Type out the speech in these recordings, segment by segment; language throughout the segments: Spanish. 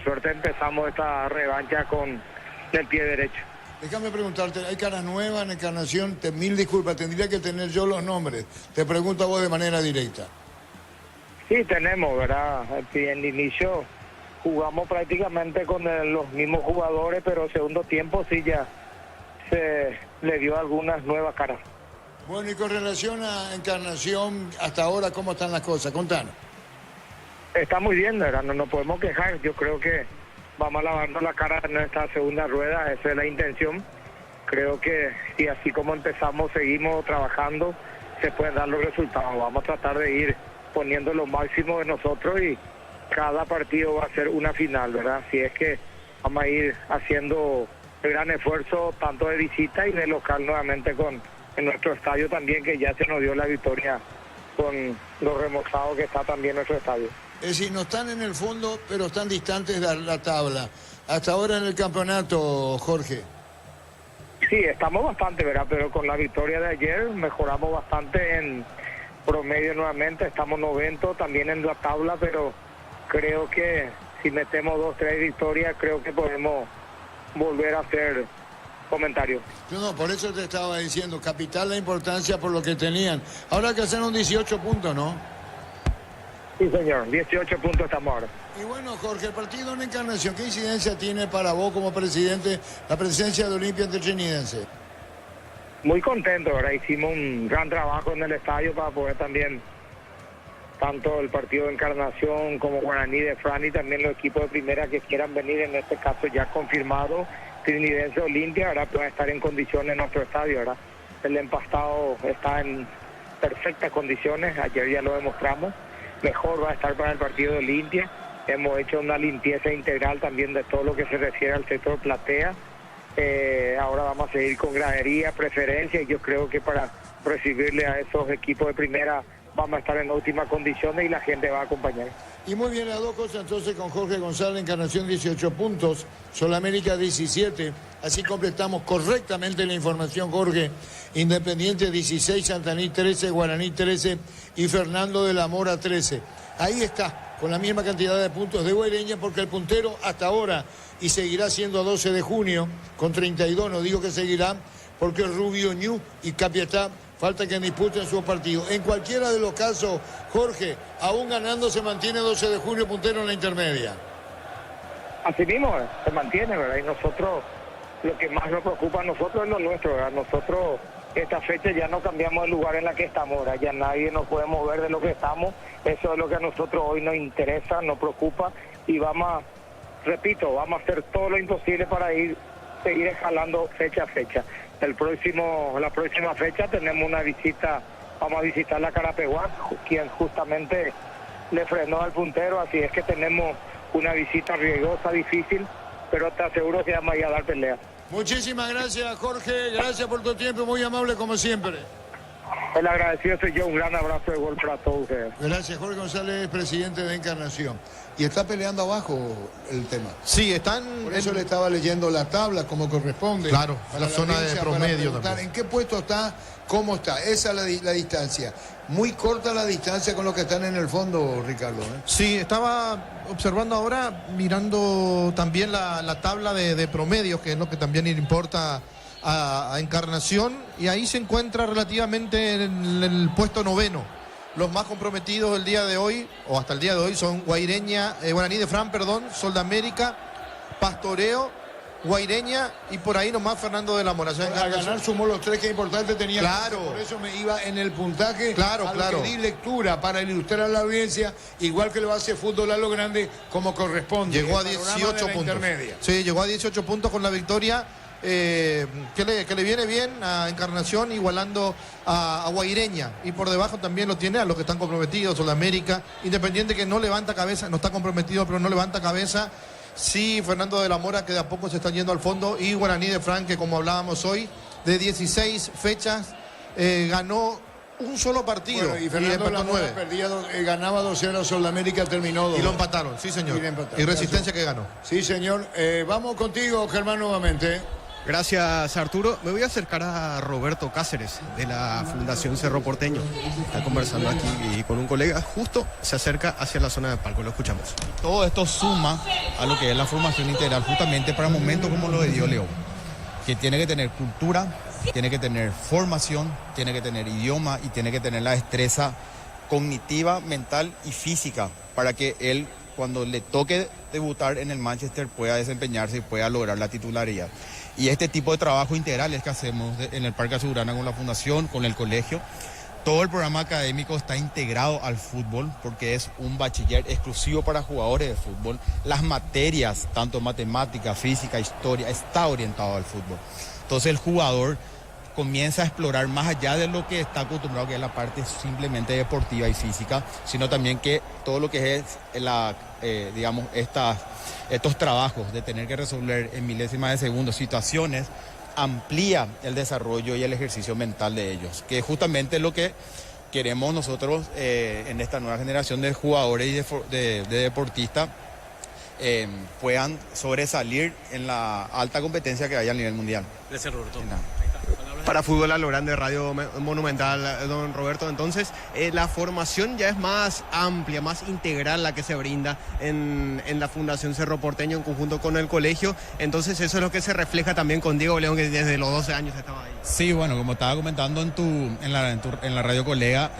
por suerte empezamos esta revancha con el pie derecho. Déjame preguntarte, ¿hay caras nuevas en Encarnación? Mil disculpas, tendría que tener yo los nombres. Te pregunto a vos de manera directa. Sí, tenemos, ¿verdad? En el inicio jugamos prácticamente con los mismos jugadores, pero segundo tiempo sí ya se le dio algunas nuevas caras. Bueno, y con relación a Encarnación, hasta ahora, ¿cómo están las cosas? Contanos. Está muy bien, ¿verdad? No nos podemos quejar. Yo creo que vamos lavando la cara en esta segunda rueda, esa es la intención. Creo que si así como empezamos, seguimos trabajando, se pueden dar los resultados. Vamos a tratar de ir poniendo lo máximo de nosotros y cada partido va a ser una final, ¿verdad? Así es que vamos a ir haciendo el gran esfuerzo tanto de visita y de local nuevamente en nuestro estadio también, que ya se nos dio la victoria con los remozados que está también nuestro estadio. Es decir, no están en el fondo, pero están distantes de la tabla. Hasta ahora en el campeonato, Jorge. Sí, estamos bastante, ¿verdad? Pero con la victoria de ayer mejoramos bastante en promedio nuevamente. Estamos 90 también en la tabla, pero creo que si metemos 2, 3 victorias, creo que podemos volver a hacer comentarios. No, por eso te estaba diciendo, capital la importancia por lo que tenían. Ahora hay que hacer un 18 puntos, ¿no? Sí, señor, 18 puntos estamos ahora. Y bueno, Jorge, el partido en Encarnación, ¿qué incidencia tiene para vos como presidente la presencia de Olimpia Entrechenidense? Muy contento, ¿verdad? Hicimos un gran trabajo en el estadio para poder también, tanto el partido de Encarnación como Guaraní de Fran y también los equipos de primera que quieran venir, en este caso ya confirmado, Trinidense Olimpia, ahora pueden estar en condiciones en nuestro estadio, ¿verdad? El empastado está en perfectas condiciones, ayer ya lo demostramos. Mejor va a estar para el partido de Olimpia. Hemos hecho una limpieza integral también de todo lo que se refiere al sector platea. Ahora vamos a seguir con gradería, preferencia, y yo creo que para recibirle a esos equipos de primera vamos a estar en óptimas condiciones y la gente va a acompañar. Y muy bien, las dos cosas entonces con Jorge González, Encarnación 18 puntos, Solamérica 17, así completamos correctamente la información, Jorge. Independiente 16, Santaní 13, Guaraní 13 y Fernando de la Mora 13. Ahí está, con la misma cantidad de puntos de Guaireña, porque el puntero hasta ahora, y seguirá siendo a 12 de junio, con 32, no digo que seguirá, porque Rubio Ñu y Capiatá falta que disputen sus partidos. En cualquiera de los casos, Jorge, aún ganando se mantiene 12 de junio puntero en la intermedia. Así mismo, se mantiene, ¿verdad? Y nosotros, lo que más nos preocupa a nosotros es lo nuestro, ¿verdad? Nosotros, esta fecha ya no cambiamos el lugar en la que estamos, ¿verdad? Ya nadie nos puede mover de lo que estamos. Eso es lo que a nosotros hoy nos interesa, nos preocupa y vamos a hacer todo lo imposible para seguir escalando fecha a fecha. La próxima fecha tenemos una visita, vamos a visitar la Carapeguá, quien justamente le frenó al puntero, así es que tenemos una visita riesgosa, difícil, pero te aseguro que vamos a ir a dar pelea. Muchísimas gracias, Jorge, gracias por tu tiempo, muy amable como siempre. El agradecido soy yo, un gran abrazo de gol para todos ustedes. Gracias, Jorge González, presidente de Encarnación. Y está peleando abajo el tema. Sí, están... Por eso le estaba leyendo la tabla como corresponde. Claro, para la zona de promedio también. ¿En qué puesto está? ¿Cómo está? Esa es la distancia. Muy corta la distancia con los que están en el fondo, Ricardo, ¿eh? Sí, estaba observando ahora, mirando también la tabla de promedios, que es lo que también le importa a Encarnación, y ahí se encuentra relativamente en el puesto 9º. Los más comprometidos el día de hoy, o hasta el día de hoy, son Guaraní de Fran, Sol de América, Pastoreo, Guaireña y por ahí nomás Fernando de la Mora. A ganar sumó los 3 que importante tenía. Claro. Por eso me iba en el puntaje. Claro. Que di lectura para ilustrar a la audiencia, igual que lo hace Fútbol a lo Grande, como corresponde. Llegó a 18 puntos. Intermedia. Sí, llegó a 18 puntos con la victoria. Que le viene bien a Encarnación, igualando a Guaireña, y por debajo también lo tiene a los que están comprometidos, Sudamérica, Independiente, que no levanta cabeza, no está comprometido pero no levanta cabeza, sí, Fernando de la Mora, que de a poco se están yendo al fondo, y Guaraní de Fran, que como hablábamos hoy, de 16 fechas ganó un solo partido. Bueno, y Fernando de la Mora ganaba 2-0, Sudamérica terminó 2. Y lo empataron, sí señor. Y Resistencia que ganó. Sí señor, vamos contigo, Germán, nuevamente. Gracias, Arturo. Me voy a acercar a Roberto Cáceres, de la Fundación Cerro Porteño. Está conversando aquí con un colega. Justo se acerca hacia la zona de palco. Lo escuchamos. Todo esto suma a lo que es la formación integral, justamente para momentos como lo de Dio León, que tiene que tener cultura, tiene que tener formación, tiene que tener idioma y tiene que tener la destreza cognitiva, mental y física para que él, cuando le toque debutar en el Manchester, pueda desempeñarse y pueda lograr la titularidad. Y este tipo de trabajo integral es que hacemos en el Parque Azulgrana con la Fundación, con el colegio. Todo el programa académico está integrado al fútbol porque es un bachiller exclusivo para jugadores de fútbol. Las materias, tanto matemática, física, historia, está orientado al fútbol. Entonces el jugador comienza a explorar más allá de lo que está acostumbrado, que es la parte simplemente deportiva y física, sino también que todo lo que es estos trabajos de tener que resolver en milésimas de segundo situaciones, amplía el desarrollo y el ejercicio mental de ellos, que es justamente lo que queremos nosotros en esta nueva generación de jugadores y de deportistas puedan sobresalir en la alta competencia que hay a nivel mundial. Gracias, Roberto. Para Fútbol a lo Grande, Radio Monumental, don Roberto. Entonces, la formación ya es más amplia, más integral la que se brinda en la Fundación Cerro Porteño en conjunto con el colegio. Entonces, eso es lo que se refleja también con Diego León, que desde los 12 años estaba ahí. Sí, bueno, como estaba comentando en la radio colega,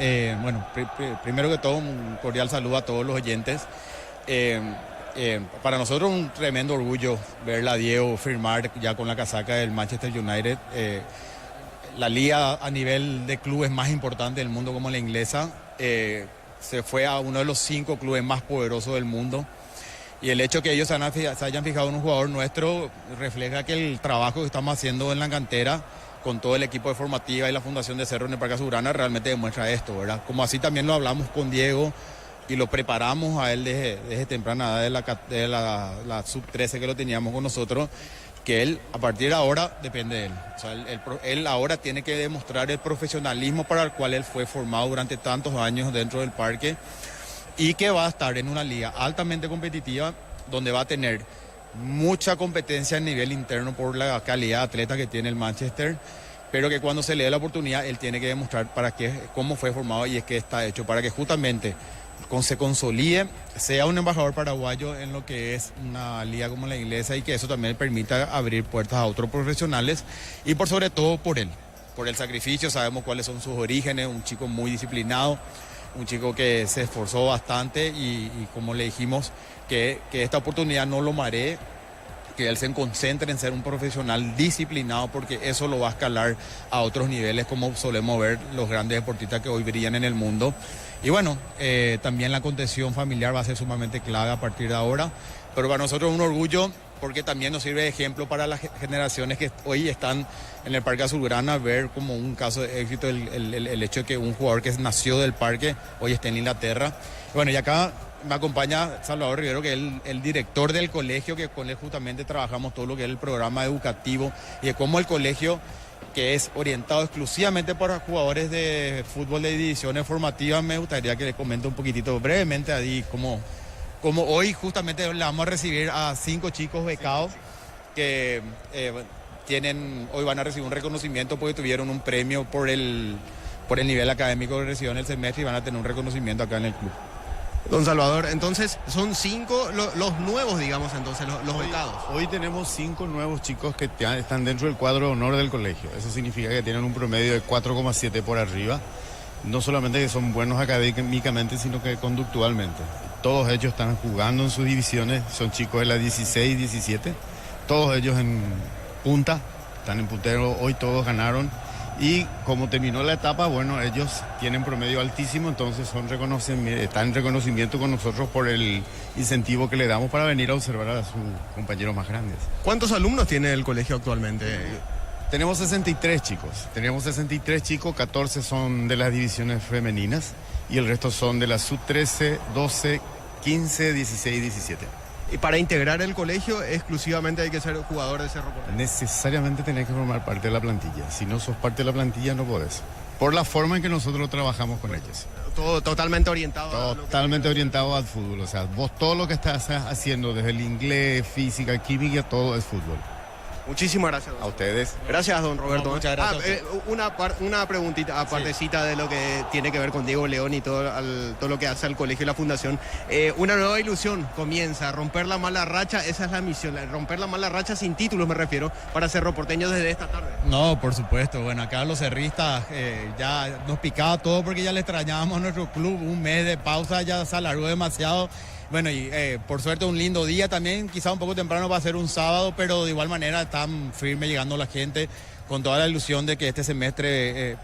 primero que todo, un cordial saludo a todos los oyentes. Para nosotros un tremendo orgullo ver a Diego firmar ya con la casaca del Manchester United. La liga a nivel de clubes más importante del mundo como la inglesa, se fue a uno de los 5 clubes más poderosos del mundo. Y el hecho que ellos se hayan fijado en un jugador nuestro refleja que el trabajo que estamos haciendo en la cantera con todo el equipo de formativa y la Fundación de Cerro en el Parque Azulgrana realmente demuestra esto, ¿verdad? Como así también lo hablamos con Diego y lo preparamos a él desde temprana edad de la sub-13 que lo teníamos con nosotros, que él a partir de ahora depende de él. O sea, él ahora tiene que demostrar el profesionalismo para el cual él fue formado durante tantos años dentro del parque y que va a estar en una liga altamente competitiva donde va a tener mucha competencia a nivel interno por la calidad de atleta que tiene el Manchester, pero que cuando se le dé la oportunidad él tiene que demostrar cómo fue formado y es que está hecho para que justamente se consolide, sea un embajador paraguayo en lo que es una liga como la inglesa y que eso también permita abrir puertas a otros profesionales y por sobre todo por el sacrificio. Sabemos cuáles son sus orígenes, un chico muy disciplinado, un chico que se esforzó bastante y como le dijimos, que esta oportunidad no lo maree, que él se concentre en ser un profesional disciplinado porque eso lo va a escalar a otros niveles como solemos ver los grandes deportistas que hoy brillan en el mundo. Y bueno, también la contención familiar va a ser sumamente clave a partir de ahora, pero para nosotros es un orgullo porque también nos sirve de ejemplo para las generaciones que hoy están en el Parque Azulgrana, ver como un caso de éxito el hecho de que un jugador que nació del parque hoy esté en Inglaterra. Bueno, y acá me acompaña Salvador Rivero, que es el director del colegio, que con él justamente trabajamos todo lo que es el programa educativo y de cómo el colegio, que es orientado exclusivamente para jugadores de fútbol de divisiones formativas, me gustaría que le comente un poquitito brevemente ahí como hoy justamente le vamos a recibir a 5 chicos becados que hoy van a recibir un reconocimiento porque tuvieron un premio por el nivel académico que recibieron el semestre y van a tener un reconocimiento acá en el club. Don Salvador, entonces son 5 los nuevos, digamos, entonces los becados. Hoy tenemos 5 nuevos chicos que están dentro del cuadro de honor del colegio. Eso significa que tienen un promedio de 4,7 por arriba. No solamente que son buenos académicamente, sino que conductualmente. Todos ellos están jugando en sus divisiones, son chicos de la 16, 17. Todos ellos en punta, están en puntero, hoy todos ganaron. Y como terminó la etapa, bueno, ellos tienen promedio altísimo, entonces están en reconocimiento con nosotros por el incentivo que le damos para venir a observar a sus compañeros más grandes. ¿Cuántos alumnos tiene el colegio actualmente? Tenemos 63 chicos, 14 son de las divisiones femeninas y el resto son de las sub-13, 12, 15, 16 y 17. Y para integrar el colegio exclusivamente hay que ser jugador de Cerro Porteño. Necesariamente tenés que formar parte de la plantilla. Si no sos parte de la plantilla no podés. Por la forma en que nosotros trabajamos con ellos. Todo totalmente orientado. Totalmente orientado al fútbol. O sea, vos todo lo que estás haciendo desde el inglés, física, química, todo es fútbol. Muchísimas gracias. A ustedes. Gracias, don Roberto. No, muchas gracias. Una preguntita, apartecita de lo que tiene que ver con Diego León y todo lo que hace al colegio y la fundación. Una nueva ilusión comienza, romper la mala racha, esa es la misión, romper la mala racha sin títulos me refiero, para Cerro Porteño desde esta tarde. No, por supuesto. Bueno, acá los cerristas ya nos picaba todo porque ya le extrañábamos a nuestro club. Un mes de pausa ya se alargó demasiado. Bueno, y por suerte un lindo día también, quizá un poco temprano va a ser un sábado, pero de igual manera están firme llegando la gente con toda la ilusión de que este semestre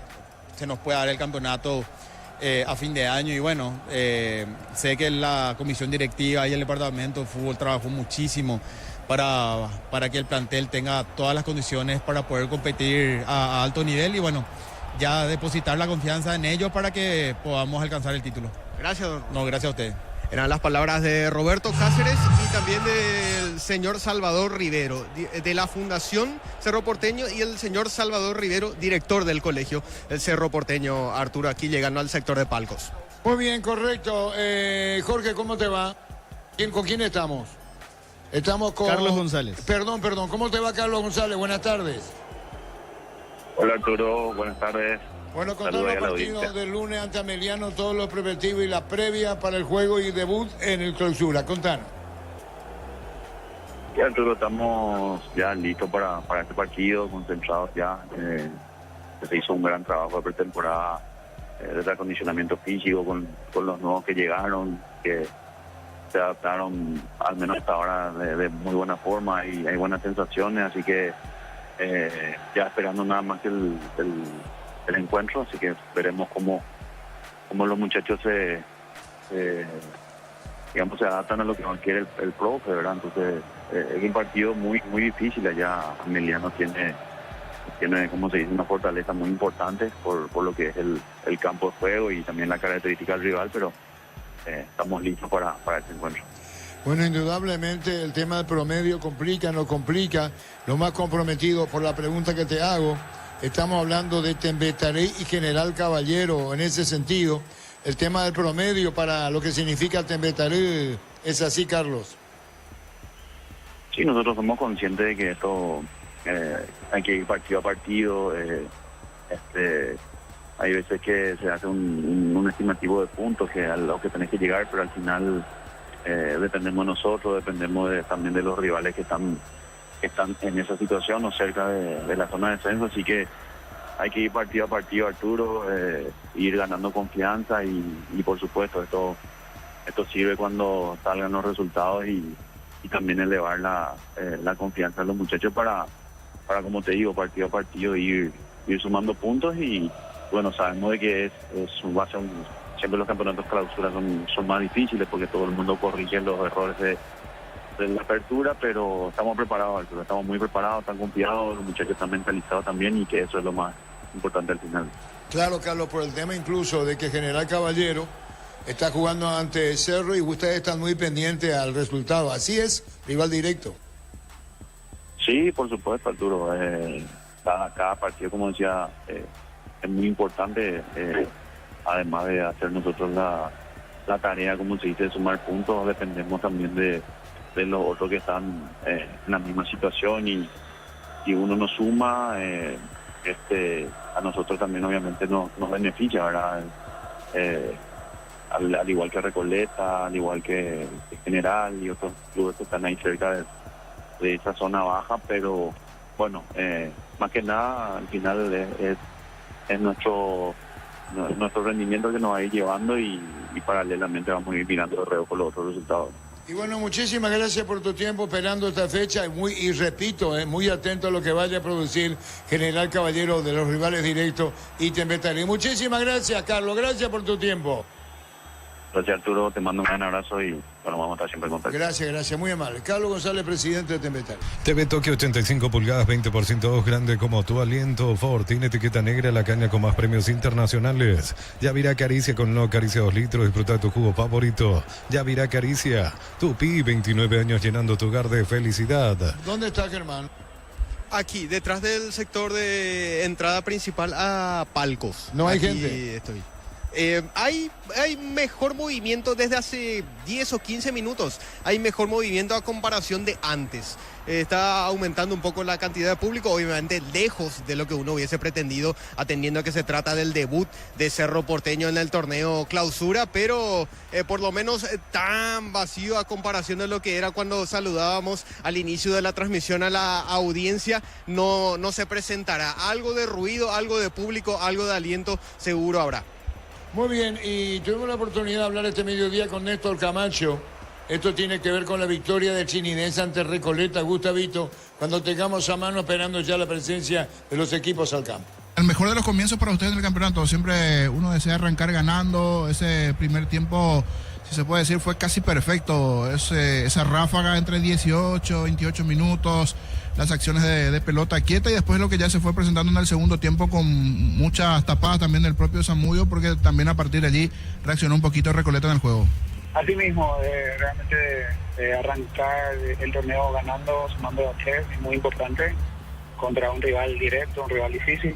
se nos pueda dar el campeonato a fin de año. Y bueno, sé que la comisión directiva y el departamento de fútbol trabajó muchísimo para que el plantel tenga todas las condiciones para poder competir a alto nivel y bueno, ya depositar la confianza en ellos para que podamos alcanzar el título. Gracias, don. No, gracias a ustedes. Eran las palabras de Roberto Cáceres y también del señor Salvador Rivero, de la Fundación Cerro Porteño, y el señor Salvador Rivero, director del colegio el Cerro Porteño. Arturo, aquí llegando al sector de palcos. Muy bien, correcto. Jorge, ¿cómo te va? ¿Con quién estamos? Estamos con... Carlos González. Perdón. ¿Cómo te va, Carlos González? Buenas tardes. Hola Arturo, buenas tardes. Bueno, con Saludos todos a los la partidos audiencia. del lunes ante Ameliano, todos los preparativos y la previa para el juego y debut en el clausura. Contanos. Sí, Arturo, estamos ya listos para este partido, concentrados ya. Se hizo un gran trabajo de pretemporada, de acondicionamiento físico con los nuevos que llegaron, que se adaptaron al menos hasta ahora de muy buena forma y hay buenas sensaciones, así que ya esperando nada más que el encuentro, así que veremos cómo los muchachos se adaptan a lo que quiere el profe, ¿verdad? Entonces es un partido muy difícil. Allá Ameliano tiene, como se dice, una fortaleza muy importante por lo que es el campo de juego y también la característica del rival, pero estamos listos para este encuentro. Bueno, indudablemente el tema del promedio nos complica. Lo más comprometido por la pregunta que te hago, estamos hablando de Tembetaré y General Caballero. En ese sentido, el tema del promedio para lo que significa Tembetaré, ¿es así, Carlos? Sí, nosotros somos conscientes de que esto hay que ir partido a partido. Hay veces que se hace un estimativo de puntos a los que tenés que llegar, pero al final dependemos de nosotros, dependemos también de los rivales que están en esa situación o cerca de la zona de descenso, así que hay que ir partido a partido, Arturo, ir ganando confianza y por supuesto esto sirve cuando salgan los resultados y también elevar la confianza de los muchachos para como te digo, partido a partido ir sumando puntos y bueno, sabemos de que siempre los campeonatos clausura son más difíciles porque todo el mundo corrige los errores de la apertura, pero estamos preparados, Arturo, estamos muy preparados, están confiados, los muchachos están mentalizados también y que eso es lo más importante al final. Claro, Carlos, por el tema incluso de que General Caballero está jugando ante Cerro y ustedes están muy pendientes al resultado. Así es, rival directo. Sí, por supuesto, Arturo. Cada partido, como decía, es muy importante, además de hacer nosotros la tarea, como se dice, de sumar puntos, dependemos también de los otros que están en la misma situación y si uno nos suma, a nosotros también obviamente nos beneficia, ¿verdad? Al igual que Recoleta, al igual que General y otros clubes que están ahí cerca de esa zona baja, pero bueno, más que nada al final es nuestro rendimiento que nos va a ir llevando y paralelamente vamos a ir mirando de reojo los otros resultados. Y bueno, muchísimas gracias por tu tiempo esperando esta fecha y repito, muy atento a lo que vaya a producir General Caballero de los rivales directos y Tembetaré. Muchísimas gracias, Carlos, gracias por tu tiempo. Gracias, Arturo, te mando un gran abrazo y bueno, vamos a estar siempre en contacto. Gracias, muy amable. Carlos González, presidente de Tembetaré. TV Tokio 85 pulgadas, 20% grande como tu aliento. Ford tiene etiqueta negra, la caña con más premios internacionales. Yavirá Caricia con no Caricia 2 litros, disfruta tu jugo favorito. Yavirá Caricia, Tupi, 29 años llenando tu hogar de felicidad. ¿Dónde está Germán? Aquí, detrás del sector de entrada principal a palcos. ¿No hay Aquí gente? Estoy. Hay mejor movimiento desde hace 10 o 15 minutos. Hay mejor movimiento a comparación de antes. Está aumentando un poco la cantidad de público, obviamente lejos de lo que uno hubiese pretendido, atendiendo a que se trata del debut de Cerro Porteño en el torneo Clausura, pero por lo menos tan vacío a comparación de lo que era cuando saludábamos al inicio de la transmisión a la audiencia. No se presentará. Algo de ruido, algo de público, algo de aliento seguro habrá. Muy bien, y tuvimos la oportunidad de hablar este mediodía con Néstor Camacho. Esto tiene que ver con la victoria de Chinidense ante Recoleta, Gustavito, cuando tengamos a mano esperando ya la presencia de los equipos al campo. El mejor de los comienzos para ustedes en el campeonato. Siempre uno desea arrancar ganando. Ese primer tiempo, si se puede decir, fue casi perfecto. Esa ráfaga entre 18, 28 minutos, las acciones de pelota quieta, y después lo que ya se fue presentando en el segundo tiempo con muchas tapadas también del propio Zamudio, porque también a partir de allí reaccionó un poquito Recoleta en el juego. Así mismo, realmente arrancar el torneo ganando, sumando a 3, es muy importante contra un rival directo, un rival difícil.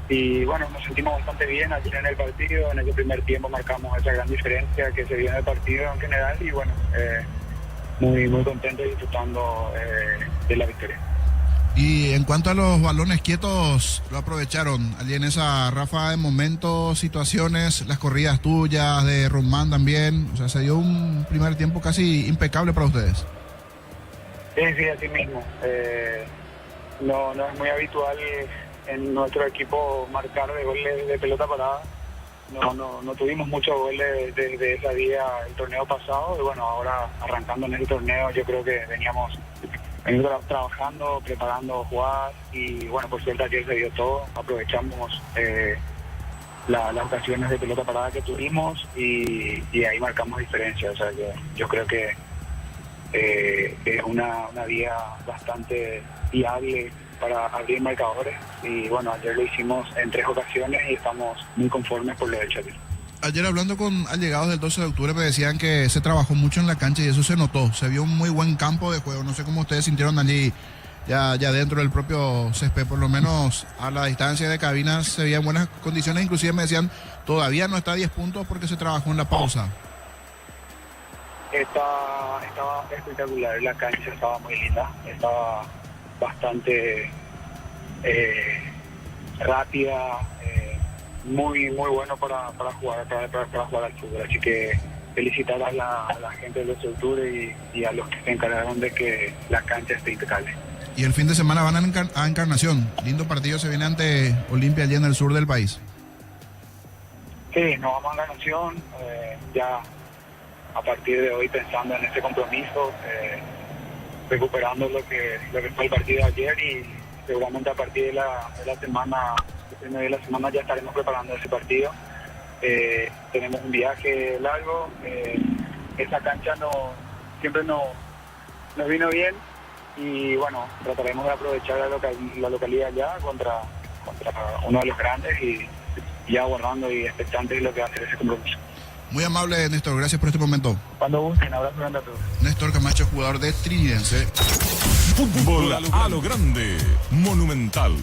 Y bueno, nos sentimos bastante bien ayer en el partido. En ese primer tiempo marcamos esa gran diferencia que se vio en el partido en general, y bueno, muy contento y disfrutando de la victoria. Y en cuanto a los balones quietos, lo aprovecharon allí en esa ráfaga de momentos, situaciones, las corridas tuyas, de Román también. O sea, se dio un primer tiempo casi impecable para ustedes. Sí, así mismo. No es muy habitual en nuestro equipo marcar de goles de pelota parada. No tuvimos muchos goles desde ese día el torneo pasado, y bueno, ahora arrancando en el torneo yo creo que venimos trabajando, preparando jugadas, y bueno, por suerte ayer se dio todo. Aprovechamos las ocasiones de pelota parada que tuvimos y ahí marcamos diferencia. O sea, yo creo que es una vía bastante viable para abrir marcadores, y bueno, ayer lo hicimos en 3 ocasiones y estamos muy conformes por lo hecho ayer. Ayer hablando con allegados del 12 de octubre me decían que se trabajó mucho en la cancha y eso se notó, se vio un muy buen campo de juego. No sé cómo ustedes sintieron allí ya dentro del propio césped, por lo menos a la distancia de cabinas se veían buenas condiciones, inclusive me decían todavía no está a 10 puntos porque se trabajó en la pausa. Estaba espectacular, la cancha estaba muy linda, estaba bastante rápida, muy bueno para jugar al fútbol. Así que felicitar a la gente del 12 de octubre y a los que se encargaron de que la cancha esté impecable. Y el fin de semana van a Encarnación. Lindo partido se viene ante Olimpia allá en el sur del país. Sí, nos vamos a Encarnación, ya a partir de hoy pensando en ese compromiso, recuperando lo que fue el partido de ayer, y seguramente a partir de la semana, de la semana ya estaremos preparando ese partido. Tenemos un viaje largo, esa cancha siempre nos vino bien, y bueno, trataremos de aprovechar la localidad ya contra uno de los grandes, y ya aguardando y expectantes de lo que va a ser ese compromiso. Muy amable, Néstor, gracias por este momento. Cuando gusten, abrazo grande a todos. Néstor Camacho, jugador de Trinidense. Fútbol a lo grande, Monumental,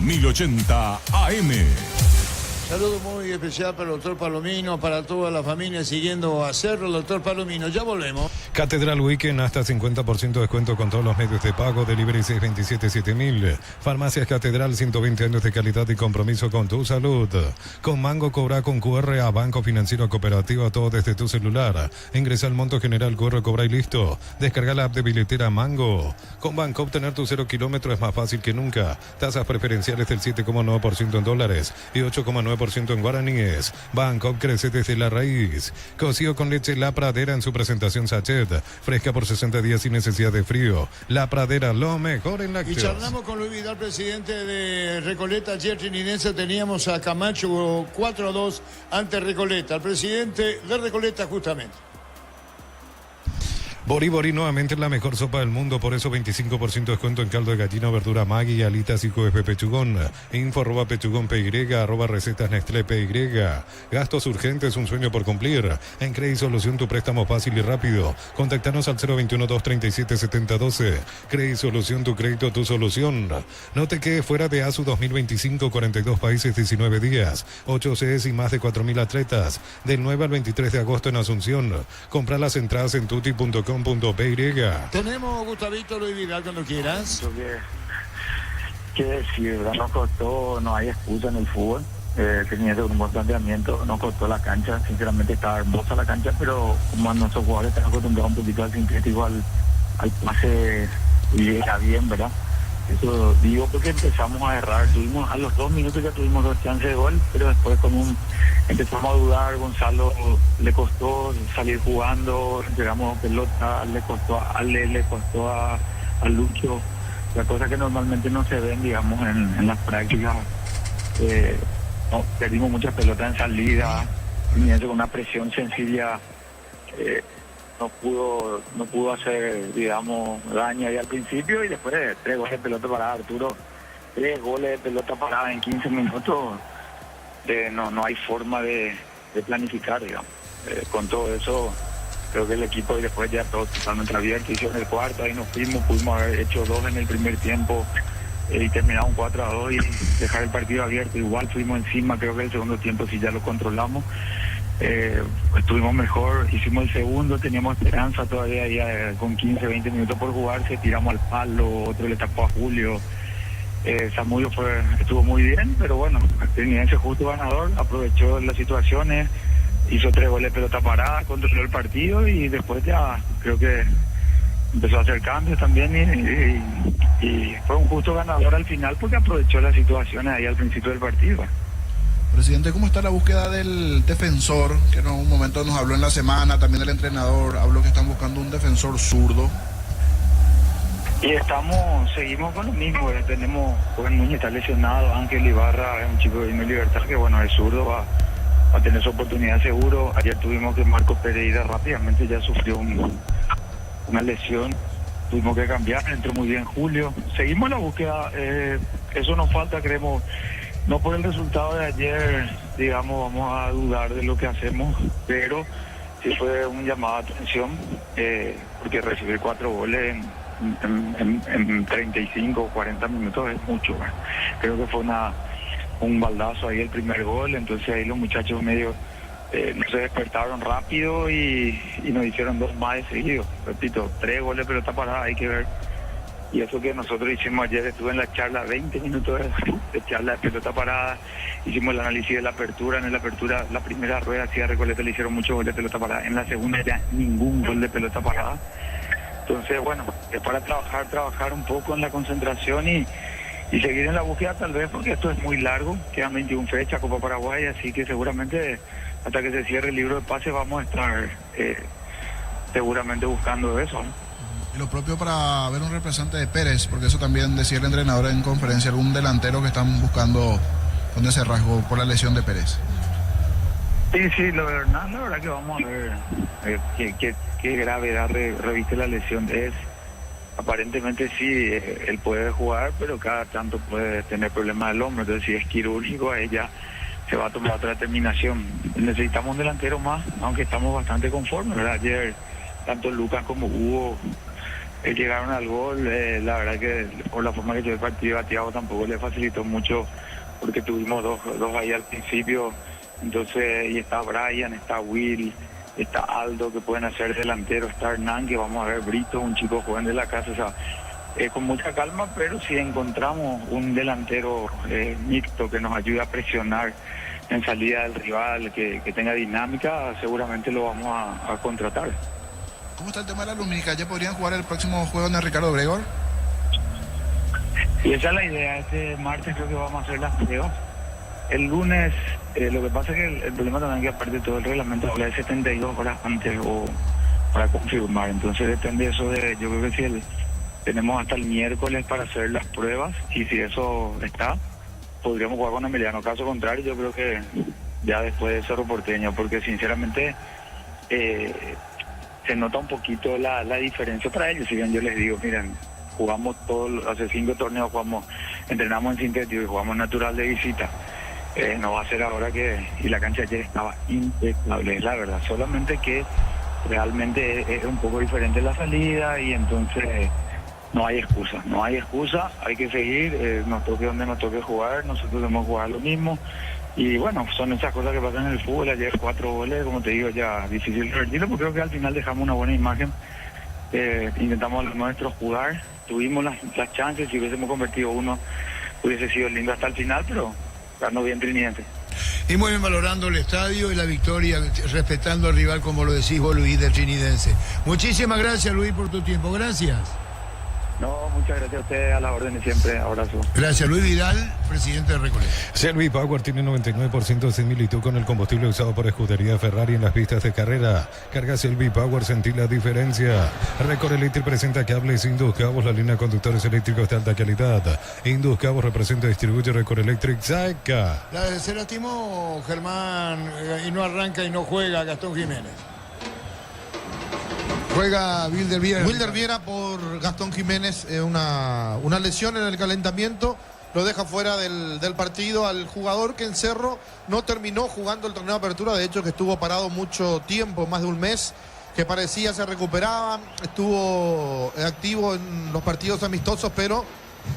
1080 AM. Saludo muy especial para el doctor Palomino, para toda la familia siguiendo a Cerro, el doctor Palomino. Ya volvemos. Catedral Weekend, hasta 50% de descuento con todos los medios de pago. Delivery 627-7000. Farmacias Catedral, 120 años de calidad y compromiso con tu salud. Con Mango cobra con QR a Banco Financiero Cooperativo, todo desde tu celular. Ingresa al monto general, QR, cobra y listo. Descarga la app de billetera Mango. Con Banco obtener tu 0 kilómetros es más fácil que nunca. Tasas preferenciales del 7,9% en dólares y 8,9% en guaraníes. Banco crece desde la raíz. Cocido con leche La Pradera en su presentación sachet. Fresca por 60 días sin necesidad de frío. La Pradera, lo mejor en lácteos. Y charlamos con Luis Vidal, presidente de Recoleta. Ayer Trinidense teníamos a Camacho 4-2 ante Recoleta. El presidente de Recoleta justamente. Bori Bori nuevamente la mejor sopa del mundo, por eso 25% descuento en caldo de gallina, verdura Maggi, alitas y QF Pechugón. Info @Pechugón PY, @recetas Nestlé PY. Gastos urgentes, un sueño por cumplir. En Credit Solución, tu préstamo fácil y rápido. Contactanos al 021-237-7012. Credit Solución, tu crédito, tu solución. No te quedes fuera de ASU 2025, 42 países, 19 días, 8 sedes y más de 4.000 atletas. Del 9 al 23 de agosto en Asunción. Compra las entradas en tuti.com.py. Tenemos Gustavito Luis Vidal cuando quieras. ¿Qué decir? ¿Verdad? Nos costó, no hay excusa en el fútbol. Teniendo un buen planteamiento, nos costó la cancha. Sinceramente estaba hermosa la cancha, pero como nuestros jugadores están acostumbrados un poquito al sintético, al pase y era bien, ¿verdad? Eso digo porque empezamos a errar. Tuvimos a los 2 minutos ya tuvimos 2 chances de gol, pero después empezamos a dudar. Gonzalo le costó salir jugando, entregamos pelota, le costó a Ale, le costó a Lucho, la cosa que normalmente no se ven, digamos, en las prácticas. Perdimos muchas pelotas en salida, con una presión sencilla. No pudo hacer, digamos, daño ahí al principio, y después 3 goles de pelota parada, Arturo. 3 goles de pelota parada en 15 minutos. No hay forma de planificar, digamos. Con todo eso, creo que el equipo, y después ya todo totalmente abierto, hicieron el cuarto, ahí nos fuimos, pudimos haber hecho 2 en el primer tiempo y terminar un 4-2 y dejar el partido abierto. Igual fuimos encima, creo que el segundo tiempo sí ya lo controlamos. Estuvimos mejor, hicimos el segundo, teníamos esperanza todavía ya, con 15-20 minutos por jugarse, tiramos al palo, otro le tapó a Julio. Samudio estuvo muy bien, pero bueno, ese justo ganador, aprovechó las situaciones, hizo 3 goles de pelota parada, controló el partido y después ya creo que empezó a hacer cambios también y fue un justo ganador al final porque aprovechó las situaciones ahí al principio del partido. Presidente, ¿cómo está la búsqueda del defensor? Que en un momento nos habló en la semana, también del entrenador, habló que están buscando un defensor zurdo. Y seguimos con lo mismo, tenemos, Juan Núñez está lesionado, Ángel Ibarra es un chico de Libertad que bueno, es zurdo, va a tener su oportunidad seguro. Ayer tuvimos que Marco Pereira rápidamente ya sufrió una lesión, tuvimos que cambiar, entró muy bien Julio. Seguimos la búsqueda, eso nos falta, creemos. No por el resultado de ayer, digamos, vamos a dudar de lo que hacemos, pero sí fue un llamado de atención, porque recibir 4 goles en 35 o 40 minutos es mucho. Creo que fue un baldazo ahí el primer gol, entonces ahí los muchachos medio no se despertaron rápido y nos hicieron 2 más de seguido. Repito, 3 goles de pelota parada, hay que ver. Y eso que nosotros hicimos ayer, estuve en la charla, 20 minutos de charla de pelota parada, hicimos el análisis de la apertura. En la apertura, la primera rueda, sí, a Recoleta le hicieron muchos goles de pelota parada, en la segunda ya ningún gol de pelota parada. Entonces, bueno, es para trabajar un poco en la concentración y seguir en la búsqueda tal vez, porque esto es muy largo, quedan 21 fechas, Copa Paraguay, así que seguramente hasta que se cierre el libro de pases vamos a estar seguramente buscando eso, ¿no? Y lo propio para ver un representante de Pérez, porque eso también decía el entrenador en conferencia, algún delantero que están buscando con ese rasgo por la lesión de Pérez. Sí, la verdad que vamos a ver qué gravedad reviste la lesión. Aparentemente sí, él puede jugar, pero cada tanto puede tener problemas del hombro, entonces si es quirúrgico, a ella se va a tomar otra determinación. Necesitamos un delantero más, aunque estamos bastante conformes, ¿verdad? Ayer tanto Lucas como Hugo llegaron al gol, la verdad que por la forma que yo el partido a Thiago tampoco le facilitó mucho, porque tuvimos dos ahí al principio, entonces, y está Brian, está Will, está Aldo, que pueden hacer delantero, está Hernán, que vamos a ver, Brito, un chico joven de la casa, o sea, con mucha calma, pero si encontramos un delantero mixto que nos ayude a presionar en salida del rival, que tenga dinámica, seguramente lo vamos a contratar. ¿Cómo está el tema de la lumínica? ¿Ya podrían jugar el próximo juego de Ricardo Gregor? Y esa es la idea, este martes creo que vamos a hacer las pruebas. El lunes, lo que pasa es que el problema también es que aparte de todo el reglamento habla de 72 horas antes o para confirmar, entonces depende de eso, yo creo que si tenemos hasta el miércoles para hacer las pruebas y si eso está, podríamos jugar con Emiliano. Caso contrario, yo creo que ya después de Cerro Porteño, porque sinceramente se nota un poquito la diferencia para ellos. Si bien yo les digo, miren, jugamos hace 5 torneos, entrenamos en sintético y jugamos natural de visita. No va a ser ahora y la cancha ayer estaba impecable, es la verdad, solamente que realmente es un poco diferente la salida y entonces no hay excusa, hay que seguir, nos toque donde nos toque jugar, nosotros debemos jugar lo mismo y bueno, son esas cosas que pasan en el fútbol. Ayer 4 goles, como te digo, ya difícil revertirlo, porque creo que al final dejamos una buena imagen, intentamos a los nuestros jugar, tuvimos las chances, si hubiésemos convertido uno hubiese sido lindo hasta el final, pero ganó bien Trinidense. Y muy bien valorando el estadio y la victoria, respetando al rival, como lo decís vos, Luis, del Trinidense. Muchísimas gracias, Luis, por tu tiempo. Gracias. No, muchas gracias a ustedes, a la orden y siempre. Abrazo. Gracias, Luis Vidal, presidente de Recoleta. Selvi Power tiene 99% de similitud con el combustible usado por Escudería Ferrari en las pistas de carrera. Carga Selvi Power, sentí la diferencia. Recoleta presenta cables Induscabos, la línea de conductores eléctricos de alta calidad. Induscabos representa y distribuye Recoelectric Saca. Se lastimó Germán y no arranca y no juega Gastón Jiménez. Juega Wilder Viera. Wilder Viera por Gastón Jiménez, una lesión en el calentamiento, lo deja fuera del partido al jugador que en Cerro no terminó jugando el torneo de apertura, de hecho que estuvo parado mucho tiempo, más de un mes, que parecía se recuperaba, estuvo activo en los partidos amistosos, pero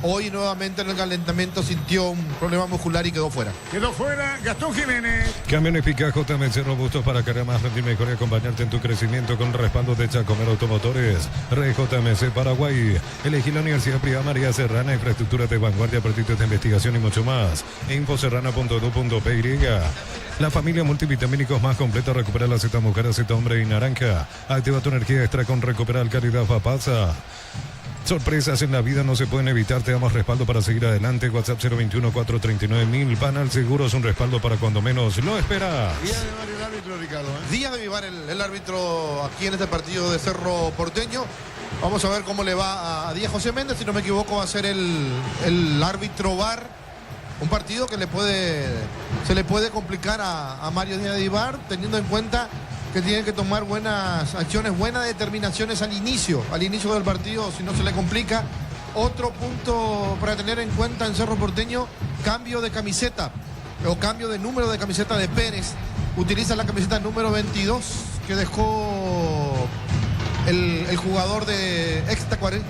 hoy nuevamente en el calentamiento sintió un problema muscular y quedó fuera. Quedó fuera Gastón Jiménez. Camiones Pica JMC robustos para cargar más, rendir mejor y acompañarte en tu crecimiento con respaldo de Chacomer Automotores. JMC Paraguay. Elegí la Universidad Privada María Serrana, infraestructura de vanguardia, proyectos de investigación y mucho más. Infoserrana.edu.py. La familia multivitamínicos más completa recupera la Z mujer, Z hombre y naranja. Activa tu energía extra con Recuperar Calidad Papasa. Sorpresas en la vida no se pueden evitar, te damos respaldo para seguir adelante. WhatsApp 021-439-1000. Panal Seguros, un respaldo para cuando menos lo esperas. Día de Vivar el árbitro, Ricardo. Día de Vivar el árbitro aquí en este partido de Cerro Porteño. Vamos a ver cómo le va a Díaz José Méndez. Si no me equivoco, va a ser el árbitro VAR. Un partido que se le puede complicar a Mario Díaz de Vivar, teniendo en cuenta que tiene que tomar buenas acciones, buenas determinaciones al inicio del partido, si no se le complica. Otro punto para tener en cuenta en Cerro Porteño, cambio de camiseta o cambio de número de camiseta de Pérez. Utiliza la camiseta número 22 que dejó el jugador de Extacuarel,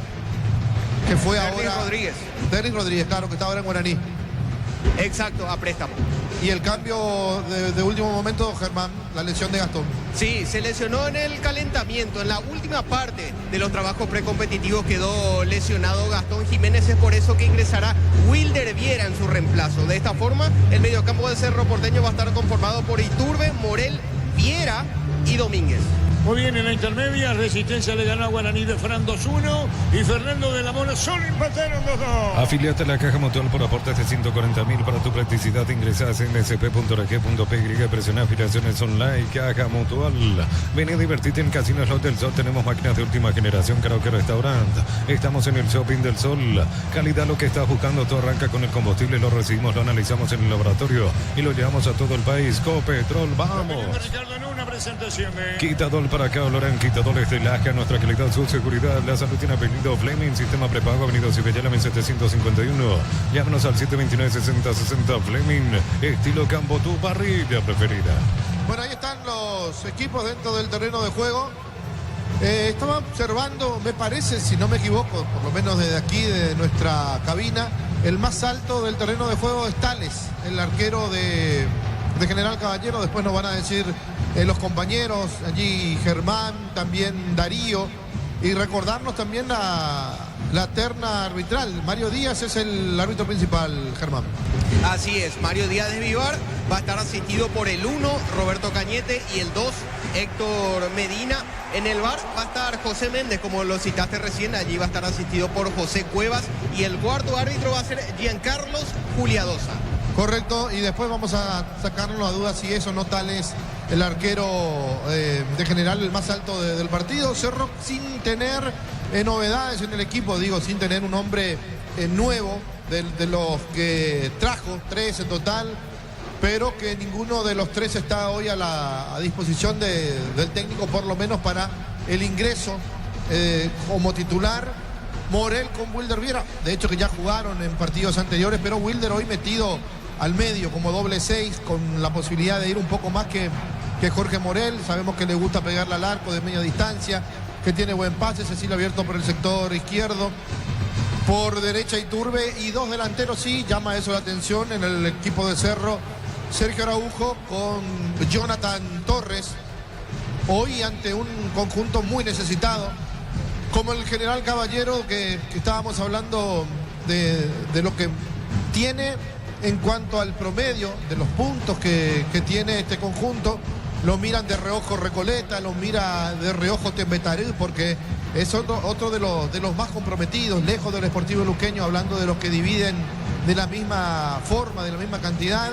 que fue ahora Derrick Rodríguez, claro, que está ahora en Guaraní. Exacto, a préstamo. Y el cambio de último momento, Germán, la lesión de Gastón. Sí, se lesionó en el calentamiento, en la última parte de los trabajos precompetitivos quedó lesionado Gastón Jiménez, es por eso que ingresará Wilder Viera en su reemplazo. De esta forma, el mediocampo de Cerro Porteño va a estar conformado por Iturbe, Morel, Viera y Domínguez. Muy bien, en la intermedia, Resistencia le ganó a Guaraní de Fran 2-1 y Fernando de la Mora solo empataron 2-2. Afiliate a la Caja Mutual por aportes de 140.000 para tu practicidad. Ingresás en nsp.rg.py, presiona afiliaciones online, Caja Mutual. Ven a divertirte en Casino Slot del Sol. Tenemos máquinas de última generación, karaoke, restaurante. Estamos en el Shopping del Sol. Calidad, lo que estás buscando. Todo arranca con el combustible, lo recibimos, lo analizamos en el laboratorio y lo llevamos a todo el país. Copetrol, vamos. Ricardo, en una presentación de Quitadol para acá, Olorán, Quitadores de Laja, nuestra calidad, su seguridad, la salud tiene apellido Fleming, sistema prepago, Avenida Cibellala, 1751. Llámanos al 729-6060 Fleming, estilo Campo, tu parrilla preferida. Bueno, ahí están los equipos dentro del terreno de juego. Estaba observando, me parece, si no me equivoco, por lo menos desde aquí, de nuestra cabina, el más alto del terreno de juego es Tales, el arquero de General Caballero. Después nos van a decir los compañeros, allí Germán, también Darío, y recordarnos también la terna arbitral. Mario Díaz es el árbitro principal, Germán. Así es, Mario Díaz de Vivar va a estar asistido por el 1, Roberto Cañete, y el 2, Héctor Medina. En el VAR va a estar José Méndez, como lo citaste recién, allí va a estar asistido por José Cuevas, y el cuarto árbitro va a ser Giancarlos Juliadosa. Correcto, y después vamos a sacarnos la duda si es o no Tales el arquero de General, el más alto del partido. Cerro sin tener novedades en el equipo, digo, sin tener un hombre nuevo de los que trajo, 3 en total, pero que ninguno de los 3 está hoy a disposición del técnico, por lo menos para el ingreso como titular. Morel con Wilder Viera, de hecho que ya jugaron en partidos anteriores, pero Wilder hoy metido al medio como doble 6, con la posibilidad de ir un poco más que Jorge Morel. Sabemos que le gusta pegarle al arco de media distancia, que tiene buen pase. Cecilio abierto por el sector izquierdo, por derecha Iturbe, y dos delanteros. Sí, llama eso la atención en el equipo de Cerro: Sergio Araujo con Jonathan Torres, hoy ante un conjunto muy necesitado como el General Caballero, que estábamos hablando de lo que tiene en cuanto al promedio de los puntos que tiene este conjunto. Lo miran de reojo Recoleta, lo mira de reojo Tembetarí, porque es otro de los más comprometidos, lejos del Sportivo Luqueño, hablando de los que dividen de la misma forma, de la misma cantidad.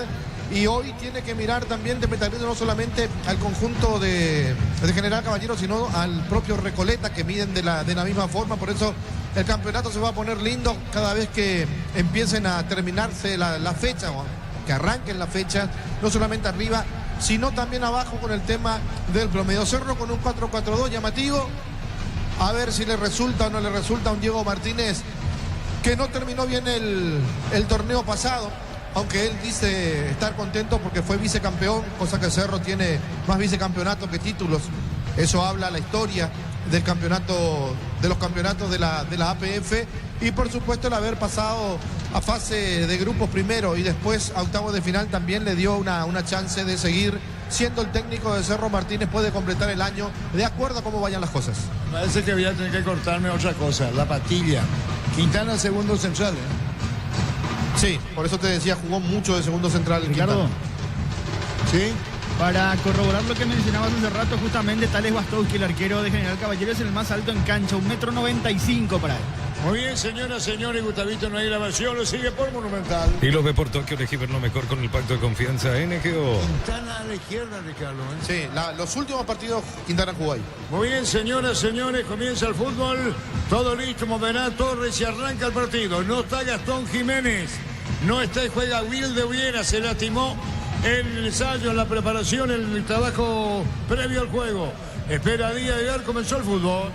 Y hoy tiene que mirar también Tembetarí no solamente al conjunto de General Caballero, sino al propio Recoleta, que miden de la misma forma. Por eso el campeonato se va a poner lindo cada vez que empiecen a terminarse la fecha, o que arranquen la fecha, no solamente arriba, sino también abajo, con el tema del promedio. Cerro con un 4-4-2 llamativo, a ver si le resulta o no le resulta a un Diego Martínez, que no terminó bien el torneo pasado, aunque él dice estar contento porque fue vicecampeón, cosa que Cerro tiene más vicecampeonatos que títulos. Eso habla la historia del campeonato, de los campeonatos de la APF, y por supuesto el haber pasado a fase de grupos primero y después a octavos de final también le dio una chance de seguir siendo el técnico de Cerro. Martínez puede completar el año de acuerdo a cómo vayan las cosas. Parece que voy a tener que cortarme otra cosa, la patilla. Quintana segundo central, Sí, por eso te decía, jugó mucho de segundo central en Ricardo. ¿Sí? Para corroborar lo que mencionabas hace rato, justamente Tales Bastowski, el arquero de General Caballero, es el más alto en cancha, 1,95 m para él. Muy bien, señoras, señores, Gustavito, no hay grabación, lo sigue por Monumental. Y los ve por Tokio, elegí ver lo mejor con el pacto de confianza NGO. Quintana a la izquierda, Ricardo. Sí, los últimos partidos Quintana jugó ahí. Muy bien, señoras, señores, comienza el fútbol. Todo listo, moverá Torres y arranca el partido. No está Gastón Jiménez, no está y juega Wilder Viera, se lastimó en el ensayo, en la preparación, en el trabajo previo al juego. Espera Díaz de ver, comenzó el fútbol.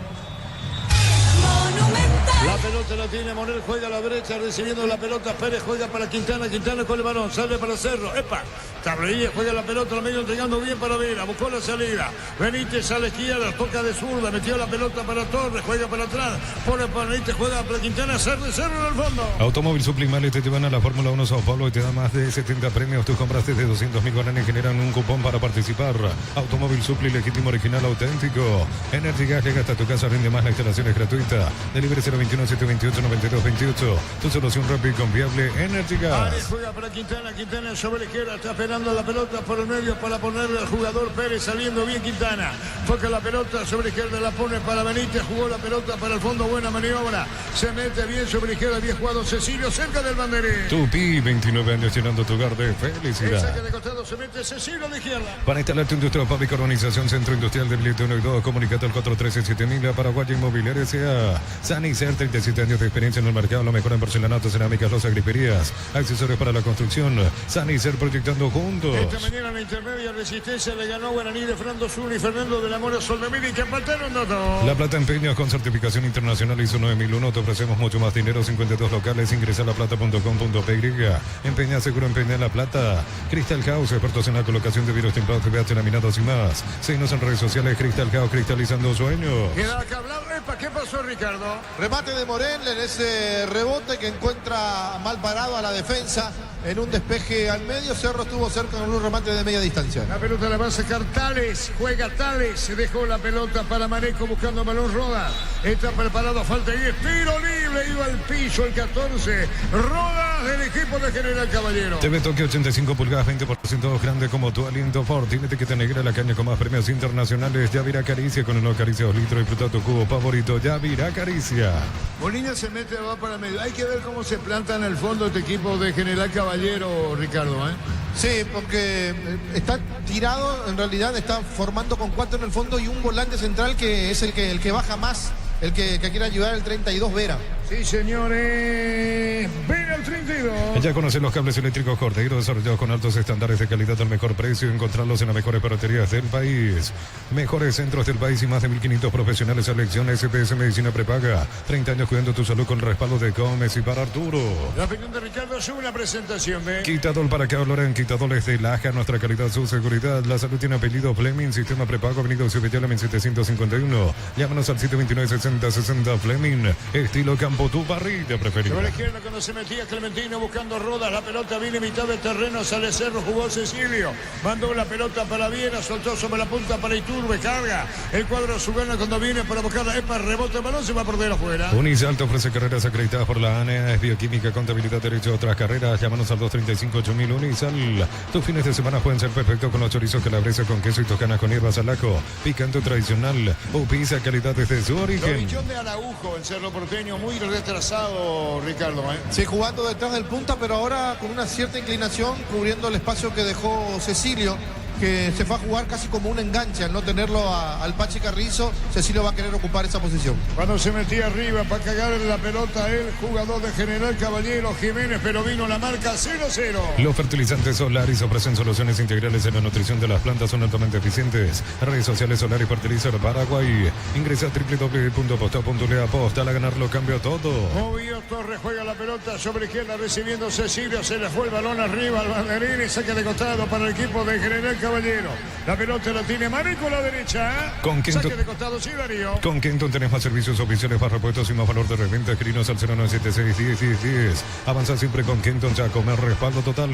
La pelota la tiene Morel, juega a la derecha, recibiendo la pelota Pérez, juega para Quintana, Quintana con el balón, sale para Cerro, ¡epa! Tablilla juega la pelota, la medio entregando bien para Vera, buscó la salida, Benítez a la izquierda, toca de zurda, metió la pelota para Torres, juega para atrás, pone para Benítez, juega para Quintana, Cerro en el fondo. Automóvil Suplimales te llevan a la Fórmula 1 Sao Paulo y te da más de 70 premios. Tus compras desde 200.000 guaraníes generan un cupón para participar. Automóvil Supli, legítimo, original, auténtico. Energy Gas llega hasta tu casa, rinde más, la instalación es gratuita. Delivery 021-728-9228. Tu solución rápida y confiable, Energy Gas. Ares juega para Quintana, Quintana sobre la izquierda, está esperando la pelota por el medio para ponerle al jugador Pérez, saliendo bien Quintana. Toca la pelota sobre la izquierda, la pone para Benítez, jugó la pelota para el fondo, buena maniobra. Se mete bien sobre la izquierda, bien jugado Cecilio, cerca del banderín. Tupi, 29 años llenando tu hogar de felicidad. Saque de costado, se mete Cecilio a la izquierda. Para instalar tu industria pública, urbanización, centro industrial de Bilete 1 y 2, comunicate al 413-7000 a Paraguay Inmobiliaria S.A. Sanicer, 37 años de experiencia en el mercado, lo mejor en porcelanato, cerámicas, losas, griperías, accesorios para la construcción. Sanicer, proyectando juntos. Esta mañana en la intermedia Resistencia le ganó Guaraní de Fernando Zul y Fernando de la Mora Soldemiri, que empataron 2-2. La Plata Empeños con certificación internacional ISO 9001. Te ofrecemos mucho más dinero, 52 locales. Ingresa a laplata.com.py. Empeña seguro, empeña La Plata. Crystal House, expertos en la colocación de virus templados, PVH, laminados y más. Síguenos en redes sociales. Crystal House, cristalizando sueños. Queda que hablar, ¿qué pasó, Ricardo? Remate de Morel en ese rebote que encuentra mal parado a la defensa en un despeje al medio. Cerro estuvo cerca con un remate de media distancia. La pelota la va a sacar Tales, juega Tales, se dejó la pelota para Maneco buscando balón Roda. Está preparado, falta y es tiro libre, iba al piso el 14. Roda del equipo de General Caballero. TV Tokio 85 pulgadas, 20% grande como tu aliento Ford. Tiene etiqueta negra, la caña con más premios internacionales. Yavira Caricia con el nuevo Caricia 2 litros. Disfruta tu cubo favorito, Yavira Caricia. Molina se mete, va para medio. Hay que ver cómo se planta en el fondo este equipo de General Caballero, Ricardo, Sí, porque está tirado, en realidad está formando con 4 en el fondo y un volante central que es el que baja más, el que quiere ayudar, el 32 Vera. Sí, señores. Ven al 32. Ya conocen los cables eléctricos Cordeiro, desarrollados con altos estándares de calidad al mejor precio. Encontrarlos en las mejores ferreterías del país. Mejores centros del país y más de 1.500 profesionales. Selección SPS Medicina Prepaga. 30 años cuidando tu salud con respaldo de Gómez y para Arturo. La opinión de Ricardo sube una presentación, ¿ve? Quitadol para que hablarán. Quitadores de Laja. Nuestra calidad, su seguridad. La salud tiene apellido Fleming. Sistema Prepago. Avenida Ociopital 1751. Llámanos al 729-6060 Fleming. Estilo campo, tu parrilla preferida. Sobre la izquierda cuando se metía Clementino buscando rodas, la pelota viene mitad del terreno, sale Cerro, jugó Cecilio, mandó la pelota para Viera, soltó sobre la punta para Iturbe, carga el cuadro Sugana cuando viene para buscar la EPA, rebota el balón, se va por de afuera. Unisal te ofrece carreras acreditadas por la ANEA, es bioquímica, contabilidad, derecho a otras carreras. Llámanos al 235-8000 Unisal. Tus fines de semana pueden ser perfectos con los chorizos calabresa con queso y tocanas con hierbas al ajo, picante tradicional o pizza calidad desde su origen. Lobichón de Araujo, el Cerro Porteño, muy retrasado, Ricardo. Sí, jugando detrás del punta, pero ahora con una cierta inclinación, cubriendo el espacio que dejó Cecilio, que se fue a jugar casi como un enganche. Al no tenerlo al Pachi Carrizo, Cecilio va a querer ocupar esa posición. Cuando se metía arriba para cagar la pelota, el jugador de General Caballero Jiménez, pero vino la marca 0-0. Los fertilizantes Solaris ofrecen soluciones integrales en la nutrición de las plantas, son altamente eficientes. Redes sociales Solaris Fertilizer Paraguay. Ingresa a www.posta.le. Aposta a ganarlo, cambia todo. Movió Torres, juega la pelota sobre izquierda, recibiendo Cecilio, se le fue el balón arriba al banderín y saque de costado para el equipo de General Caballero. La pelota la tiene Marico a la derecha. Con Kenton, saque de costado, sí, Darío. Con Kenton tenés más servicios oficiales, más repuestos y más valor de reventa. Escrinos al 0976-10-10-10. Avanza siempre con Kenton, ya comer respaldo total.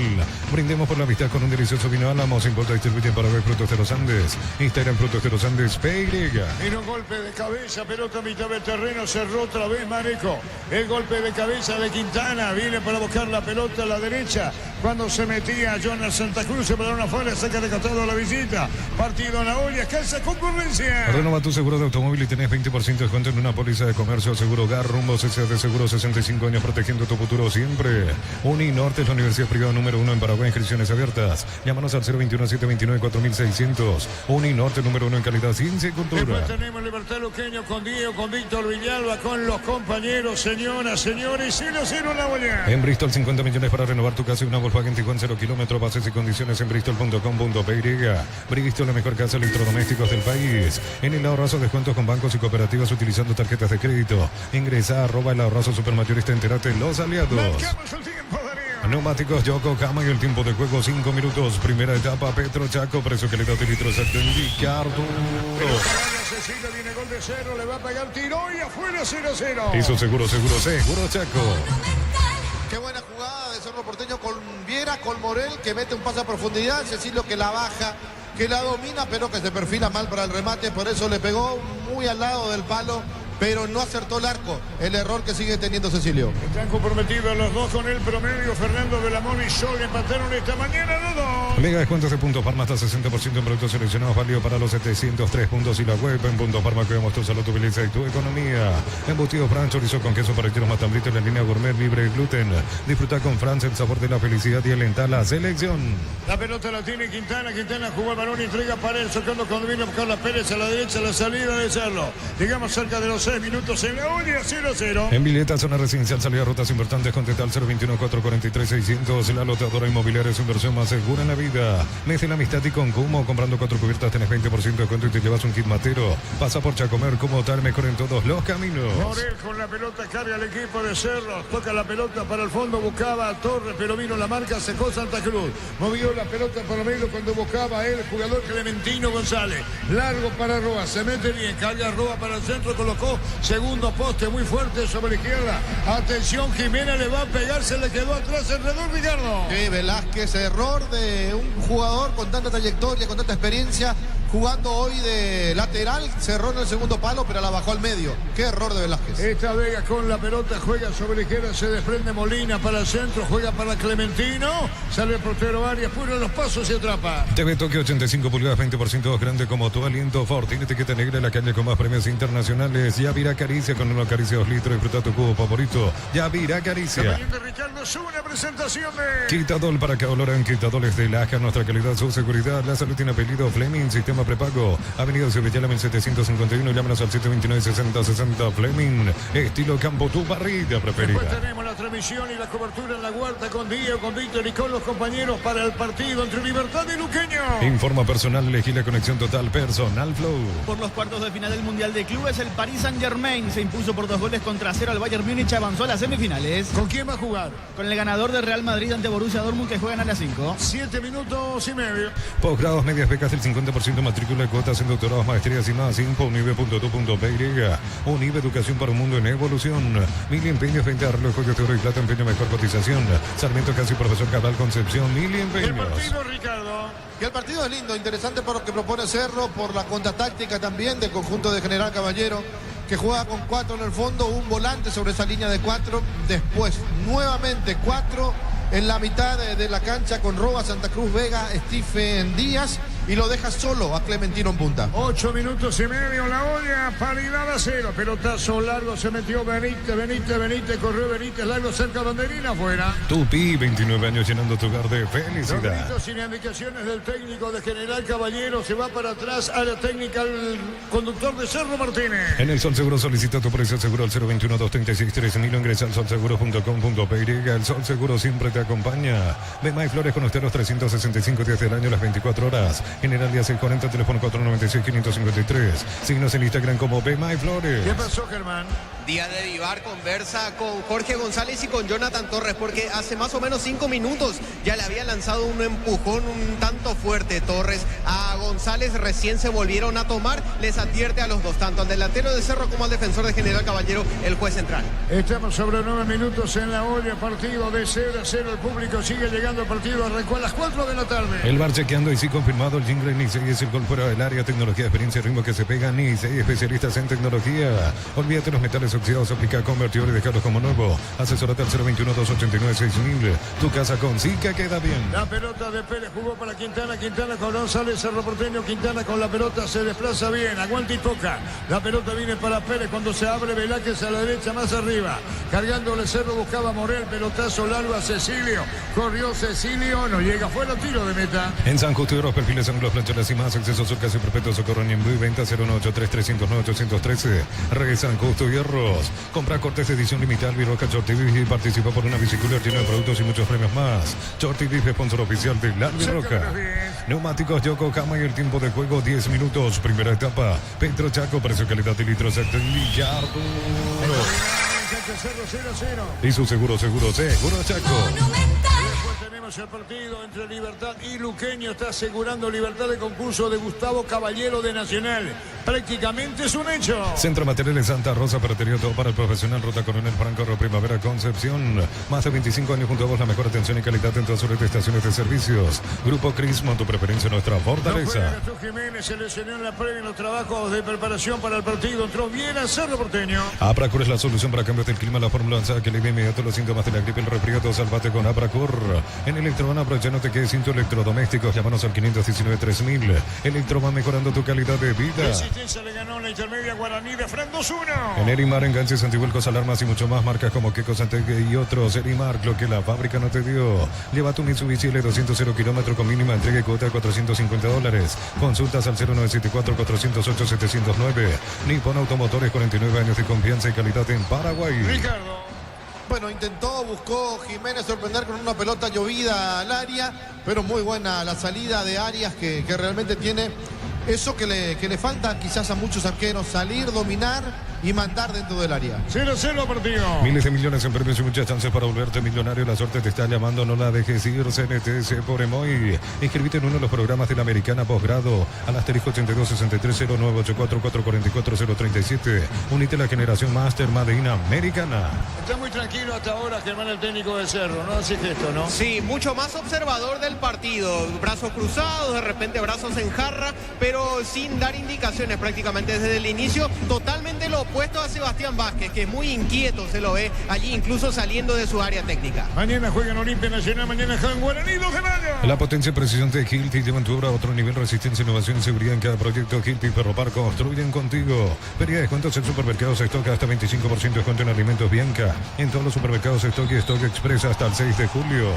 Brindemos por la amistad con un delicioso vino Álamos. Importa y distribuye para ver Frutos de los Andes. Instagram Frutos de los Andes, PY. Vino un golpe de cabeza, pelota a mitad del terreno, cerró otra vez Marico. El golpe de cabeza de Quintana, viene para buscar la pelota a la derecha. Cuando se metía Jonas Santa Cruz, se pararon afuera, saca de costado a la visita. Partido en la olla, escasa concurrencia. Renova tu seguro de automóvil y tenés 20% de descuento en una póliza de comercio. Seguro GAR, Rumbo CCA de Seguro, 65 años protegiendo tu futuro siempre. Uninorte es la universidad privada número 1 en Paraguay, inscripciones abiertas. Llámanos al 021-729-4600. Uninorte número 1 en calidad, ciencia y cultura. Después tenemos Libertad Luqueño con Diego, con Víctor Villalba, con los compañeros, señoras, señores, 0-0 en la olla. En Bristol, 50 millones para renovar tu casa y una Volkswagen Tiguan 0 kilómetros, bases y condiciones en bristol.com.py. Bristol, la mejor casa de electrodomésticos del país. En el ahorrazo, descuentos con bancos y cooperativas utilizando tarjetas de crédito. Ingresa a @el ahorrazo supermayorista, entérate los aliados. Marcamos el tiempo, Darío. Neumáticos Yokohama y el tiempo de juego 5 minutos. Primera etapa, Petro Chaco, precio que le da de litros al Ricardo. Cecilia viene gol de Cerro, le va a pegar tiro y afuera 0-0. Hizo seguro Chaco. Qué buena jugada de Cerro Porteño con Viera, con Morel, que mete un pase a profundidad. Cecilio que la baja, que la domina, pero que se perfila mal para el remate. Por eso le pegó muy al lado del palo, pero no acertó el arco. El error que sigue teniendo Cecilio. Están comprometidos los dos con el promedio. Fernando Belamón y Sol empataron esta mañana 2-2. Mega descuentos de Punto Farma hasta 60% en productos seleccionados, válido para los 703 puntos y la web en Punto Farma. Cuidamos tu salud, tu belleza y tu economía. Embutido Fran, chorizo con queso para los matambritos en la línea gourmet libre de gluten. Disfruta con Franz el sabor de la felicidad y alenta la selección. La pelota la tiene Quintana. Quintana jugó el balón y entrega para él, sacando cuando viene a buscar la Pérez a la derecha, la salida de Cerro. Llegamos cerca de los 6 minutos en la olla, 0-0. En Villeta, zona residencial, salida a rutas importantes, contesta al 021-443-600. La lotadora inmobiliaria es su inversión más segura en la vida. Desde la amistad y con Cumo, comprando 4 cubiertas tenés 20% de descuento y te llevas un kit matero. Pasa por Chacomer, como tal, mejor en todos los caminos. Morel con la pelota carga al equipo de Cerro. Toca la pelota para el fondo, buscaba a Torres, pero vino la marca, secó Santa Cruz. Movió la pelota para medio cuando buscaba el jugador Clementino González. Largo para Roa, se mete bien, carga Roa para el centro, colocó segundo poste muy fuerte sobre la izquierda. Atención, Jiménez le va a pegar, se le quedó atrás el redor, Ricardo. Sí, Velázquez, error de un jugador con tanta trayectoria, con tanta experiencia, jugando hoy de lateral, cerró en el segundo palo, pero la bajó al medio. Qué error de Velázquez. Esta Vega con la pelota, juega sobre la izquierda, se desprende Molina para el centro, juega para Clementino, sale el portero Arias, pone los pasos y atrapa. TV Tokio 85 pulgadas, 20% más grande como tu aliento. Ford tiene etiqueta negra en la calle con más premios internacionales. Yavira Caricia con una caricia 2 litros, disfruta tu cubo favorito. Yavira Caricia. De Ricardo sube una presentación de Quitadol para que oloran quitadores de Laja, nuestra calidad, su seguridad. La salud tiene apellido Fleming, sistema prepago. Avenida Sevillana 1751. Llámanos al 729-6060 Fleming. Estilo Campo, tu parrilla preferida. Después tenemos la transmisión y la cobertura en la huerta con Diego, con Víctor y con los compañeros para el partido entre Libertad y Luqueño. Informa personal, elegí la conexión total Personal Flow. Por los cuartos de final del Mundial de Clubes, el Paris Saint-Germain se impuso por 2-0 al Bayern Múnich, avanzó a las semifinales. ¿Con quién va a jugar? Con el ganador de Real Madrid ante Borussia Dortmund, que juegan a las 5. 7 minutos y medio. Posgrados, medias becas del 50%, matrícula de cuotas en doctorados, maestrías y más. Info unive.tu.py. Unive, educación para un mundo en evolución. Mil empeños, 20 relojes de oro y plata, empeño mejor cotización. Sarmiento Casi, Profesor Cabral Concepción, mil empeños. El partido, Ricardo. Y el partido es lindo, interesante por lo que propone Cerro, por la contratáctica también del conjunto de General Caballero, que juega con 4 en el fondo, un volante sobre esa línea de 4, después nuevamente 4 en la mitad de la cancha con Roa, Santa Cruz, Vega, Stephen Díaz, y lo deja solo a Clementino en punta. 8 minutos y medio, la olla, paridad a 0, pelotazo largo, se metió Benítez, corrió Benítez, largo cerca, banderina afuera. Tupi, 29 años llenando tu hogar de Los felicidad. gritos sin indicaciones del técnico de General Caballero, se va para atrás, área técnica, el conductor de Cerro Martínez. En el Sol Seguro solicita tu precio seguro al 021-236-3000 o ingresa al solseguro.com.py. El Sol Seguro siempre te acompaña. Bemay Flores con usted los 365 días del año, las 24 horas. General Díaz 640, teléfono 496-553. Síguenos en Instagram como Bemay Flores. ¿Qué pasó, Germán? Día de Vivar conversa con Jorge González y con Jonathan Torres, porque hace más o menos 5 minutos ya le había lanzado un empujón un tanto fuerte Torres a González. Recién se volvieron a tomar. Les advierte a los dos, tanto al delantero de Cerro como al defensor de General Caballero, el juez central. Estamos sobre 9 minutos en la olla, partido de 0-0. El público sigue llegando al partido, arrancó a las 4 de la tarde. El bar chequeando y sí confirmado. El jingle Nisei es el gol fuera del área. Tecnología, experiencia, ritmo que se pega. Nisei, especialistas en tecnología. Olvídate los metales oxidados, aplica convertidor y dejarlos como nuevo. Asesórate al 021-289-6000. Tu casa con Zika queda bien. La pelota de Pérez jugó para Quintana con González, Cerro Porteño. Quintana con la pelota se desplaza bien, aguanta y toca. La pelota viene para Pérez cuando se abre Velázquez a la derecha, más arriba. Cargándole Cerro, buscaba Morel, pelotazo largo a Cecilio. Corrió Cecilio, no llega, fuera tiro de meta. En San Justo y Oro, perfiles, ángulos, planchones y más. Acceso sur casi perpetuo, socorro en Ñemby, venta 093-309-813. Re San Justo Hierros. Compra cortes de edición limitada, Viroca, Short TV, y participa por una bicicleta llena de productos y muchos premios más. Short TV, sponsor oficial de La Viroca. Neumáticos Yokohama y el tiempo de juego 10 minutos. Primera etapa. Petro Chaco, precio, calidad y litros. Lillardo. Y su seguro Chaco. Después tenemos el partido entre Libertad y Luqueño. Está asegurando Libertad de concurso de Gustavo Caballero de Nacional. Prácticamente es un hecho. Centro Materiales Santa Rosa, perteneció todo para el profesional. Ruta Coronel Franco, Río Primavera, Concepción. Más de 25 años junto a vos, la mejor atención y calidad en todas sus estaciones de servicios. Grupo Crismo, tu preferencia, nuestra fortaleza. Jesús Jiménez se lesionó en la previa en los trabajos de preparación para el partido. Entró bien a Cerro Porteño. Apracur es la solución para cambios del clima. La fórmula lanzada que alivia inmediato los síntomas de la gripe, el resfriado. Salvate con Apracur. En Electroban, aprovecha, no te quedes sin tu electrodomésticos. Llámanos al 519-3000. Electroban, mejorando tu calidad de vida. Resistencia le ganó la intermedia Guaraní de Fran 2-1. En Erimar, enganches, antivuelcos, alarmas y mucho más. Marcas como Queco, Santeque y otros. Erimar, lo que la fábrica no te dio. Lleva tu Mitsubishi L200 0 kilómetro con mínima entrega y cuota de $450. Consultas al 0974-408-709. Nippon Automotores, 49 años de confianza y calidad en Paraguay. Ricardo. Bueno, buscó Jiménez sorprender con una pelota llovida al área, pero muy buena la salida de Arias, que realmente tiene eso que le falta quizás a muchos arqueros: salir, dominar y mandar dentro del área. 0-0 partido. Miles de millones en premios y muchas chances para volverte millonario. La suerte te está llamando, no la dejes ir. CNTS por Emoy. Inscribite en uno de los programas de la Americana Posgrado al asterisco 82-63-0984-444-037. Unite a la generación Master Made in Americana. Está muy tranquilo hasta ahora, Germán, el técnico de Cerro, ¿no? Así que esto, ¿no? Sí, mucho más observador del partido. Brazos cruzados, de repente brazos en jarra, pero sin dar indicaciones prácticamente desde el inicio. Totalmente lo opuesto a Sebastián Vázquez, que es muy inquieto, se lo ve allí incluso saliendo de su área técnica. Mañana juega en Olimpia Nacional, mañana juega en Guaraní, 2 de mayo. La potencia y precisión de Hilti llevan tu obra a otro nivel. Resistencia, innovación y seguridad en cada proyecto. Hilti Ferropar construyen contigo. Feria de descuentos en supermercados Stock, hasta 25% de descuento en alimentos Bianca. En todos los supermercados Stock y Stock Express hasta el 6 de julio.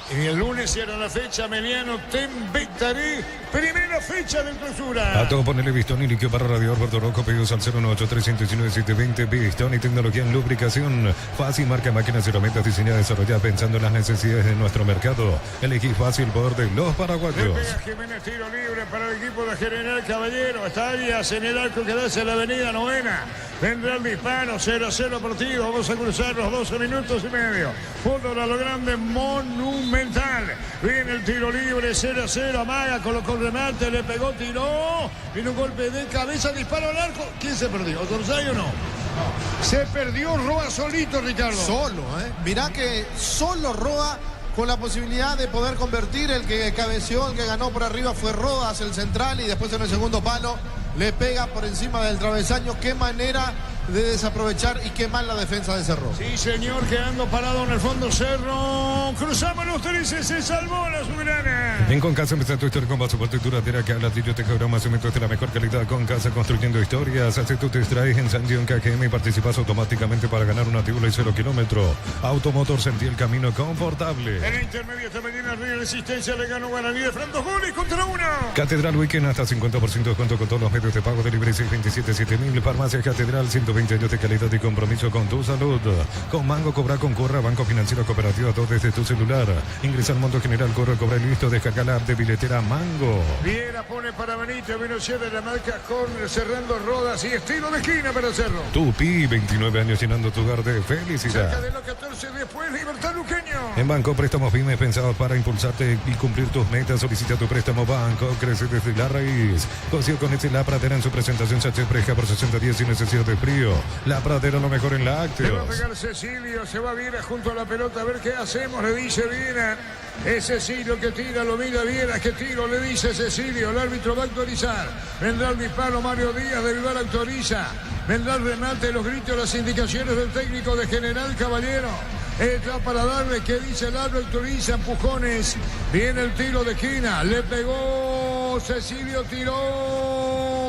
Y el lunes cierra la fecha, Meliano Tempectaré, primera fecha de clausura. A todo ponerle Bistoni y líquido para radiador Puerto Roco, pedidos al 098-319-720. Bistoni, tecnología en lubricación. Fácil, marca máquinas y herramientas diseñadas y desarrolladas pensando en las necesidades de nuestro mercado. Elegí fácil, poder de los paraguayos. Le pega Jiménez, tiro libre para el equipo de General Caballero. Está Arias en el arco que da hacia la avenida Novena. Vendrá el disparo, 0-0 partido. Vamos a cruzar los 12 minutos y medio. Fútbol a lo grande, Monumental. Viene el tiro libre, 0-0. Amaga, colocó el remate, le pegó, tiró. Viene un golpe de cabeza, disparo al arco. ¿Quién se perdió? ¿Orsay o no? Se perdió Roa solito, Ricardo. Solo, Mirá que solo Roa, con la posibilidad de poder convertir. El que cabeció, el que ganó por arriba fue Rodas, el central, y después en el segundo palo le pega por encima del travesaño. Qué manera de desaprovechar y qué mal la defensa de Cerro. Sí, señor, quedando parado en el fondo Cerro. Cruzamos los 13, se salvó la Soberana. En Concasa empieza tu historia con vaso por duradera, que ladrillo, tejabroma, cemento de la mejor calidad. Concasa, construyendo historias. Hace tú te extraes en Sandión KGM y participas automáticamente para ganar una tibula y 0 kilómetro. Automotor, sentí el camino confortable. En la intermedia esta mañana, Río Resistencia le ganó Guaraní de Fran, 2 goles contra 1. Catedral Weekend, hasta 50% de descuento con todos los medios de pago de libre 627-7000. Farmacia Catedral, 120 años de calidad y compromiso con tu salud. Con Mango, cobra, concurra, Banco Financiero Cooperativo, todo desde tu celular. Ingresa al Monto General, corre, cobra y listo. Descarga la app de billetera Mango. Viera pone para Benito, vino cierre la marca con cerrando Rodas y estilo de esquina para Cerro. Tupi, 29 años llenando tu hogar de felicidad. Cerca de los 14 después, Libertad Luqueño. En Banco Préstamos Pymes, pensados para impulsarte y cumplir tus metas. Solicita tu préstamo Banco, crece desde la raíz. Cosió con La Pradera en su presentación, Sachet Fresca por 60 días sin necesidad de frío. La Pradera, lo mejor en Se va a lácteos. pegar Cecilio, se va Viera junto a la pelota, a ver qué hacemos, le dice Viera. Es Cecilio que tira, lo mira Viera, que tiro, le dice Cecilio. El árbitro va a autorizar. Vendrá el disparo, Mario Díaz de Vivar autoriza. Vendrá el remate, los gritos, las indicaciones del técnico de General Caballero. Está para darle, que dice el árbitro, autoriza, empujones. Viene el tiro de esquina, le pegó Cecilio, tiró,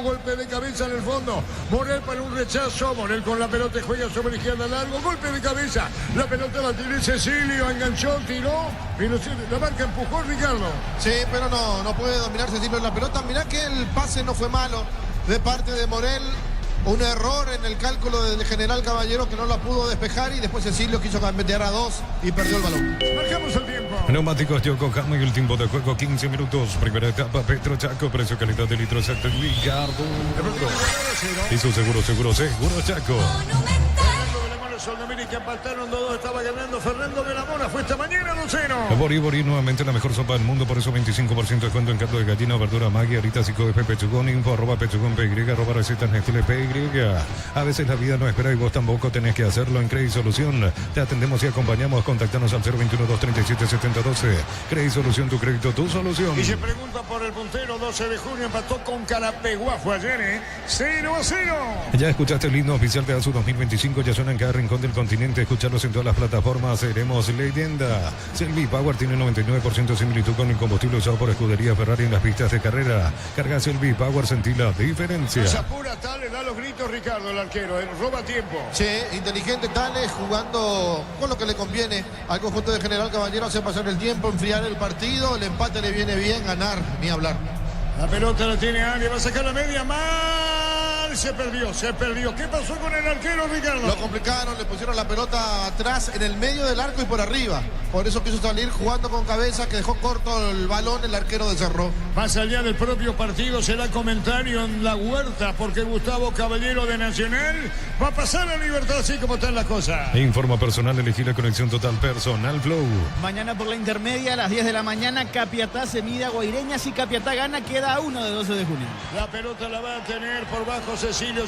golpe de cabeza en el fondo. Morel para un rechazo, Morel con la pelota juega sobre la izquierda largo, golpe de cabeza. La pelota la tiene Cecilio, enganchó, tiró, la marca empujó Ricardo. Sí, pero no puede dominar Cecilio en la pelota. Mirá que el pase no fue malo de parte de Morel. Un error en el cálculo del General Caballero que no la pudo despejar, y después Cecilio quiso gambetear a 2 y perdió el balón. Marcamos el tiempo. Neumáticos Yokohama y el tiempo de juego 15 minutos. Primera etapa, Petro Chaco, precio calidad de litro exacto, Ricardo. Y su seguro Chaco. Sudamérica empataron 2-2, estaba ganando Fernando de la Mora, fue esta mañana 2-0. Borí, nuevamente la mejor sopa del mundo, por eso 25% de descuento en caldo de gallina, verdura Maggi, Arita, Cico de Pechugón, info, @Pechugón PY, @recetas Nestlé PY. A veces la vida no espera y vos tampoco tenés que hacerlo. En Credit Solución te atendemos y acompañamos. Contactanos al 021-237-7012. Credit Solución, tu crédito, tu solución. Y se pregunta por el puntero, 12 de junio, empató con Carapeguá, fue ayer, 0-0. Ya escuchaste el himno oficial de ASU 2025, ya suena en cada rincón del continente. Escucharlos en todas las plataformas. Seremos leyenda. Selvi Power tiene 99% de similitud con el combustible usado por Escudería Ferrari en las pistas de carrera. Carga Selvi Power, sentí la diferencia. Se apura Tales, da los gritos Ricardo, el arquero, roba tiempo. Sí, inteligente Tales, jugando con lo que le conviene al conjunto de General Caballero, hacer pasar el tiempo, enfriar el partido. El empate le viene bien, ganar, ni hablar. La pelota la tiene Arias, va a sacar la media, mal, se perdió. ¿Qué pasó con el arquero, Ricardo? Lo complicaron, le pusieron la pelota atrás, en el medio del arco y por arriba. Por eso quiso salir jugando con cabeza, que dejó corto el balón el arquero de Cerro. Más allá del propio partido, será comentario en la huerta, porque Gustavo Caballero de Nacional va a pasar a Libertad, así como están las cosas. Informa personal, elegí la conexión total personal Flow. Mañana por la intermedia a las 10 de la mañana, Capiatá se mide a Guaireña. Si Capiatá gana, queda a 1 de 12 de junio. La pelota la va a tener por bajo Cecilio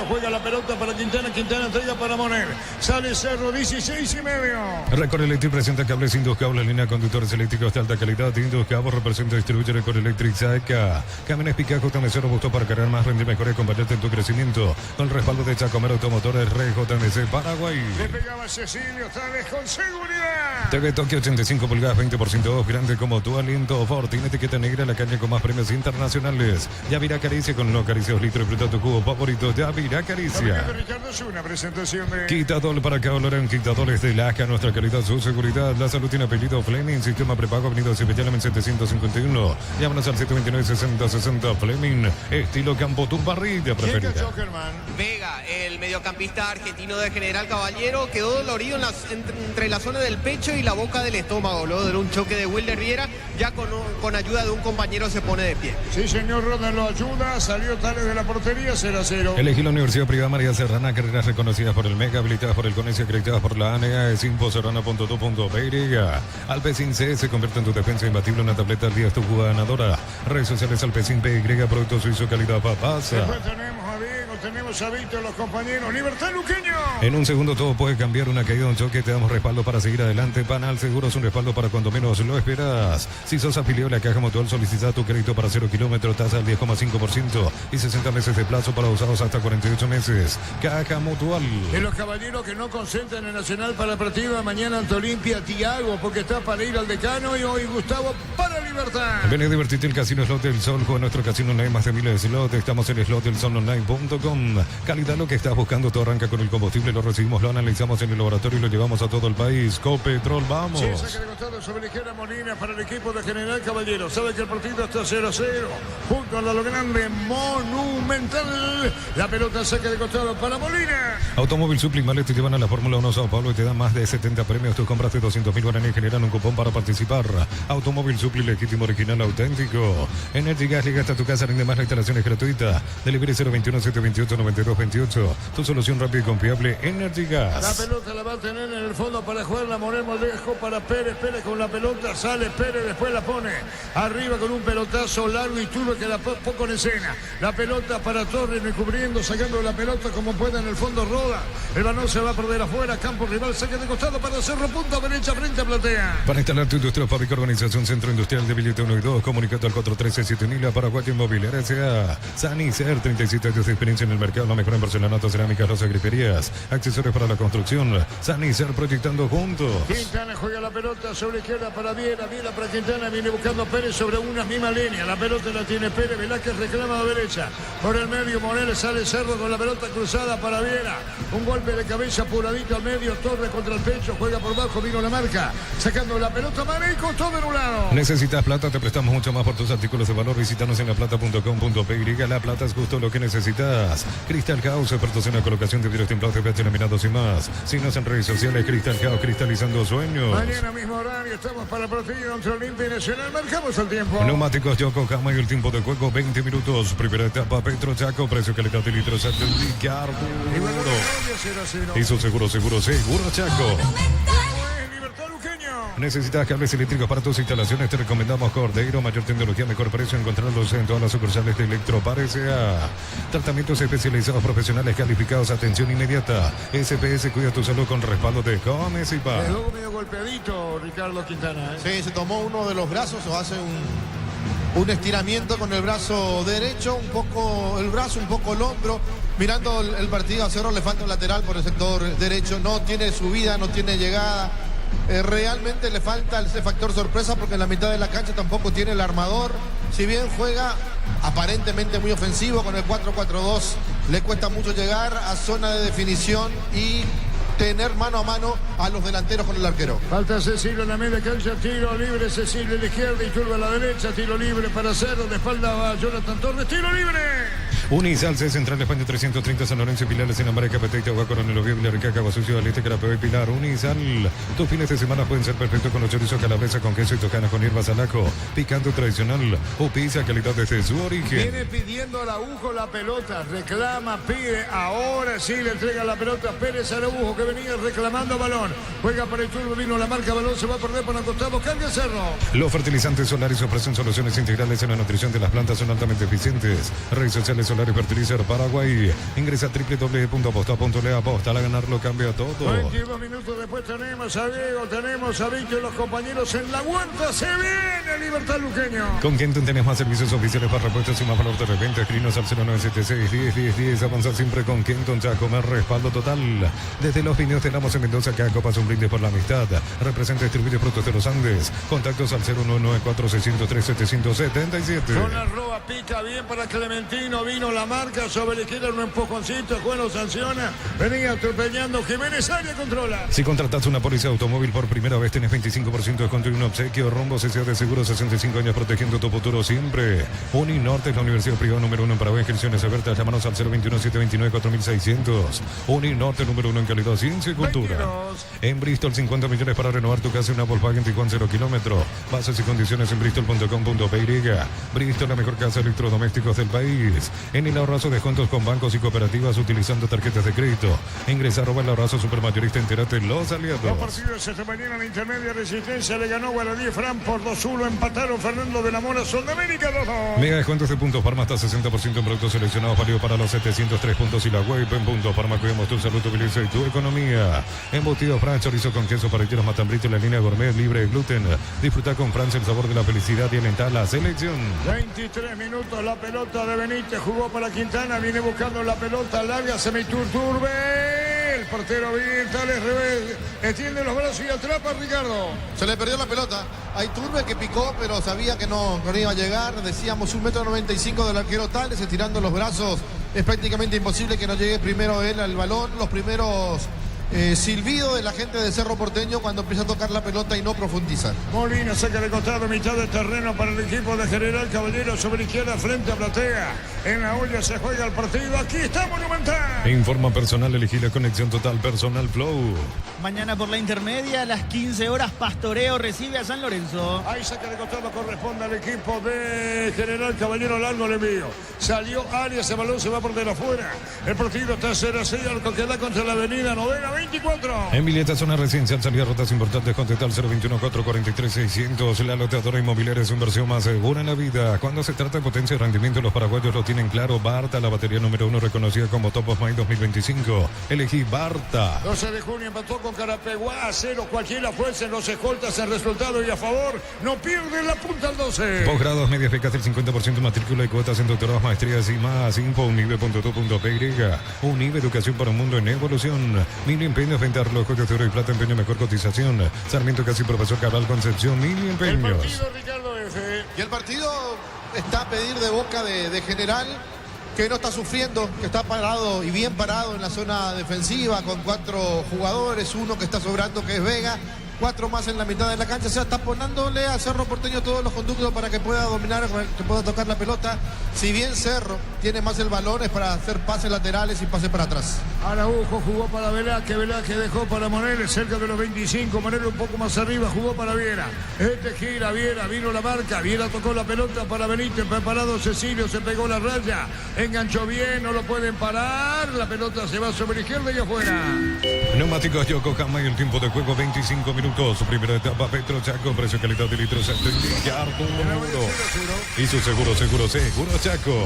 juega la pelota para Quintana entrega para Moner. Sale Cerro, 16:30. Record Electric presenta cables Indus Cable, línea de conductores eléctricos de alta calidad. Indus Cable representa y distribuye Record Electric Saca. Camiones Picajo, TMC robusto para cargar más, rendir mejor y acompañarte en tu crecimiento. Con el respaldo de Chacomero Automotores, JMC Paraguay. Le pegaba Cecilio, esta vez con seguridad. TV Tokio 85 pulgadas, 20% off, grande como tu aliento. Ford tiene etiqueta negra, la caña con más premios internacionales. Ya Yavirá Caricia con no Caricia 2 litros, disfruta tu cubo favorito. Yavira Caricia. Ricardo es una presentación de... Quitador para acá, Loren, quitadores de Laja, nuestra calidad, su seguridad. La salud tiene apellido Fleming, sistema prepago, avenida Cipellana en 751. Llámanos al 729-6060 Fleming, estilo Campo, tu parrilla preferida. Vega, el mediocampista argentino de General Caballero, quedó dolorido entre la zona del pecho y la boca del estómago. Luego de un choque de Wilder Riera, ya con ayuda de un compañero se pone de pie. Sí, señor, Ronald lo ayuda, salió Tales de la portería, 0-0. Elegí la Universidad Privada María Serrana, carreras reconocidas por el MEGA, habilitadas por el CONESI, acreditadas por la ANEA, es infoserrana.tu.py. Alpecin C se convierte en tu defensa imbatible, una tableta al día es tu jugada ganadora. Redes sociales Alpecin PY, producto suizo, calidad papasa. Después tenemos a Diego, tenemos a Víctor, los compañeros. Libertad Luqueño. En un segundo todo puede cambiar, una caída, un choque, te damos respaldo para seguir adelante. Panal Seguros, un respaldo para cuando menos lo esperas. Si sos afiliado a la Caja Mutual, solicita tu crédito para 0 kilómetros, tasa al 10,5% y 60 meses de plazo para usados hasta 48 meses. Caja Mutual. De los caballeros que no concentran en Nacional para el partido de mañana ante Olimpia, Tiago, porque está para ir al Decano, y hoy Gustavo para Libertad. Ven a divertirte el Casino Slot del Sol. Juega nuestro casino online, más de miles de slots. Estamos en slotdelsolonline.com. Calidad lo que estás buscando, todo arranca con el combustible, lo recibimos, lo analizamos en el laboratorio y lo llevamos a todo el país. Copetrol, vamos. Sí, saque de costado sobre la izquierda Molina para el equipo de General Caballero. Sabe que el partido está 0-0. Junto a lo grande Monumental. La pelota saque de costado para Molina. Automóvil Suplimales te llevan a la Fórmula 1 Sao Paulo y te dan más de 70 premios. Tus compras de 200.000 guaraníes generan un cupón para participar. Automóvil Supli, legítimo, original, auténtico. Energy Gas llega hasta tu casa, rinde más, la instalación es gratuita. Delivery 021-728-9228. Tu solución rápida y confiable, Energy Gas. La pelota la va a tener en el fondo para jugar la Morel Moldejo para Pérez. Pérez con la pelota, sale Pérez, después la pone arriba con un pelotazo largo y turbo que la poco en escena. La pelota para Torres, no cubriendo, sacando la pelota como pueda en el fondo, Roda. El balón se va a perder afuera, campo rival, saque de costado para Cerro, punta derecha frente a Platea. Para instalar tu industria, fábrica, organización, centro industrial de billete 1 y 2, comunicado al 413-7000, Paraguay Inmobiliaria S.A. Sanicer, 37 años de experiencia en el mercado, la mejor en porcelanato, cerámicas, loza, griferías, accesorios para la construcción. Sanicer, proyectando juntos. Quintana juega la pelota sobre izquierda para Viera, Viera para Quintana, viene buscando a Pérez sobre una misma línea. La pelota la tiene Pérez, Velázquez reclama a derecha. Por el medio, Morales sale Cerro con la pelota cruzada para Viera. Un golpe de cabeza apuradito al medio, Torres contra el pecho, juega por bajo, vino la marca, sacando la pelota, Maneco, todo en un lado. ¿Necesitas plata? Te prestamos mucho más por tus artículos de valor. Visítanos en laplata.com.py. La plata es justo lo que necesitas. Crystal House, expertos en la colocación de vidrios templados, PH laminados y más. Síguenos en redes sociales, Crystal House, cristalizando sueños. Mañana mismo horario, estamos para el partido entre Olimpia y Nacional. Marcamos el tiempo. Neumáticos Yokohama y el tiempo de juego 20 minutos. Primera etapa Petro Chaco, precio calidad de litros al Carburro. Y su seguro Chaco. ¿Necesitas cables eléctricos para tus instalaciones? Te recomendamos Cordeiro, mayor tecnología, mejor precio, encontrarlos en todas las sucursales de Electropar S.A. Tratamientos especializados profesionales calificados, atención inmediata. SPS cuida tu salud con respaldo de Comesipa. Quedó medio golpeadito Ricardo Quintana. Sí, se tomó uno de los brazos o hace un estiramiento con el brazo derecho, un poco el brazo, un poco el hombro. Mirando el partido a Cerro, le falta un lateral por el sector derecho, no tiene subida, no tiene llegada. Realmente le falta ese factor sorpresa porque en la mitad de la cancha tampoco tiene el armador. Si bien juega aparentemente muy ofensivo con el 4-4-2, le cuesta mucho llegar a zona de definición y tener mano a mano a los delanteros con el arquero. Falta Cecilio en la media cancha, tiro libre, Cecilio a la izquierda y Turba a la derecha, tiro libre para Cerro, de espalda a Jonathan Torres, tiro libre. Unisal C Central España 330 San Lorenzo y Pilar en América Petita, Agua Coronel Oviedo, Villarrica, Sucio, Alete, Carapeo y Pilar. Unisal, tus fines de semana pueden ser perfectos con los chorizos calabresa con queso y tocana con hierbas alaco, picante tradicional o pizza calidad desde su origen. Viene pidiendo al Araujo la pelota, reclama, pide, ahora sí le entrega la pelota Pérez Araujo que venía reclamando balón, juega para el turno, vino la marca, balón se va a perder por el costado, carga Cerro. Los fertilizantes solares ofrecen soluciones integrales en la nutrición de las plantas, son altamente eficientes. Redes sociales Solar y Fertilizer Paraguay. Ingresa a www.aposta.le, aposta, a ganarlo cambia todo. 22 minutos después tenemos a Diego, tenemos a Víctor y los compañeros en la huerta, se viene Libertad Luqueño. Con Kenton tenés más servicios oficiales para repuestos y más valor de repente. Escrinos al 0976-10-10-10. Avanza siempre con Kenton, ya comer respaldo total. Desde los viñedos de Lamos en Mendoza, cada copa es un brindis por la amistad. Representa y distribuye productos de los Andes. Contactos al 0994-603-777. Con la roba pica bien para Clementino, vino vino la marca sobre la izquierda, un empujoncito, el juez lo sanciona, venía atropellando Jiménez, área controla. Si contratas una póliza automóvil por primera vez, tenés 25% de descuento y un obsequio. Rumbo CCA de Seguro, 65 años protegiendo tu futuro siempre. Uninorte es la universidad privada número 1 en Paraguay. Inscripciones abiertas. Llámanos al 021-729-4600. Uninorte número 1 en calidad, ciencia y cultura. 22. En Bristol, 50 millones para renovar tu casa. Una Volkswagen Tiguan 0 kilómetros. Bases y condiciones en bristol.com.py. Bristol, la mejor casa de electrodomésticos del país. En el ahorrazo, descuentos con bancos y cooperativas utilizando tarjetas de crédito. Ingresa a el ahorrazo supermayorista, entérate los aliados. Los partidos esta mañana en la intermedia Resistencia le ganó Guaraní Fran por 2-1. Empataron Fernando de la Mora, Sol de América 2-2. Mega descuentos de Punto Farma hasta 60% en productos seleccionados, válido para los 703 puntos y la web en Punto Farma. Cuidamos tu salud, tu belleza y tu economía. Embutido Fran, chorizo con queso, parrilleros Matambrito, la línea gourmet libre de gluten. Disfruta con Francia el sabor de la felicidad y alentar la selección. 23 minutos, la pelota de Benítez, jugó para Quintana, viene buscando la pelota larga, Semiturturbe, el portero bien, tal es revés, extiende los brazos y atrapa a Ricardo. Se le perdió la pelota. Hay Turbe que picó, pero sabía que no iba a llegar. Decíamos 1,95 m del arquero Tales, estirando los brazos. Es prácticamente imposible que no llegue primero él al balón. Los primeros silbido de la gente de Cerro Porteño cuando empieza a tocar la pelota y no profundiza. Molina saca de costado, mitad de terreno para el equipo de General Caballero sobre izquierda frente a Platea. En la olla se juega el partido. Aquí está Monumental. Informa personal, elegí la conexión total Personal Flow. Mañana por la intermedia a las 15 horas Pastoreo recibe a San Lorenzo. Ahí saca de costado, corresponde al equipo de General Caballero, largo el envío. Salió Arias, el balón se va por de afuera. El partido está 0-6, al que da contra la avenida Novena 24. En Villeta, zona residencial, salida rutas importantes, contestar 021-443-600. La loteadora inmobiliaria es su inversión más segura en la vida. Cuando se trata de potencia y rendimiento, los paraguayos lo tienen claro. Barta, la batería número 1 reconocida como Top of Mind 2025. Elegí Barta. 12 de junio empató con Carapeguá a 0. Cualquiera fuese en los escoltas el resultado y a favor. No pierden la punta al 12. Posgrados, medias becas del 50% matrícula y cuotas en doctorados, maestrías y más. Info unive.tu.py. Unive, educación para un mundo en evolución. Mil empeños, venta de relojes de oro y plata, empeño, mejor cotización. Sarmiento Casi, Profesor Cabral, Concepción, mil empeños. El partido, Ricardo F. Y el partido está a pedir de boca de General, que no está sufriendo, que está parado y bien parado en la zona defensiva con 4 jugadores, uno que está sobrando que es Vega, 4 más en la mitad de la cancha. O sea, está poniéndole a Cerro Porteño todos los conductos para que pueda dominar, que pueda tocar la pelota. Si bien Cerro tiene más el balón, es para hacer pases laterales y pases para atrás. Araujo jugó para Velázquez dejó para Morel, cerca de los 25, Morel un poco más arriba, jugó para Viera. Este gira, Viera, vino la marca, Viera tocó la pelota para Benítez, preparado Cecilio, se pegó la raya, enganchó bien, no lo pueden parar, la pelota se va sobre la izquierda y afuera. Neumáticos Yokohama y el tiempo de juego 25 minutos. Su primera etapa, Petro Chaco, precio calidad de litros en y su seguro Chaco.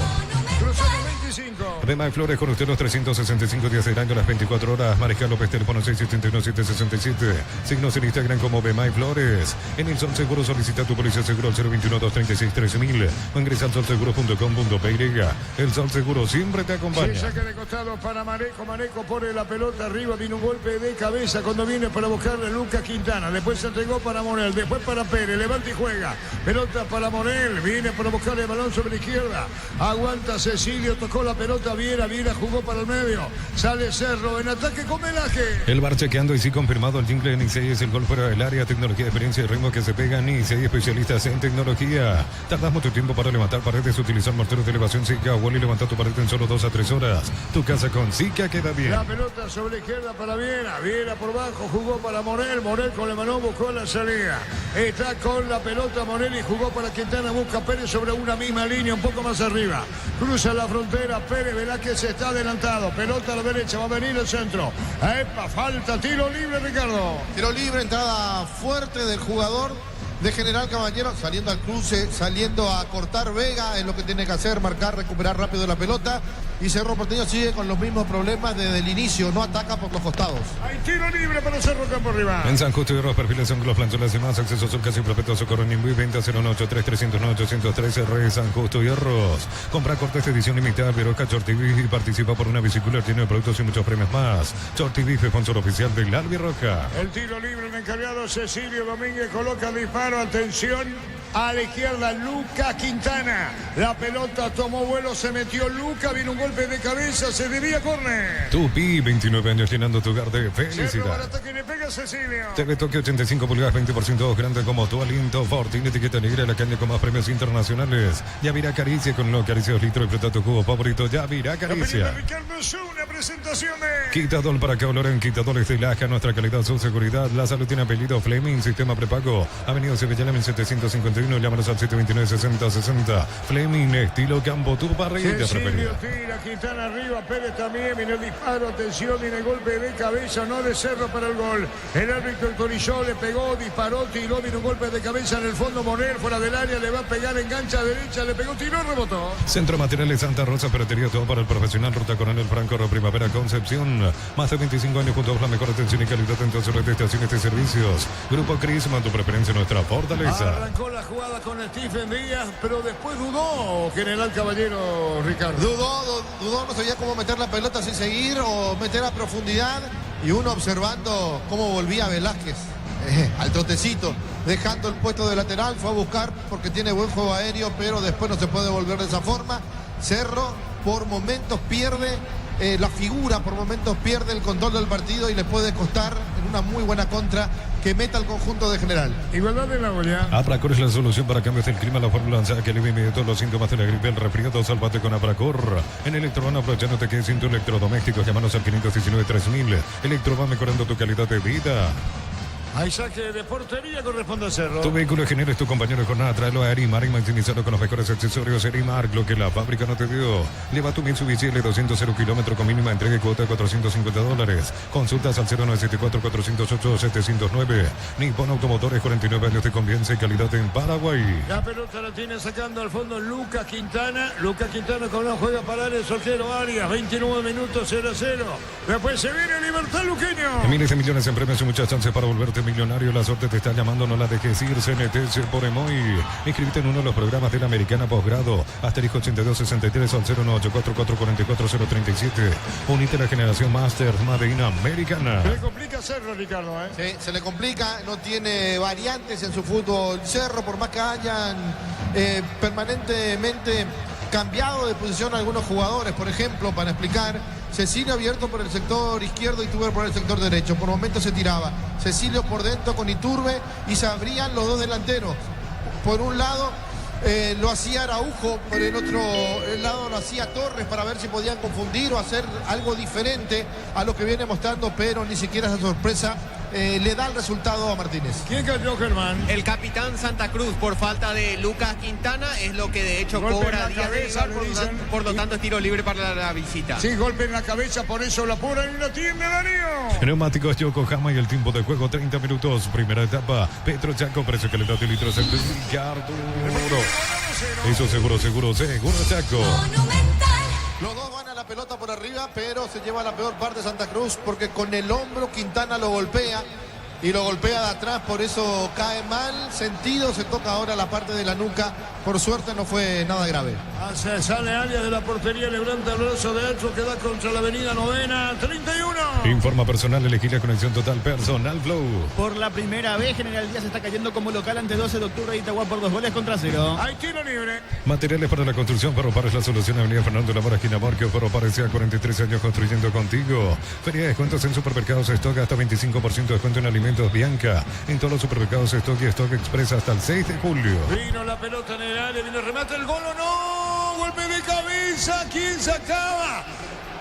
Cruzamos 25. Además, Flores con usted los 365 días del año, las 24 horas. Mariscal López, teléfono 671-767. Signos en Instagram como Bemay Flores. En el Sol Seguro solicita tu policía seguro al 021-236-3000 o ingresa al solseguro.com.py. El Sol Seguro siempre te acompaña. Se saca de costado para Maneco. Maneco pone la pelota arriba, vino un golpe de cabeza cuando viene para buscarle a Lucas Quintana. Después se entregó para Morel, después para Pérez, levanta y juega. Pelota para Morel, viene para buscarle el balón sobre la izquierda. Aguanta Cecilio, tocó la pelota, Viera jugó para el medio. Sale Cerro en ataque con Velaje. El bar chequeando y sí confirmado el jingle de Nicey es el gol fuera del área, tecnología, experiencia y ritmo que se pega. Nicey, especialistas en tecnología. Tardas mucho tiempo para levantar paredes, utilizar morteros de elevación Zika. Wally levanta tu pared en solo 2 a 3 horas. Tu casa con Zika queda bien. La pelota sobre la izquierda para Viera por bajo, jugó para Morel con la mano buscó la salida. Está con la pelota Morel y jugó para Quintana, busca Pérez sobre una misma línea, un poco más arriba. Cruza la frontera, Pérez, Velázquez se está adelantado. Pelota a la derecha, va a venir el centro. ¡Epa! Falta, tiro libre, Ricardo. Tiro libre, entrada fuerte del jugador de General Caballero, saliendo al cruce, saliendo a cortar Vega, es lo que tiene que hacer, marcar, recuperar rápido la pelota. y Cerro Porteño sigue con los mismos problemas desde el inicio, no ataca por los costados. Hay tiro libre para Cerro Campo Arriba. En San Justo y Hierros, perfiles son los planchones y más. Acceso son casi perfectos. Socorro en Imbuí, venta 093-309-813, Re San Justo y Hierros. Compra cortes de edición limitada, Viroca, Chortibif y participa por una bicicleta llena de productos y muchos premios más. Chortibif, sponsor oficial de Albi Roca. El tiro libre, el encargado Cecilio Domínguez coloca el disparo. Atención. A la izquierda, Luca Quintana. La pelota tomó vuelo, se metió Luca. Viene un golpe de cabeza, se debía córner. Tupi, 29 años llenando tu hogar de felicidad. Que le pega Cecilio. TV Tokio 85 pulgadas, 20% grande como tu aliento. Fortín, etiqueta negra, la caña con más premios internacionales. Yavirá Caricia con los Caricia 2 litros. Disfruta tu jugo favorito. Yavirá Caricia. Una presentación de Quitadol para que oloren. Quitadol de Laja. Nuestra calidad, su seguridad. La salud tiene apellido Fleming. Sistema prepago. Avenida Sevillana 1751. Llámanos al 729-6060. Fleming, estilo campo. Tu parrilla preferida. Tira, Quintana arriba. Pérez también. Viene el disparo. Atención. Viene el golpe de cabeza. No de Cerro para el gol. El árbitro el Corizó le pegó, disparó, tiró, vino un golpe de cabeza en el fondo. Monel fuera del área, le va a pegar, engancha derecha, le pegó, tiró, rebotó. Centro Materiales Santa Rosa, ferretería, todo para el profesional. Ruta Coronel Franco, Primavera, Concepción. Más de 25 años junto a la mejor atención y calidad en todas sus estaciones de servicios. Grupo Crisma, tu preferencia, nuestra fortaleza. Arrancó la jugada con Stephen Díaz, pero después dudó General Caballero, Ricardo. Dudó, no sabía cómo meter la pelota sin seguir o meter a profundidad. Y uno observando cómo volvía Velázquez al trotecito, dejando el puesto de lateral, fue a buscar porque tiene buen juego aéreo, pero después no se puede volver de esa forma. Cerro por momentos pierde la figura, por momentos pierde el control del partido y le puede costar en una muy buena contra que meta al conjunto de General. Igualdad de la olla. Apracor es la solución para cambios del clima. La fórmula lanzada que alivia inmediato los síntomas de la gripe, el resfriado. Sálvate con Apracor. En Electroban, aprovechándote que sin tu electrodoméstico, llámanos al 519-3000. Electroban, mejorando tu calidad de vida. Hay saque de portería, corresponde a Cerro. Tu vehículo Genera es tu compañero de jornada. Tráelo a Erimar y maximizarlo con los mejores accesorios. Erimar, lo que la fábrica no te dio. Lleva tu Mitsubishi L200 0 kilómetros con mínima entrega y cuota de $450. Consultas al 0974-408-709. Nippon Automotores, 49 años de confianza y calidad en Paraguay. La pelota la tiene sacando al fondo Lucas Quintana. Lucas Quintana con una juega para el soltero Arias. 29 minutos 0-0. Después se viene Libertad Luqueño. Miles de millones en premios y muchas chances para volverte millonario. La suerte te está llamando, no la dejes ir. CNTS por Emoy. Inscríbete en uno de los programas de la Americana Posgrado. Asterisco 8263 al 0984-444-037. Unite a la generación Masters Madeina Americana. Se le complica Cerro, Ricardo, Sí, se le complica, no tiene variantes en su fútbol. Cerro, por más que hayan permanentemente cambiado de posición a algunos jugadores, por ejemplo, para explicar, Cecilio abierto por el sector izquierdo y Iturbe por el sector derecho. Por momentos se tiraba Cecilio por dentro con Iturbe y se abrían los dos delanteros. Por un lado lo hacía Araujo, por el otro lado lo hacía Torres para ver si podían confundir o hacer algo diferente a lo que viene mostrando, pero ni siquiera esa sorpresa le da el resultado a Martínez. ¿Quién cayó, Germán? El capitán Santa Cruz por falta de Lucas Quintana, es lo que de hecho golpe cobra en la Díaz de cabeza, Vivar, por lo tanto es tiro libre para la visita. Sí, golpe en la cabeza, por eso la pura y la tiene Darío. Neumáticos Yokohama y el tiempo de juego 30 minutos. Primera etapa. Petro Chaco, precio calidad de litros en Ricardo. Eso seguro Chaco. Los dos van a la pelota por arriba, pero se lleva la peor parte Santa Cruz porque con el hombro Quintana lo golpea y lo golpea de atrás, por eso cae mal sentido, se toca ahora la parte de la nuca, por suerte no fue nada grave. Sale Arias de la portería, levanta el brazo derecho que da contra la avenida Novena, 31. Informa personal, elegí la conexión total personal Flow. Por la primera vez, General Díaz está cayendo como local ante 12 de octubre de Itagua por 2-0. Hay tiro libre. Materiales para la construcción, Ferropar es la solución. Avenida Fernando Lamora, esquina Borquio. Ferropar sea 43 años construyendo contigo. Feria de descuentos en supermercados Stock, hasta 25% de descuento en alimentos Bianca. En todos los supermercados Stock y Stock Express hasta el 6 de julio. Vino la pelota en el área, vino el remate, el gol o no. Golpe de cabeza, ¿quién sacaba?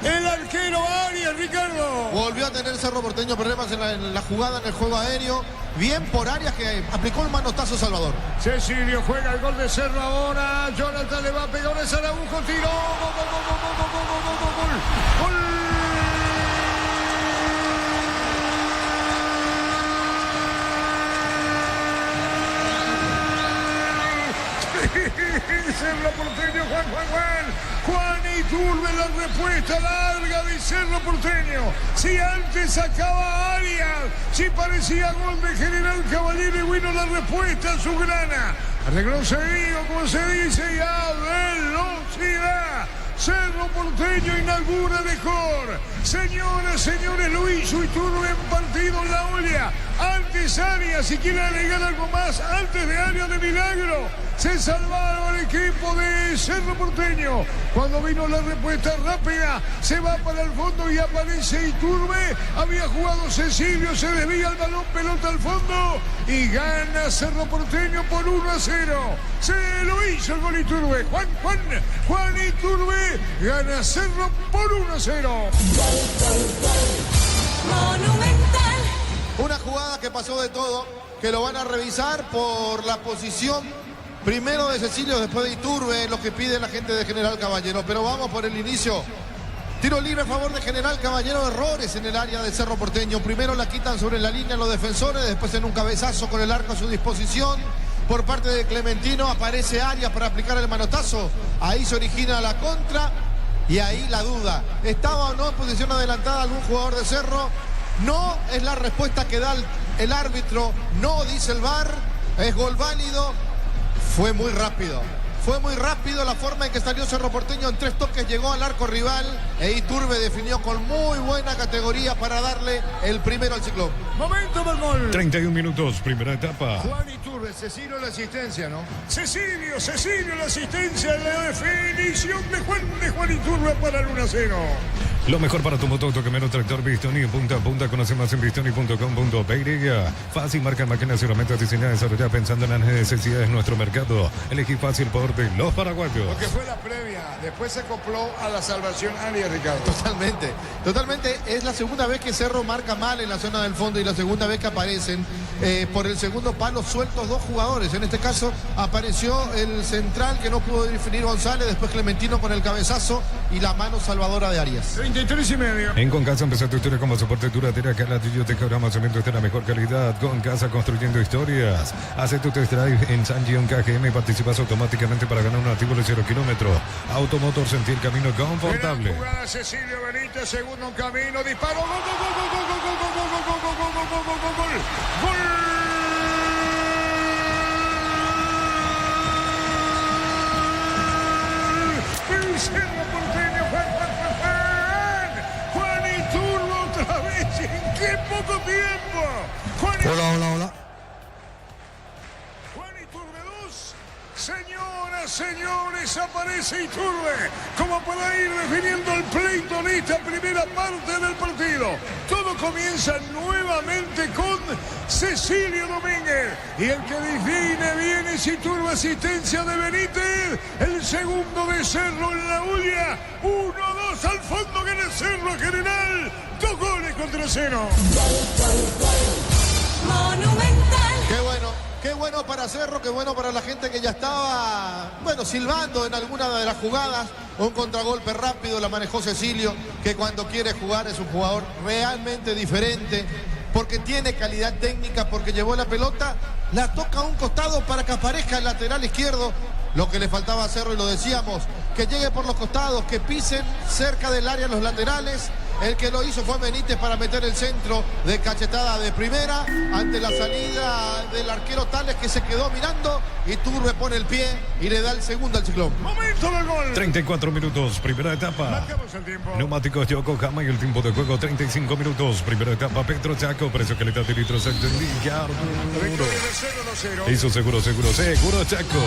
El arquero Arias, Ricardo. Volvió a tener Cerro Porteño problemas en la jugada, en el juego aéreo. Bien por Arias que aplicó el manotazo Salvador. Cecilio juega el gol de Cerro ahora. Jonathan le va a pegar a Araujo, tiró. Gol. Cerro Porteño, Juan. Juan Iturbe, la respuesta larga de Cerro Porteño. Si antes sacaba Arias, si parecía gol de General Caballero, y vino la respuesta a su grana. Retrocedido, como se dice, y a velocidad. Cerro Porteño inaugura mejor. Señoras, señores, lo hizo Iturbe en partido en la olla. Antes Arias, si quiere agregar algo más, antes de Arias de milagro, se salvaron el equipo de Cerro Porteño. Cuando vino la respuesta rápida, se va para el fondo y aparece Iturbe. Había jugado Cecilio, se desvía el balón, pelota al fondo y gana Cerro Porteño por 1-0. Se lo hizo el gol Iturbe. Juan Iturbe gana Cerro por 1-0. Monumental. Una jugada que pasó de todo, que lo van a revisar por la posición primero de Cecilio, después de Iturbe, lo que pide la gente de General Caballero. Pero vamos por el inicio. Tiro libre a favor de General Caballero, errores en el área de Cerro Porteño. Primero la quitan sobre la línea los defensores, después en un cabezazo con el arco a su disposición. Por parte de Clementino aparece Arias para aplicar el manotazo. Ahí se origina la contra y ahí la duda. ¿Estaba o no en posición adelantada algún jugador de Cerro? No es la respuesta que da el árbitro, no dice el VAR, es gol válido. Fue muy rápido la forma en que salió Cerro Porteño. En 3 toques llegó al arco rival e Iturbe definió con muy buena categoría para darle el primero al Ciclón. Momento del gol. 31 minutos, primera etapa. Juan Iturbe, Cecilio la asistencia, ¿no? Cecilio la asistencia, la definición de Juan Iturbe para el 1-0. Lo mejor para tu moto, tu camioneta, tractor, Bistoni, punta a punta. Conoce más en bistoni.com.py. Fácil, marca, máquinas y herramientas diseñadas y desarrolladas pensando en las necesidades de nuestro mercado. Elegí fácil por de los paraguayos. Lo que fue la previa, después se acopló a la salvación Arias, Ricardo. Totalmente. Es la segunda vez que Cerro marca mal en la zona del fondo y la segunda vez que aparecen por el segundo palo sueltos 2 jugadores. En este caso apareció el central que no pudo definir González, después Clementino con el cabezazo y la mano salvadora de Arias. 33,5. En Concasa empezó tu historia como soporte duradera, que ladrillo te cobramos cementos de la mejor calidad. Concasa, construyendo historias. Hace tu test drive en San Gion KGM y participas automáticamente para ganar un activo de 0 kilómetros. Automotor, sentir camino confortable. Jugada Cecilio Benítez, segundo en camino, disparo, gol. El Cerro Porteño, Juan Iturbe otra vez, ¿en qué poco tiempo? Hola. Juan Iturbe 2. Señoras, señores, aparece Iturbe como para ir definiendo el pleito en esta primera parte del partido. Todo comienza nuevamente con Cecilio Domínguez y el que define bien es Iturbe, asistencia de Benítez, el segundo de Cerro en la olla. 1-2 al fondo, gana Cerro General, 2 goles contra 0. Monumental. Qué bueno para Cerro, qué bueno para la gente que ya estaba, silbando en alguna de las jugadas. Un contragolpe rápido, la manejó Cecilio, que cuando quiere jugar es un jugador realmente diferente, porque tiene calidad técnica, porque llevó la pelota, la toca a un costado para que aparezca el lateral izquierdo. Lo que le faltaba a Cerro, y lo decíamos, que llegue por los costados, que pisen cerca del área los laterales. El que lo hizo fue Benítez para meter el centro de cachetada de primera ante la salida del arquero Tales, que se quedó mirando. Iturbe pone el pie y le da el segundo al Ciclón. Momento del gol. 34 minutos, primera etapa. Marcamos el tiempo. Neumáticos Yokohama y el tiempo de juego 35 minutos. Primera etapa, Petro Chaco, precio calidad de litros Ligardo. Hizo seguro Chaco.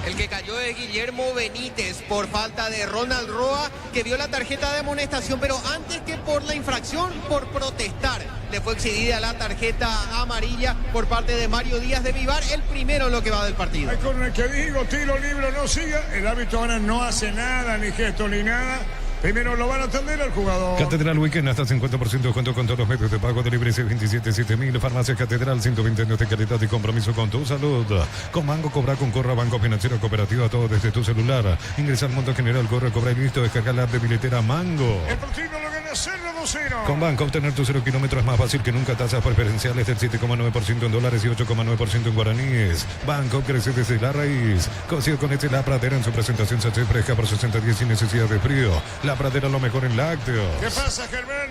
El que cayó es Guillermo Benítez por falta de Ronald Roa, que vio la tarjeta de amonestación, pero antes que por la infracción, por protestar, le fue exhibida la tarjeta amarilla por parte de Mario Díaz de Vivar, el primero en lo que va del partido. Con el que digo, tiro libre, no siga, el árbitro ahora no hace nada, ni gesto, ni nada. Primero lo van a atender al jugador. Catedral Weekend, hasta 50% de descuento con todos los medios de pago de libre 627-7000. Farmacia Catedral, 120 años de calidad y compromiso con tu salud. Con Mango, cobra con Corra, Banco Financiero Cooperativo, todo desde tu celular. Ingresa al Monto General, corre, cobra y listo. Descarga la app de billetera Mango. El partido lo gana Cerro 0-0. Con Banco, obtener tu 0 kilómetros es más fácil que nunca. Tasas preferenciales del 7,9% en dólares y 8,9% en guaraníes. Banco crece desde la raíz. Cocido con La Pradera en su presentación sachet fresca por 60 sin necesidad de frío. La Pradera lo mejor en lácteos. ¿Qué pasa, Germán?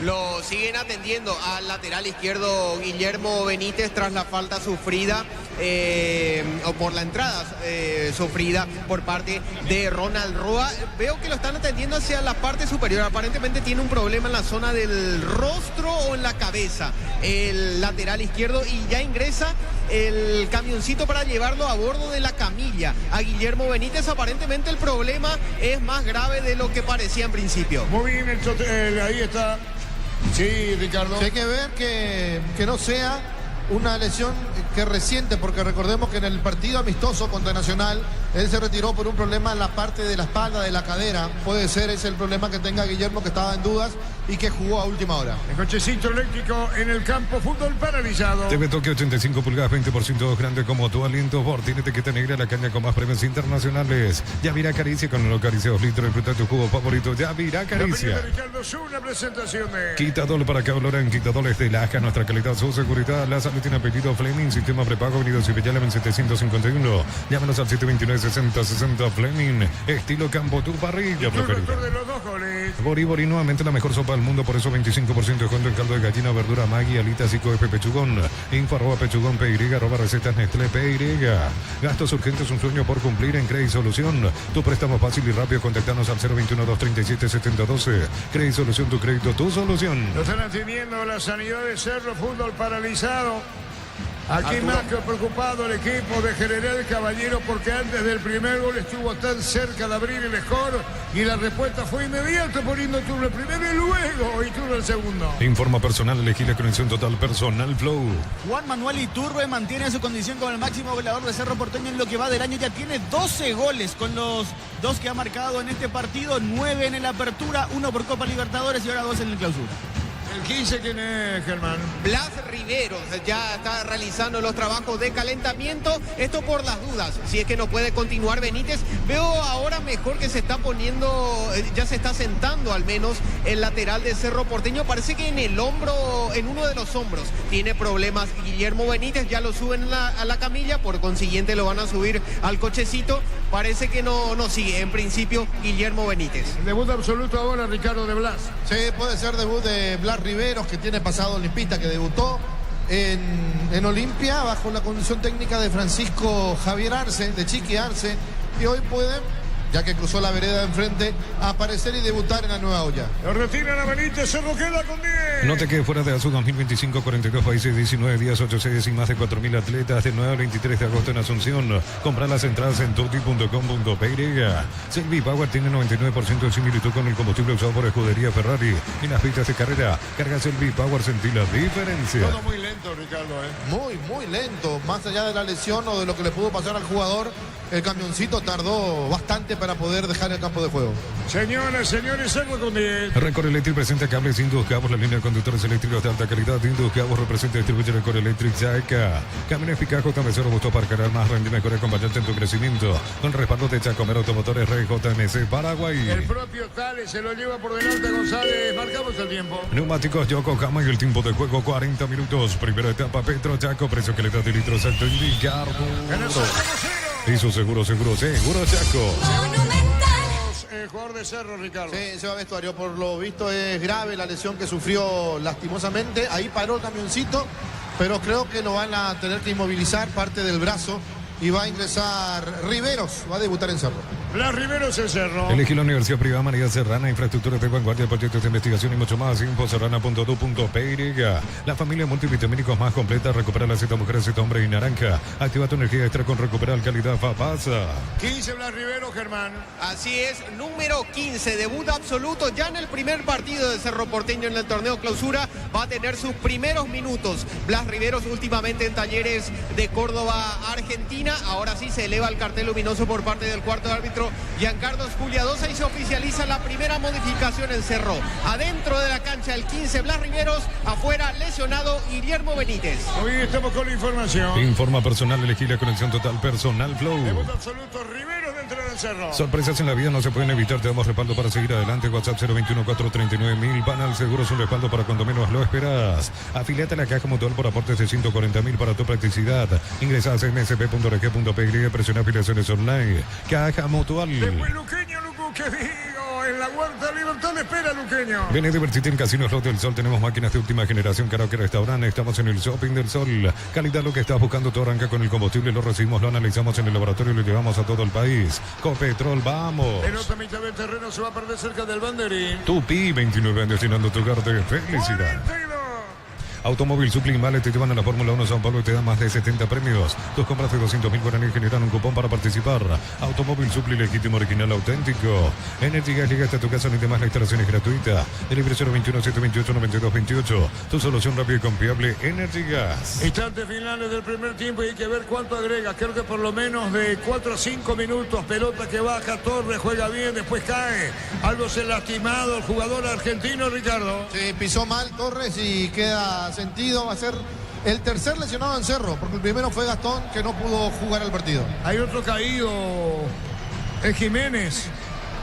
Lo siguen atendiendo al lateral izquierdo Guillermo Benítez tras la falta sufrida o por la entrada sufrida por parte de Ronald Roa. Veo que lo están atendiendo hacia la parte superior. Aparentemente tiene un problema en la zona del rostro o en la cabeza el lateral izquierdo y ya ingresa el camioncito para llevarlo a bordo de la camilla a Guillermo Benítez. Aparentemente el problema es más grave de lo que parecía en principio. Muy bien, ahí está. Sí, Ricardo. Sí, hay que ver que no sea una lesión que reciente, porque recordemos que en el partido amistoso contra Nacional él se retiró por un problema en la parte de la espalda, de la cadera. Puede ser ese el problema que tenga Guillermo, que estaba en dudas y que jugó a última hora. El cochecito eléctrico en el campo, fútbol paralizado. TV Tokio 85 pulgadas, 20% grande como tu aliento. Ford tiene etiqueta negra, la caña con más premios internacionales. Yavira Caricia con el Caricia 2 litros. Disfruta tu jugo favorito. Yavira Caricia. Ricardo, una presentación de Quitadol para que valoren Quitadoles de Laja. Nuestra calidad, su seguridad. La salud tiene apellido Fleming. Sistema prepago, Unidos y Bellala en 751. Llámanos al 729-6060 Fleming. Estilo campo, tu parrilla preferida. de los 2 goles. Bori nuevamente la mejor sopa del mundo, por eso 25% de descuento en caldo de gallina, verdura, Maggi, alitas y coepe pechugón. Info @pechugón PY, @recetas Nestlé PY. Gastos urgentes, un sueño por cumplir en Credit Solución. Tu préstamo fácil y rápido, contactanos al 021-237-7012. Credit Solución, tu crédito, tu solución. Lo están atendiendo la sanidad de Cerro, fútbol paralizado. Aquí más que preocupado el equipo de General Caballero, porque antes del primer gol estuvo tan cerca de abrir el score y la respuesta fue inmediata, poniendo turno el primero y luego y turno el segundo. Informa personal, elegí la conexión total personal Flow. Juan Manuel Iturbe mantiene su condición como el máximo goleador de Cerro Porteño en lo que va del año. Ya tiene 12 goles con los 2 que ha marcado en este partido, 9 en el Apertura, 1 por Copa Libertadores y ahora 2 en el Clausura. El 15, ¿quién es, Germán? Blas Riveros ya está realizando los trabajos de calentamiento. Esto por las dudas, si es que no puede continuar Benítez. Veo ahora mejor que se está poniendo, ya se está sentando al menos el lateral de Cerro Porteño. Parece que en el hombro, en uno de los hombros, tiene problemas Guillermo Benítez. Ya lo suben a la camilla, por consiguiente lo van a subir al cochecito. Parece que no sigue en principio Guillermo Benítez. Debut absoluto ahora, Ricardo, de Blas. Sí, puede ser debut de Blas Riveros, que tiene pasado olimpista, que debutó en Olimpia bajo la conducción técnica de Francisco Javier Arce, de Chiqui Arce, y hoy puede, ya que cruzó la vereda de enfrente, aparecer y debutar en la nueva olla. Lo retiran a Benítez, Cerro queda con 10. No te quedes fuera de ASU 2025, 42 países, 19 días, 8 sedes y más de 4.000 atletas del 9 al 23 de agosto en Asunción. Comprar las entradas en tutti.com.py. Selvi Power tiene 99% de similitud con el combustible usado por Escudería Ferrari. En las pistas de carrera, carga Selvi Power, sentí la diferencia. Todo muy lento, Ricardo, Muy lento. Más allá de la lesión o de lo que le pudo pasar al jugador, el camioncito tardó bastante para poder dejar el campo de juego. Señoras, señores, Cerro con 10. Record Electric presenta cables Indus Cabos, la línea de conductores eléctricos de alta calidad. Indus Cabos representa y distribuye Record Electric Chaca. Camiones Picajo, Cabecero, Busto para cargar más, rende mejor, acompañante en tu crecimiento. Con respaldo de Chacomer Automotores Rey JMC Paraguay. El propio Tales se lo lleva por delante González. Marcamos el tiempo. Neumáticos Yokohama y el tiempo de juego 40 minutos. Primera etapa Petro Chaco, precio que le da de litros alto indicar. Y su seguro Chaco. Jugador de Cerro, Ricardo. Sí, se va a vestuario. Por lo visto es grave la lesión que sufrió lastimosamente. Ahí paró el camioncito, pero creo que lo van a tener que inmovilizar parte del brazo. Y va a ingresar Riveros, va a debutar en Cerro. Blas Riveros en Cerro. Elegí la Universidad Privada María Serrana, infraestructuras de vanguardia, proyectos de investigación y mucho más. Infoserrana.do.py. La familia multivitamínicos más completa. Recupera la Z mujer, Z hombre y naranja. Activa tu energía extra con Recuperar Calidad Fapasa. 15 Blas Riveros, Germán. Así es, número 15, debut absoluto ya en el primer partido de Cerro Porteño en el torneo Clausura. Va a tener sus primeros minutos. Blas Riveros últimamente en Talleres de Córdoba, Argentina. Ahora sí se eleva el cartel luminoso por parte del cuarto árbitro Giancarlo Spugliadosa y se oficializa la primera modificación en Cerro. Adentro de la cancha el 15 Blas Riveros, afuera lesionado Guillermo Benítez. Hoy estamos con la información. Informa personal, elegí la conexión total personal Flow. Debut absoluto, Riveros del entrar en Cerro. Sorpresas en la vida no se pueden evitar, te damos respaldo para seguir adelante. WhatsApp 021-439-1000. Banal Seguros, un respaldo para cuando menos lo esperas. Afiliate a la Caja Mutual por aportes de 140.000 para tu practicidad. Ingresa a msp.rg.py, presiona afiliaciones online. Caja Mutual. Después Luqueño, Lucu, que digo, en la Huerta Libertad espera Luqueño. Ven a divertirte en Casinos Slot del Sol. Tenemos máquinas de última generación, karaoke, restaurante. Estamos en el Shopping del Sol. Calidad, lo que estás buscando, todo arranca con el combustible. Lo recibimos, lo analizamos en el laboratorio y lo llevamos a todo el país. Copetrol, vamos. En otra mitad del terreno se va a perder cerca del banderín. Tupi, 29 años llenando tu hogar de felicidad. 42. Automóvil Suplimale te llevan a la Fórmula 1 Sao Paulo y te dan más de 70 premios. Tus compras de 200.000 guaraníes generan un cupón para participar. Automóvil Supli, legítimo, original, auténtico. Energy Gas, llega hasta tu casa, ni demás, la instalación es gratuita. Delivery 021-728-9228. Tu solución rápida y confiable, Energy Gas. Instantes finales del primer tiempo y hay que ver cuánto agrega. Creo que por lo menos de 4 a 5 minutos. Pelota que baja, Torres juega bien, después cae. Algo se lastimado el jugador argentino, Ricardo. Sí, pisó mal Torres y queda sentido. Va a ser el tercer lesionado en Cerro, porque el primero fue Gastón, que no pudo jugar el partido. Hay otro caído, es Jiménez.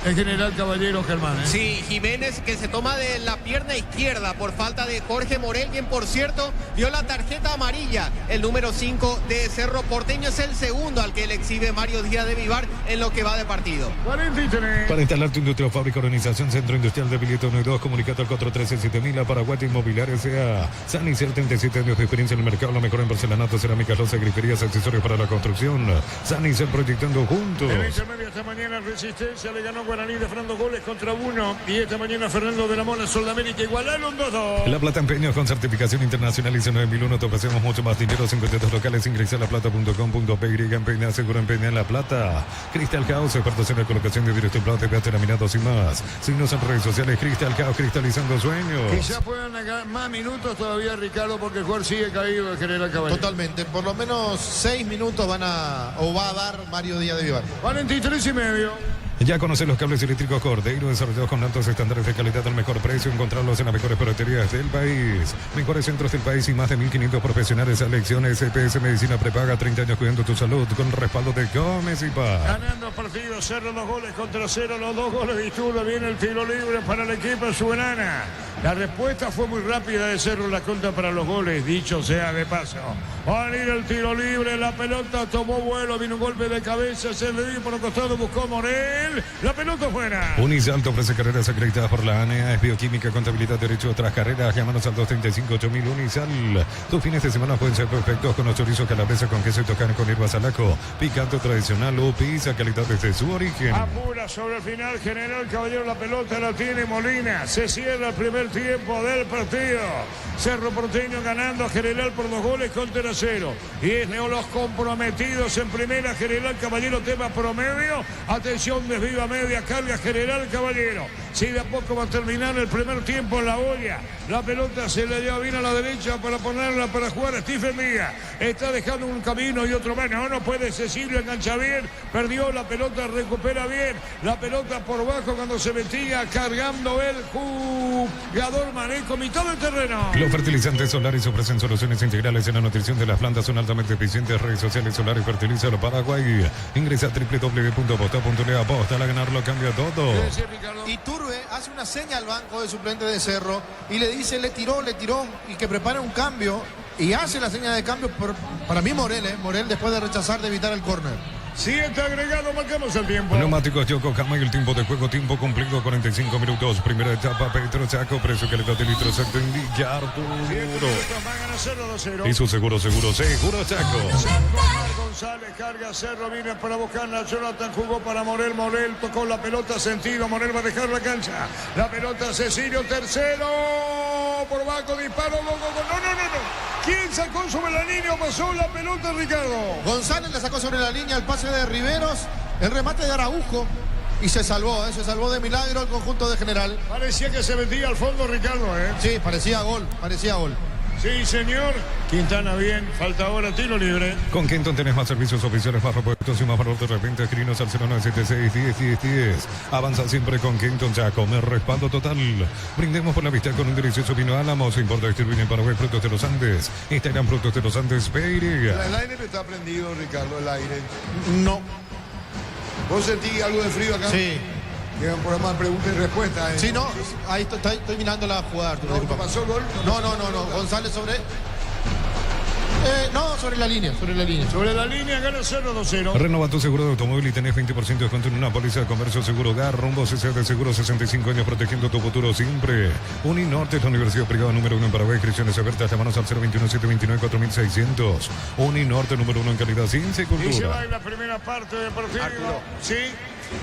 El general Caballero, Germán. Sí, Jiménez, que se toma de la pierna izquierda por falta de Jorge Morel, quien por cierto dio la tarjeta amarilla. El número 5 de Cerro Porteño es el segundo al que le exhibe Mario Díaz de Vivar en lo que va de partido. 43. Para instalar tu industria o fábrica, organización, Centro Industrial de Billete 1 y 2, comunicate al 413-7000. A Paraguay Inmobiliaria S.A. San Isidro, 37 años de experiencia en el mercado, lo mejor en porcelanato, cerámicas, loza, griferías, accesorios para la construcción. San Isidro, proyectando juntos. En la intermedia esta mañana Resistencia le ganó Guaraní de Fernando, goles contra 1. Y esta mañana Fernando de la Mona, Sudamérica, igualaron 2-2. La Plata Empeños con certificación internacional ISO 9001. Te ofrecemos mucho más dinero. 52 locales. Ingresa a laplata.com.py. Empeña, seguro empeña en La Plata. Crystal House, expertos en la colocación de vidrios templados, TPH laminados y más. Signos en redes sociales. Crystal House, cristalizando sueños. Quizá puedan ganar más minutos todavía, Ricardo, porque el jugador sigue caído, el general Caballero. Totalmente, por lo menos 6 minutos va a dar Mario Díaz de Vivar. 43,5. Ya conoces los cables eléctricos Cordeiro, desarrollados con altos estándares de calidad al mejor precio. Encontrarlos en las mejores ferreterías del país. Mejores centros del país y más de 1.500 profesionales. Elecciones SPS Medicina Prepaga. 30 años cuidando tu salud con respaldo de Gómez y Paz. Ganando partidos, Cerro 2 goles contra 0. Los 2 goles de Iturbe. Viene el tiro libre para el equipo Suenana. La respuesta fue muy rápida de Cerro, la contra para los goles, dicho sea de paso. Va a venir el tiro libre, la pelota tomó vuelo, vino un golpe de cabeza, se le dio por el costado, buscó Morel, la pelota fuera. Unisal te ofrece carreras acreditadas por la ANEA, es bioquímica, contabilidad, derecho, otras carreras. Llámanos al 235-8000 Unisal. Tus fines de semana pueden ser perfectos con los chorizos calabresa con queso y tocane con hierbas alaco. Picante tradicional o pizza, calidad desde su origen. Apura sobre el final, general Caballero, la pelota la tiene Molina. Se cierra el primer tiempo del partido. Cerro Porteño ganando a General por 2 goles contra 0. Y es los comprometidos en primera. General Caballero, tema promedio. Atención, desvío a media carga General Caballero. Si de a poco va a terminar el primer tiempo en la olla. La pelota se le lleva bien a la derecha para ponerla para jugar a Stephen Díaz. Está dejando un camino y otro más. No puede. Cecilio engancha bien. Perdió la pelota, recupera bien. La pelota por bajo cuando se metía cargando el jugador Maneco, mitad del terreno. Los fertilizantes solares ofrecen soluciones integrales en la nutrición de las plantas. Son altamente eficientes. Redes sociales Solar y Fertilizar Paraguay. Ingresa a www.posta.le. Aposta a ganarlo, cambia todo. Iturbe hace una seña al banco de suplente de Cerro y le dice le tiró y que prepare un cambio y hace la seña de cambio para mí Morel después de rechazar de evitar el córner. 7 agregado, marcamos el tiempo. Neumáticos Yokohama y el tiempo de juego, tiempo cumplido, 45 minutos. Primera etapa, Petro Chaco, precio, calidad de litro exacto, indicar duro. Y su seguro Chaco. González carga Cerro, viene para buscarla. Jonathan jugó para Morel, tocó la pelota, sentido. Morel va a dejar la cancha. La pelota, Cecilio, tercero. Por bajo, disparo. No. ¿Quién sacó sobre la línea o pasó la pelota, Ricardo? González le sacó sobre la línea el pase de Riveros, el remate de Araujo y se salvó de milagro el conjunto de General. Parecía que se metía al fondo, Ricardo, Sí, parecía gol. Sí, señor. Quintana bien, falta ahora tiro libre. Con Kenton tenés más servicios oficiales, más repuestos y más valor de repente. Escribinos al 0976-10-10-10. Avanza siempre con Kenton Chaco, me respaldo total. Brindemos por la vista con un delicioso vino Álamos. Importa distribuir en Paraguay Frutos de los Andes. Instagram Frutos de los Andes, Peiria. El aire está prendido, Ricardo, el aire. No. ¿Vos sentís algo de frío acá? Sí. Queda un programa de preguntas y respuestas. Sí, no, ahí estoy mirando la jugada, Arturo. ¿No pasó gol? No. González sobre... no, sobre la línea. Sobre la línea gana Cerro 2-0. Renova tu seguro de automóvil y tenés 20% de descuento en una póliza de comercio seguro GAR. Rumbo CC de Seguro, 65 años protegiendo tu futuro siempre. Uninorte es la universidad privada número 1 en Paraguay. Inscripciones abiertas. Llámanos al 021-729-4600. Uninorte número 1 en calidad, ciencia y cultura. Y se va en la primera parte del partido. Arturo. Sí.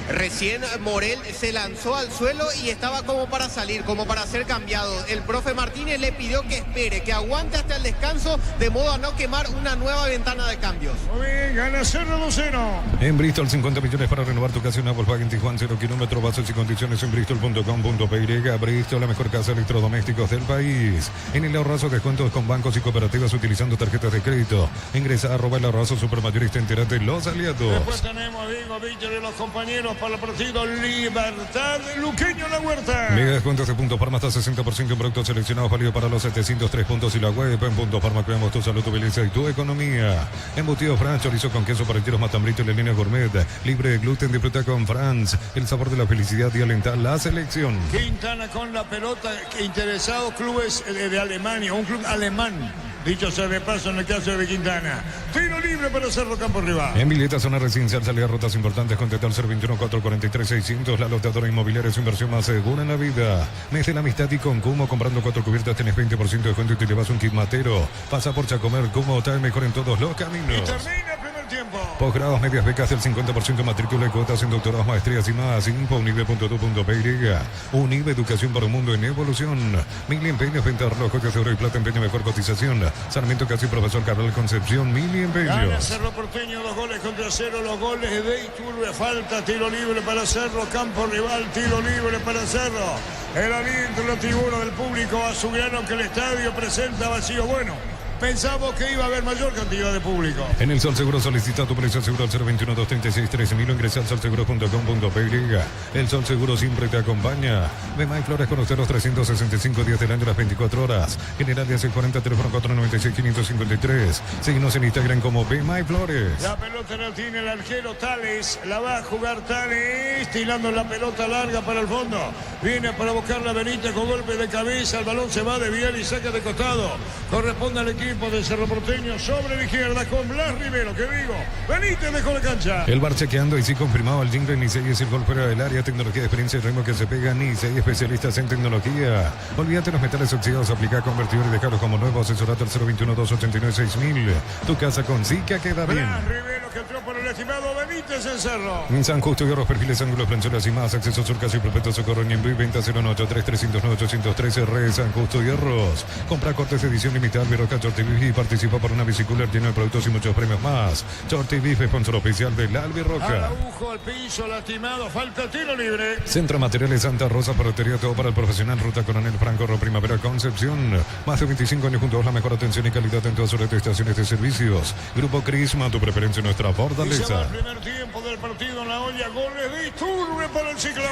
Recién Morel se lanzó al suelo y estaba como para salir, como para ser cambiado. El profe Martínez le pidió que espere, que aguante hasta el descanso, de modo a no quemar una nueva ventana de cambios. Muy bien, gana Cerro 2-0. En Bristol, 50 millones para renovar tu casa en una Volkswagen Tijuana, 0 kilómetros, bases y condiciones en bristol.com.py. Bristol, la mejor casa de electrodomésticos del país. En el ahorrazo, descuentos con bancos y cooperativas utilizando tarjetas de crédito. Ingresa a @el ahorrazo supermayorista, entérate los aliados. Después tenemos, digo, Víctor y los compañeros para el partido Libertad, Luqueño La Huerta. Mega descuentos de Punto Farma hasta 60% en productos seleccionados, válido para los 703 puntos y la web. En Punto Farma cuidamos tu salud, tu belleza y tu economía. Embutido France, chorizo con queso para tiros matambrito y la línea gourmet. Libre de gluten, disfruta con France. El sabor de la felicidad y alentar la selección. Quintana con la pelota, interesados clubes de Alemania, un club alemán. Dicho sea de paso en el caso de Quintana. Tiro libre para Cerro Campo Rival. En Villeta, zona residencial, salida rutas importantes, contactar al 021-443-600. La lotadora inmobiliaria es su inversión más segura en la vida. Mes de la amistad y con Cumo, comprando 4 cubiertas tenés 20% de descuento y te llevas un kit matero. Pasa por Chacomer, Cumo, está el mejor en todos los caminos. Y termina el primer tiempo. Posgrados, medias becas del 50% matrícula y cuotas en doctorados, maestrías y más. Info unive.tu.py. Unive, educación para un mundo en evolución. Mili Empeños, venta de relojes de oro y plata, empeño mejor cotización. Sarmiento Casi, Profesor Carlos Concepción, Mili Empeños. Gana Cerro Porteño, 2 goles contra 0. Los goles de Iturbe, falta, tiro libre para Cerro, campo rival, tiro libre para Cerro. El aliento, la tribuna del público azulgrano que el estadio presenta vacío. Bueno, pensamos que iba a haber mayor cantidad de público. En el Sol Seguro solicita tu precio seguro al 021-236-13.000 o ingresa al solseguro.com.py. El Sol Seguro siempre te acompaña. Bemay Flores, conocer los 365 días del año, las 24 horas. General de hace 40, teléfono 496-553. Síguenos en Instagram como Bemay Flores. La pelota la tiene el arquero Tales. La va a jugar Tales, tirando la pelota larga para el fondo. Viene para buscar la Benítez con golpe de cabeza. El balón se va a desviar y saca de costado. Corresponde al equipo de Cerro Porteño sobre la izquierda con Blas Rivero, que digo, Benítez dejó la cancha. El bar chequeando y sí confirmado el jingle. Nisei es el gol fuera del área, tecnología de experiencia y ritmo que se pega. Nisei, especialistas en tecnología. Olvídate los metales oxidados, aplica convertidor y dejarlos como nuevo. Asesorate al 021-289-6000. Tu casa con Zika queda bien. Blas Rivero que entró por el estimado Benítez en Cerro. En San Justo y Otros perfiles, ángulos, planchuelas y más. Acceso sur, casi perpetuo, socorro, Ñemby, venta 093-309-813, Red San Justo y Hierros. Compra cortes de edición limitada, Birroca, Shorty Beef y participa por una bicicooler llena de productos y muchos premios más. Shorty Beef, sponsor oficial del Albirroca. Araujo al piso, lastimado, falta tiro libre. Centro Materiales Santa Rosa, Ferretería, todo para el profesional. Ruta Coronel Franco, Primavera, Concepción. Más de 25 años juntos, la mejor atención y calidad en todas sus estaciones de servicios. Grupo Crisma, tu preferencia en nuestra Y se va fortaleza. el primer tiempo del partido en la olla. Goles de Iturbe para el Ciclón.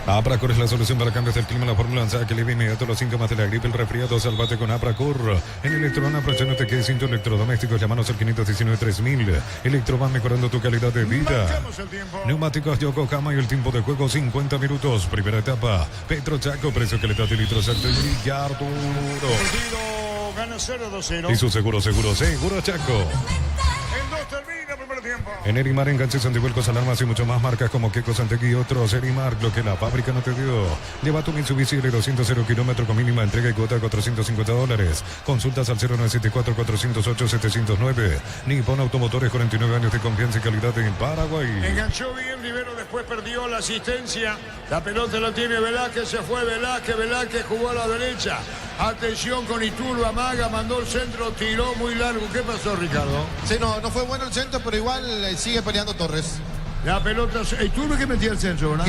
Apracur es la solución para cambios del clima, la fórmula lanzada que alivia inmediato los síntomas de la gripe, el resfriado. Salvate con Apracur. En Electroban, aprovechándote que sin electrodomésticos, llámanos al 519-3000. Electroban, mejorando tu calidad de vida. Marcamos el tiempo. Neumáticos Yokohama y el tiempo de juego 50 minutos. Primera etapa. Petro Chaco, precio que le da de litros al Arturo. Partido gana 0-2-0. Y su seguro Chaco. En 2 termina el primer tiempo. En Erimar, enganches, antivuelcos, alarmas y mucho más, marcas como Keko, Santegui y otros. Erimar, lo que la fábrica no te dio. Lleva tu Mitsubishi L200 0 kilómetros con mínima entrega y cuota de $450. Consultas al 0974-408-709. Nippon Automotores, 49 años de confianza y calidad en Paraguay. Enganchó bien Rivero, después perdió la asistencia. La pelota la tiene Velázquez, se fue Velázquez jugó a la derecha. Atención con Iturbe, amaga, mandó el centro, tiró muy largo. ¿Qué pasó, Ricardo? Sí, no fue bueno el centro, pero igual sigue peleando Torres. La pelota, Iturbe que metía el centro, ¿verdad?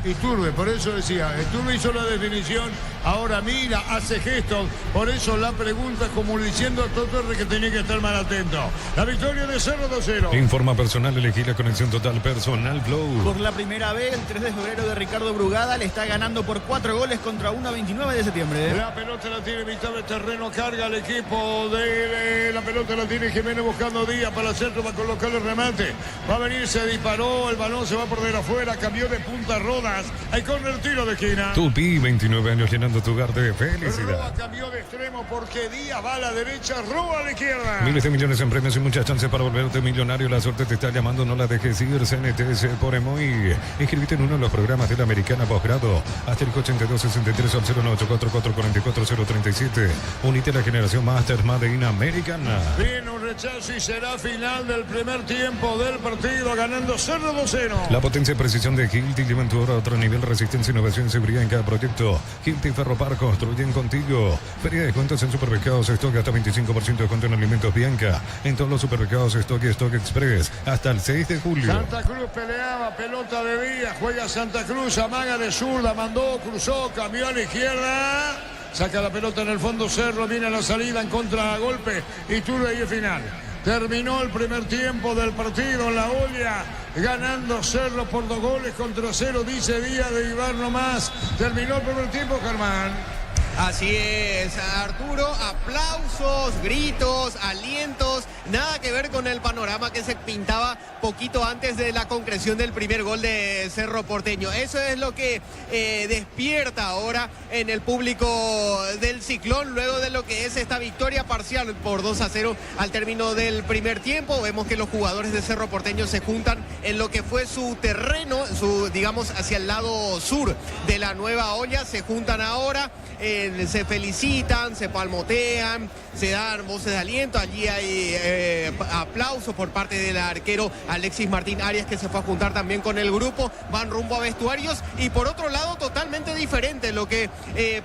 Iturbe, por eso decía, Iturbe hizo la definición ahora mira, hace gestos. Por eso la pregunta como diciendo a Totorre que tenía que estar más atento. La victoria de Cerro 2-0. Informa personal, elegí la conexión total personal Flow. Por la primera vez, el 3 de febrero de Ricardo Brugada le está ganando por 4 goles contra 1-29 de septiembre. La pelota la tiene mitad de terreno, carga el equipo de la pelota la tiene Jiménez buscando Díaz para el centro, va a colocar el remate. Va a venir, se disparó, el balón se va a perder afuera, cambió de punta Rodas. Hay corner, tiro de esquina. Tupi, 29 años llenando tu hogar de felicidad. Roa cambió de extremo porque Díaz va a la derecha, Roa a la izquierda. Miles de millones en premios y muchas chances para volverte millonario. La suerte te está llamando, no la dejes ir. CNTS por Emoy. Inscribite en uno de los programas de la Americana Posgrado. Asterisco 8263 al 0984444037. Unite a la generación Master Made in Americana. Viene un rechazo y será final del primer tiempo del partido, ganando Cerro 2-0. La potencia y precisión de Hilti llevan tu obra a otro nivel. Resistencia, innovación y seguridad en cada proyecto. Hilti Ferropar construyen contigo. Feria de descuentos en supermercados Stock, hasta 25% de descuento en alimentos Bianca. En todos los supermercados Stock y Stock Express hasta el 6 de julio. Santa Cruz peleaba, pelota de Díaz, juega Santa Cruz, amaga de zurda, mandó, cruzó, cambió a la izquierda. Saca la pelota en el fondo Cerro, viene a la salida en contragolpe y Turbe y el final. Terminó el primer tiempo del partido en la olla, ganando Cerro por 2 goles contra 0, dice Díaz de Ibar nomás. Terminó el primer tiempo, Germán. Así es, Arturo, aplausos, gritos, alientos, nada que ver con el panorama que se pintaba poquito antes de la concreción del primer gol de Cerro Porteño. Eso es lo que despierta ahora en el público del Ciclón, luego de lo que es esta victoria parcial por 2-0 al término del primer tiempo. Vemos que los jugadores de Cerro Porteño se juntan en lo que fue su terreno, digamos, hacia el lado sur de la nueva olla, se juntan ahora. Se felicitan, se palmotean, se dan voces de aliento. Allí hay aplausos por parte del arquero Alexis Martín Arias, que se fue a juntar también con el grupo. Van rumbo a vestuarios y por otro lado totalmente diferente lo que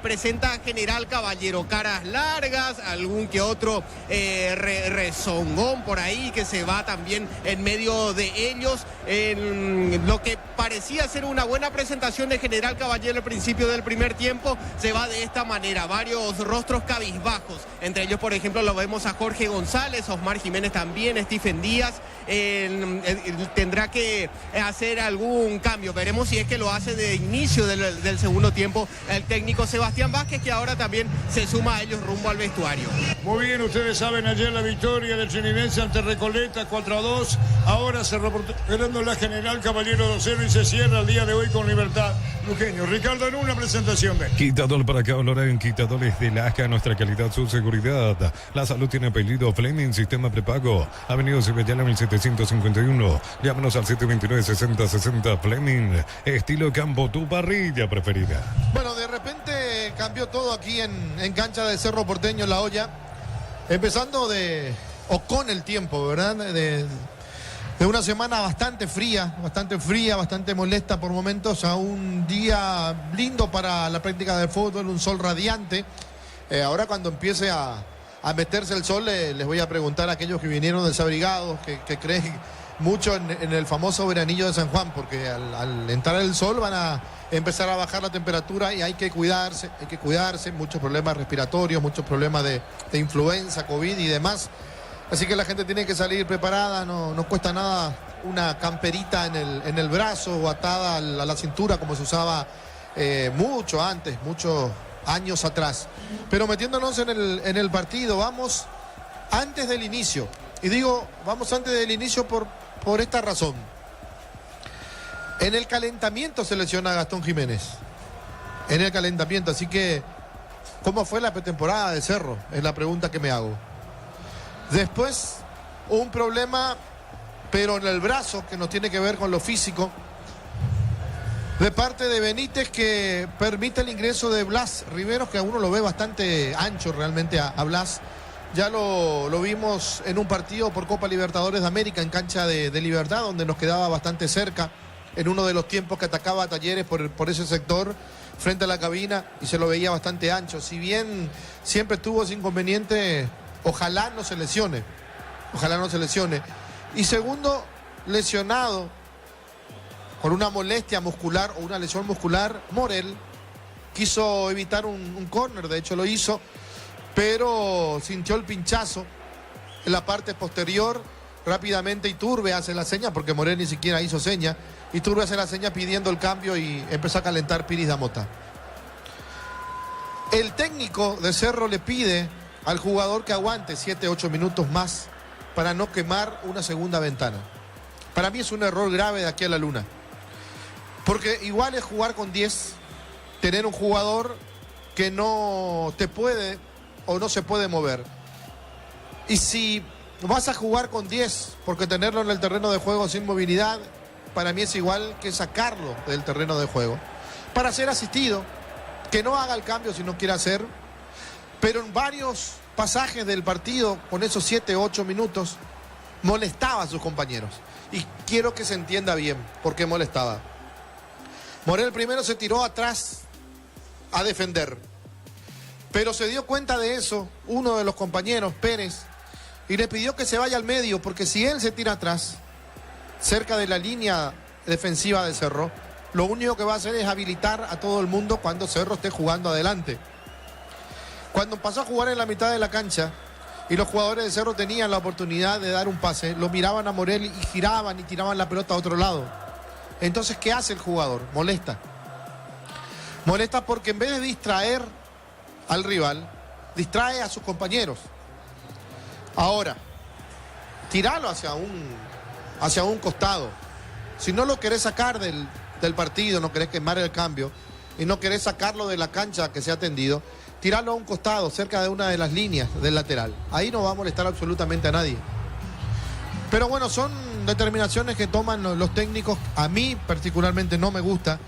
presenta General Caballero. Caras largas, algún que otro rezongón por ahí que se va también en medio de ellos. En lo que parecía ser una buena presentación de General Caballero al principio del primer tiempo, se va de esta manera, varios rostros cabizbajos, entre ellos por ejemplo lo vemos a Jorge González, Osmar Jiménez también, Stephen Díaz. Tendrá que hacer algún cambio, veremos si es que lo hace de inicio del segundo tiempo el técnico Sebastián Vázquez, que ahora también se suma a ellos rumbo al vestuario. Muy bien, ustedes saben ayer la victoria del Chinimense ante Recoleta 4-2, ahora se reportando la General Caballero 2-0 y se cierra el día de hoy con Libertad Luqueño. Ricardo, en una presentación de Quitador para acá, en Quitadores de Lasca, nuestra calidad, su seguridad. La salud tiene apellido Fleming, sistema prepago. Avenida Cibellana 1751. Llámanos al 729-6060 Fleming. Estilo campo, tu parrilla preferida. Bueno, de repente cambió todo aquí en cancha de Cerro Porteño, en la olla. Empezando con el tiempo, ¿verdad? De una semana bastante fría, bastante molesta por momentos, a un día lindo para la práctica del fútbol, un sol radiante. Ahora cuando empiece a meterse el sol, les voy a preguntar a aquellos que vinieron desabrigados, que creen mucho en el famoso veranillo de San Juan, porque al entrar el sol van a empezar a bajar la temperatura y hay que cuidarse, muchos problemas respiratorios, muchos problemas de influenza, COVID y demás. Así que la gente tiene que salir preparada, no cuesta nada una camperita en el brazo o atada a la cintura como se usaba mucho antes, muchos años atrás. Pero metiéndonos en el partido, vamos antes del inicio. Y digo, vamos antes del inicio por esta razón. En el calentamiento se lesiona a Gastón Jiménez. En el calentamiento, así que, ¿cómo fue la pretemporada de Cerro? Es la pregunta que me hago. Después, un problema, pero en el brazo, que no tiene que ver con lo físico, de parte de Benítez, que permite el ingreso de Blas Riveros, que a uno lo ve bastante ancho realmente a Blas. Ya lo vimos en un partido por Copa Libertadores de América en cancha de Libertad, donde nos quedaba bastante cerca, en uno de los tiempos que atacaba a Talleres por ese sector, frente a la cabina, y se lo veía bastante ancho. Si bien siempre tuvo ese inconveniente, ojalá no se lesione. Y segundo, lesionado con una molestia muscular o una lesión muscular, Morel, quiso evitar un córner, de hecho lo hizo, pero sintió el pinchazo en la parte posterior. Rápidamente Iturbe hace la seña, porque Morel ni siquiera hizo seña. Iturbe hace la seña pidiendo el cambio y empezó a calentar Piris Damota. El técnico de Cerro le pide al jugador que aguante 7-8 minutos más para no quemar una segunda ventana. Para mí es un error grave de aquí a la luna. Porque igual es jugar con 10, tener un jugador que no te puede o no se puede mover. Y si vas a jugar con 10, porque tenerlo en el terreno de juego sin movilidad, para mí es igual que sacarlo del terreno de juego. Para ser asistido, que no haga el cambio si no quiere hacer, pero en varios pasajes del partido, con esos 7-8 minutos, molestaba a sus compañeros. Y quiero que se entienda bien por qué molestaba. Morel primero se tiró atrás a defender, pero se dio cuenta de eso uno de los compañeros, Pérez, y le pidió que se vaya al medio, porque si él se tira atrás, cerca de la línea defensiva de Cerro, lo único que va a hacer es habilitar a todo el mundo cuando Cerro esté jugando adelante. Cuando pasó a jugar en la mitad de la cancha y los jugadores de Cerro tenían la oportunidad de dar un pase, lo miraban a Morel y giraban y tiraban la pelota a otro lado. Entonces, ¿qué hace el jugador? Molesta. Molesta porque en vez de distraer al rival, distrae a sus compañeros. Ahora, tiralo hacia un costado. Si no lo querés sacar del partido, no querés quemar el cambio y no querés sacarlo de la cancha que se ha tendido, tirarlo a un costado, cerca de una de las líneas del lateral. Ahí no va a molestar absolutamente a nadie. Pero bueno, son determinaciones que toman los técnicos. A mí particularmente no me gusta,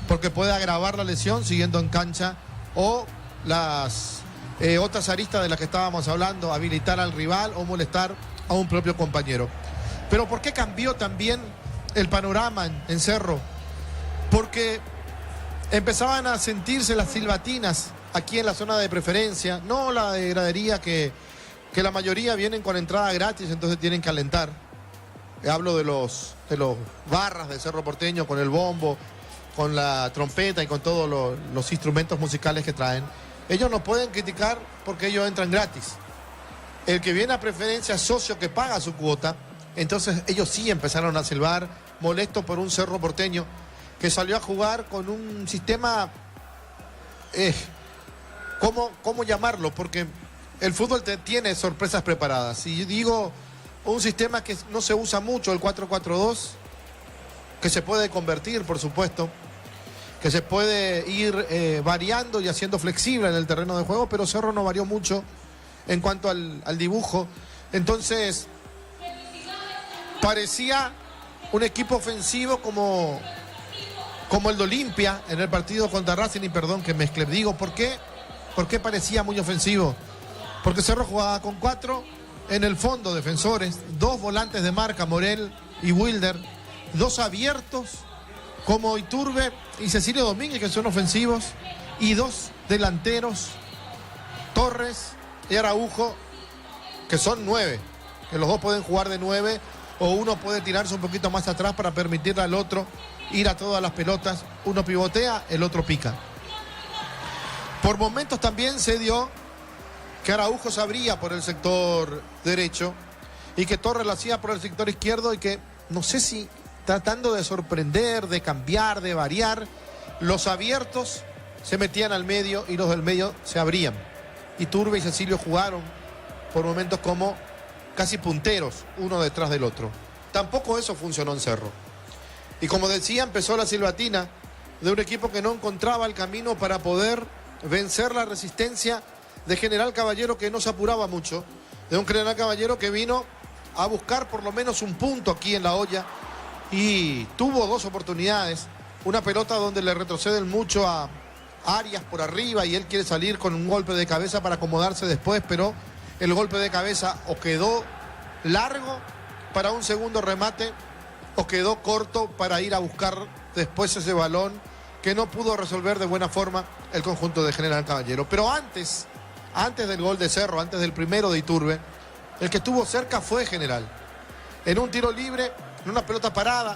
porque puede agravar la lesión siguiendo en cancha, o las otras aristas de las que estábamos hablando, habilitar al rival o molestar a un propio compañero. Pero ¿por qué cambió también el panorama en Cerro? Porque empezaban a sentirse las silbatinas aquí en la zona de preferencia, no la de gradería que la mayoría vienen con entrada gratis, entonces tienen que alentar. Hablo de los barras de Cerro Porteño con el bombo, con la trompeta y con todos los instrumentos musicales que traen. Ellos no pueden criticar porque ellos entran gratis. El que viene a preferencia es socio que paga su cuota, entonces ellos sí empezaron a silbar, molestos por un Cerro Porteño que salió a jugar con un sistema, ¿cómo llamarlo? Porque el fútbol tiene sorpresas preparadas. Si digo un sistema que no se usa mucho, el 4-4-2, que se puede convertir, por supuesto, que se puede ir variando y haciendo flexible en el terreno de juego, pero Cerro no varió mucho en cuanto al dibujo. Entonces, parecía un equipo ofensivo como el de Olimpia en el partido contra Racing, y perdón que mezcle. Digo, ¿por qué parecía muy ofensivo? Porque Cerro jugaba con 4 en el fondo defensores, 2 volantes de marca, Morel y Wilder, 2 abiertos como Iturbe y Cecilio Domínguez, que son ofensivos, y 2 delanteros, Torres y Araujo, que son 9, que los dos pueden jugar de 9, o uno puede tirarse un poquito más atrás para permitirle al otro ir a todas las pelotas. Uno pivotea, el otro pica. Por momentos también se dio que Araujo se abría por el sector derecho y que Torres lo hacía por el sector izquierdo, y que no sé si tratando de sorprender, de cambiar, de variar, los abiertos se metían al medio y los del medio se abrían. Iturbe y Cecilio jugaron por momentos como casi punteros, uno detrás del otro. Tampoco eso funcionó en Cerro. Y como decía, empezó la silbatina de un equipo que no encontraba el camino para poder vencer la resistencia de General Caballero, que no se apuraba mucho, de un General Caballero que vino a buscar por lo menos un punto aquí en la olla, y tuvo 2 oportunidades. Una pelota donde le retroceden mucho a Arias por arriba y él quiere salir con un golpe de cabeza para acomodarse después, pero el golpe de cabeza o quedó largo para un segundo remate o quedó corto para ir a buscar después ese balón que no pudo resolver de buena forma el conjunto de General Caballero. Pero antes del gol de Cerro, antes del primero de Iturbe, el que estuvo cerca fue General. En un tiro libre, en una pelota parada,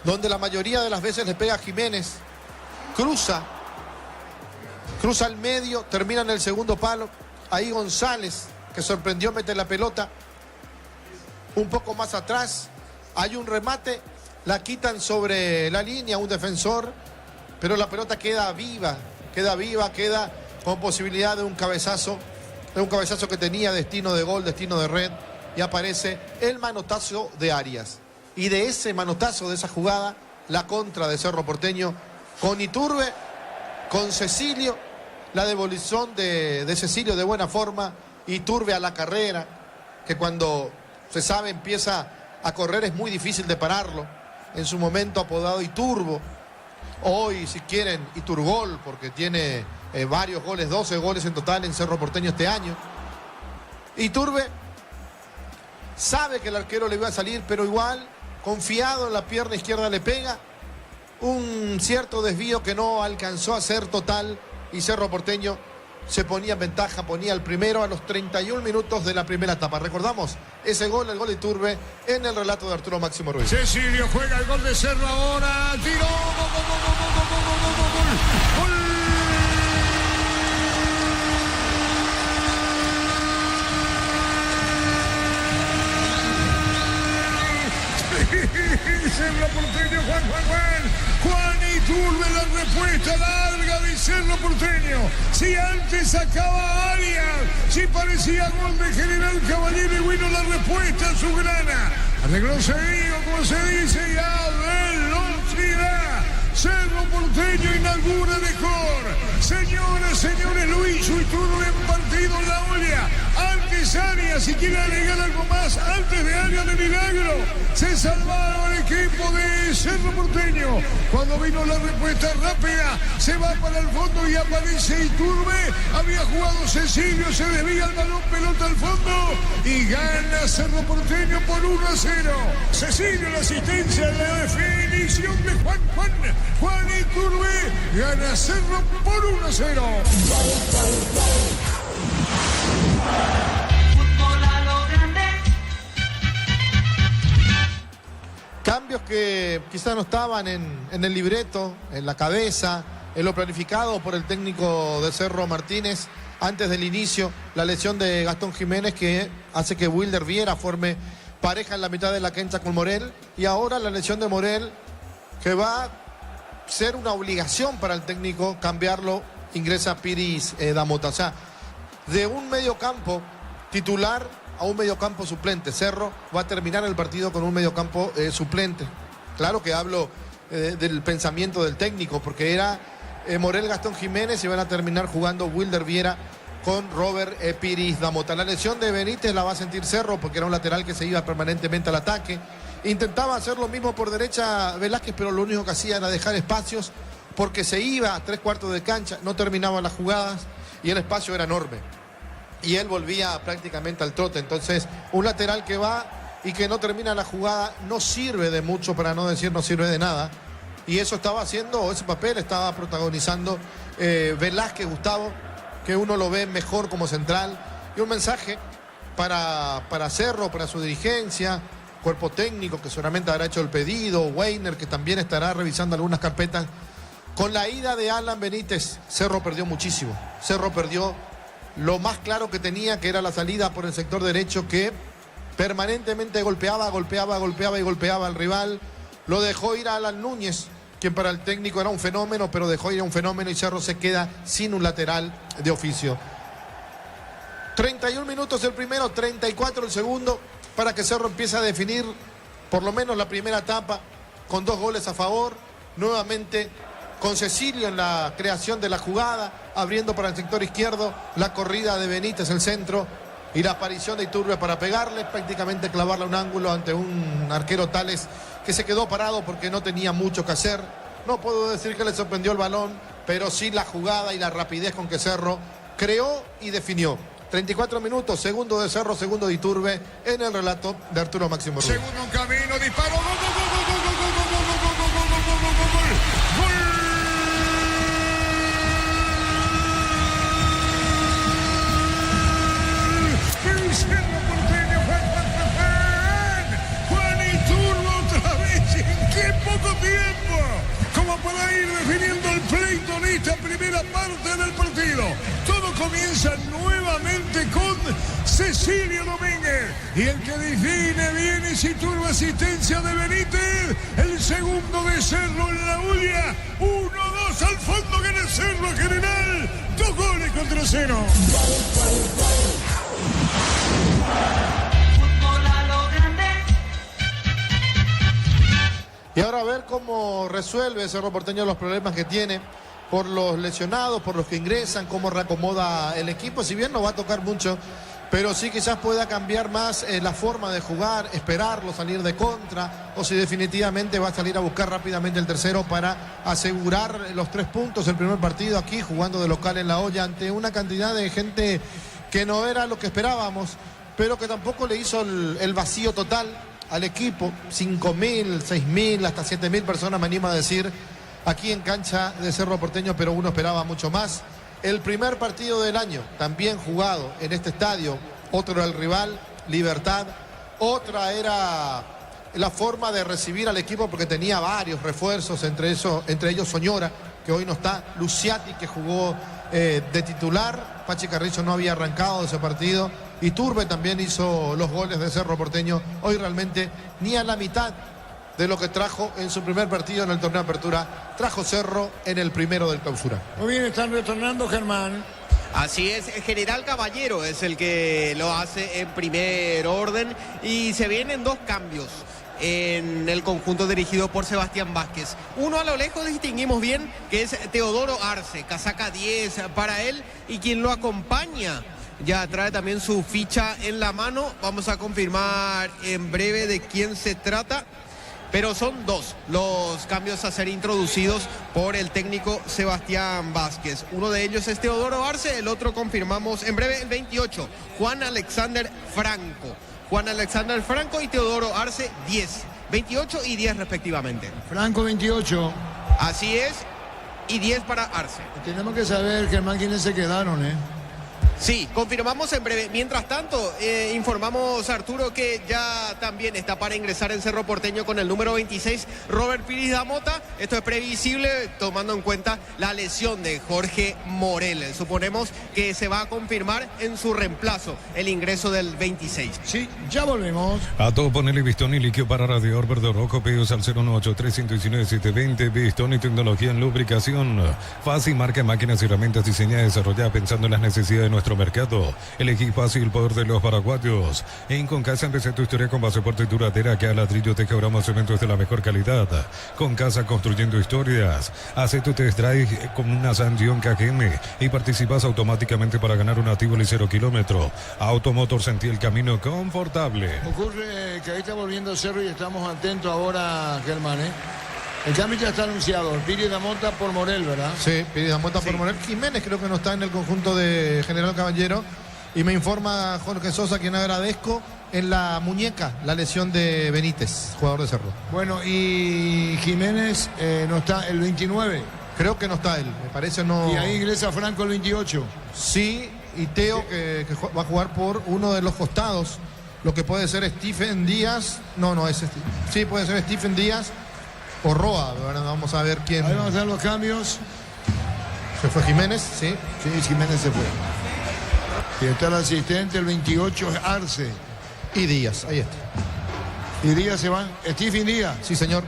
donde la mayoría de las veces le pega a Jiménez, cruza cruza al medio, termina en el segundo palo. Ahí González, que sorprendió, mete la pelota. Un poco más atrás, hay un remate, la quitan sobre la línea, un defensor, pero la pelota queda viva, queda con posibilidad de un cabezazo que tenía destino de gol, destino de red, y aparece el manotazo de Arias. Y de ese manotazo, de esa jugada, la contra de Cerro Porteño, con Iturbe, con Cecilio, la devolución de Cecilio de buena forma, Iturbe a la carrera, que cuando se sabe empieza a correr es muy difícil de pararlo. En su momento apodado Iturbo, hoy si quieren Iturgol, porque tiene varios goles, 12 goles en total en Cerro Porteño este año. Iturbe sabe que el arquero le iba a salir, pero igual, confiado en la pierna izquierda, le pega un cierto desvío que no alcanzó a ser total, y Cerro Porteño se ponía en ventaja, ponía el primero a los 31 minutos de la primera etapa. Recordamos ese gol, el gol de Iturbe, en el relato de Arturo Máximo Ruiz. Cecilio juega el gol de Cerro ahora, tiró, gol. Cerro Porteño, Juan Iturbe, la respuesta larga de Cerro Porteño. Si antes sacaba Arias, si parecía gol de General Caballero, y bueno, la respuesta en su grana. Arregló seguido, como se dice, y a velocidad. Cerro Porteño inaugura mejor. Señoras, señores, lo hizo Iturbe en partido en la olla. Antes Arias, si quiere agregar algo más, antes de Arias de milagro, se salvaron el equipo de Cerro Porteño. Cuando vino la respuesta rápida, se va para el fondo y aparece Iturbe. Había jugado Cecilio, se desvía el balón, pelota al fondo y gana Cerro Porteño por 1-0. Cecilio, la asistencia, la definición de Juan Iturbe, gana Cerro por 1-0. Cambios que quizás no estaban en el libreto, en la cabeza, en lo planificado por el técnico de Cerro Martínez antes del inicio. La lesión de Gastón Jiménez, que hace que Wilder Viera forme pareja en la mitad de la cancha con Morel, y ahora la lesión de Morel, que va a ser una obligación para el técnico cambiarlo. Ingresa Piris Damota. O sea, de un mediocampo titular a un mediocampo suplente. Cerro va a terminar el partido con un mediocampo suplente. Claro que hablo del pensamiento del técnico, porque era Morel, Gastón Jiménez, y van a terminar jugando Wilder Viera con Robert Piris Damota. La lesión de Benítez la va a sentir Cerro, porque era un lateral que se iba permanentemente al ataque. Intentaba hacer lo mismo por derecha Velázquez, pero lo único que hacía era dejar espacios, porque se iba a 3/4 de cancha, no terminaban las jugadas y el espacio era enorme. Y él volvía prácticamente al trote. Entonces, un lateral que va y que no termina la jugada no sirve de mucho, para no decir no sirve de nada. Y eso estaba haciendo, ese papel estaba protagonizando Velázquez, Gustavo, que uno lo ve mejor como central. Y un mensaje para Cerro, para su dirigencia, cuerpo técnico que seguramente habrá hecho el pedido, Weiner, que también estará revisando algunas carpetas. Con la ida de Alan Benítez, Cerro perdió muchísimo. Cerro perdió lo más claro que tenía, que era la salida por el sector derecho, que permanentemente golpeaba al rival. Lo dejó ir a Alan Núñez, quien para el técnico era un fenómeno, pero dejó ir a un fenómeno, y Cerro se queda sin un lateral de oficio. 31 minutos el primero, 34 el segundo, para que Cerro empiece a definir por lo menos la primera etapa, con 2 goles a favor. Nuevamente con Cecilio en la creación de la jugada, abriendo para el sector izquierdo, la corrida de Benítez, el centro, y la aparición de Iturbe para pegarle, prácticamente clavarle a un ángulo ante un arquero Tales, que se quedó parado porque no tenía mucho que hacer. No puedo decir que le sorprendió el balón, pero sí la jugada y la rapidez con que Cerro creó y definió. 34 minutos, segundo de Cerro, segundo de Iturbe, en el relato de Arturo Máximo Ruiz. Segundo en camino, disparo, gol. Cerro Porteño, Juan Iturbe otra vez. ¿En qué poco tiempo? ¿Cómo puede ir definiendo el pleito? Listo. esta primera parte del partido. Todo comienza nuevamente con Cecilio Domínguez. Y el que define bien es Iturbe, asistencia de Benítez. El segundo de Cerro en la Ulla. 1-2 al fondo que en el Cerro General. 2 goles contra 0. Y ahora a ver cómo resuelve Cerro Porteño los problemas que tiene por los lesionados, por los que ingresan, cómo reacomoda el equipo. Si bien no va a tocar mucho, pero sí quizás pueda cambiar más la forma de jugar, esperarlo, salir de contra, o si definitivamente va a salir a buscar rápidamente el tercero para asegurar los 3 puntos. El primer partido aquí, jugando de local en La Olla, ante una cantidad de gente que no era lo que esperábamos, pero que tampoco le hizo el vacío total al equipo. 5.000, 6.000, hasta 7.000 personas, me animo a decir, aquí en cancha de Cerro Porteño, pero uno esperaba mucho más. El primer partido del año, también jugado en este estadio. Otro era el rival, Libertad. Otra era la forma de recibir al equipo, porque tenía varios refuerzos, entre ellos Soñora, que hoy no está, Luciati, que jugó de titular. Pachi Carrizo no había arrancado ese partido. Iturbe también hizo los goles de Cerro Porteño. Hoy realmente ni a la mitad de lo que trajo en su primer partido en el torneo de apertura, trajo Cerro en el primero del clausura. Muy bien, están retornando, Germán. Así es, el General Caballero es el que lo hace en primer orden y se vienen 2 cambios en el conjunto dirigido por Sebastián Vázquez. Uno a lo lejos distinguimos bien, que es Teodoro Arce, casaca 10 para él, y quien lo acompaña ya trae también su ficha en la mano. Vamos a confirmar en breve de quién se trata, pero son 2 los cambios a ser introducidos por el técnico Sebastián Vázquez. Uno de ellos es Teodoro Arce, el otro confirmamos en breve, el 28, Juan Alexander Franco. Juan Alexander Franco y Teodoro Arce, 10, 28 y 10 respectivamente. Franco 28. Así es, y 10 para Arce. Tenemos que saber, Germán, quiénes se quedaron, Sí, confirmamos en breve. Mientras tanto, informamos, Arturo, que ya también está para ingresar en Cerro Porteño con el número 26, Robert Piris Damota. Esto es previsible tomando en cuenta la lesión de Jorge Morel. Suponemos que se va a confirmar en su reemplazo el ingreso del 26. Sí, ya volvemos. A todo ponerle Bistón y líquido para radiador verde rojo, pedidos al 098-319-720. Bistón y tecnología en lubricación. Fácil, marca, máquinas y herramientas diseñadas y desarrolladas pensando en las necesidades de nuestro mercado. Elegí fácil el poder de los paraguayos. En Concasa empecé tu historia con base fuerte y duradera, que a ladrillo te quebramos cementos de la mejor calidad. Concasa, construyendo historias. Haz tu test drive con una Sandion KGM y participas automáticamente para ganar un activo de 0 kilómetro. Automotor, sentí el camino confortable. Ocurre que ahí está volviendo Cerro y estamos atentos ahora, Germán, El cambio ya está anunciado. Piris Damota por Morel, ¿verdad? Sí, Piris Damota por Morel. Jiménez creo que no está en el conjunto de General Caballero. Y me informa Jorge Sosa, a quien agradezco, en la muñeca, la lesión de Benítez, jugador de Cerro. Bueno, y Jiménez no está, el 29. Creo que no está él, me parece no. Y ahí ingresa Franco el 28. Sí, y Teo que va a jugar por uno de los costados. Lo que puede ser Stephen Díaz. No es sí, puede ser Stephen Díaz o Roa. Bueno, vamos a ver quién. Ahí vamos a hacer los cambios. Se fue Jiménez, sí. Sí, Jiménez se fue. Y está el asistente, el 28 es Arce. Y Díaz, ahí está. Y Díaz se van. Stephen Díaz. Sí, señor.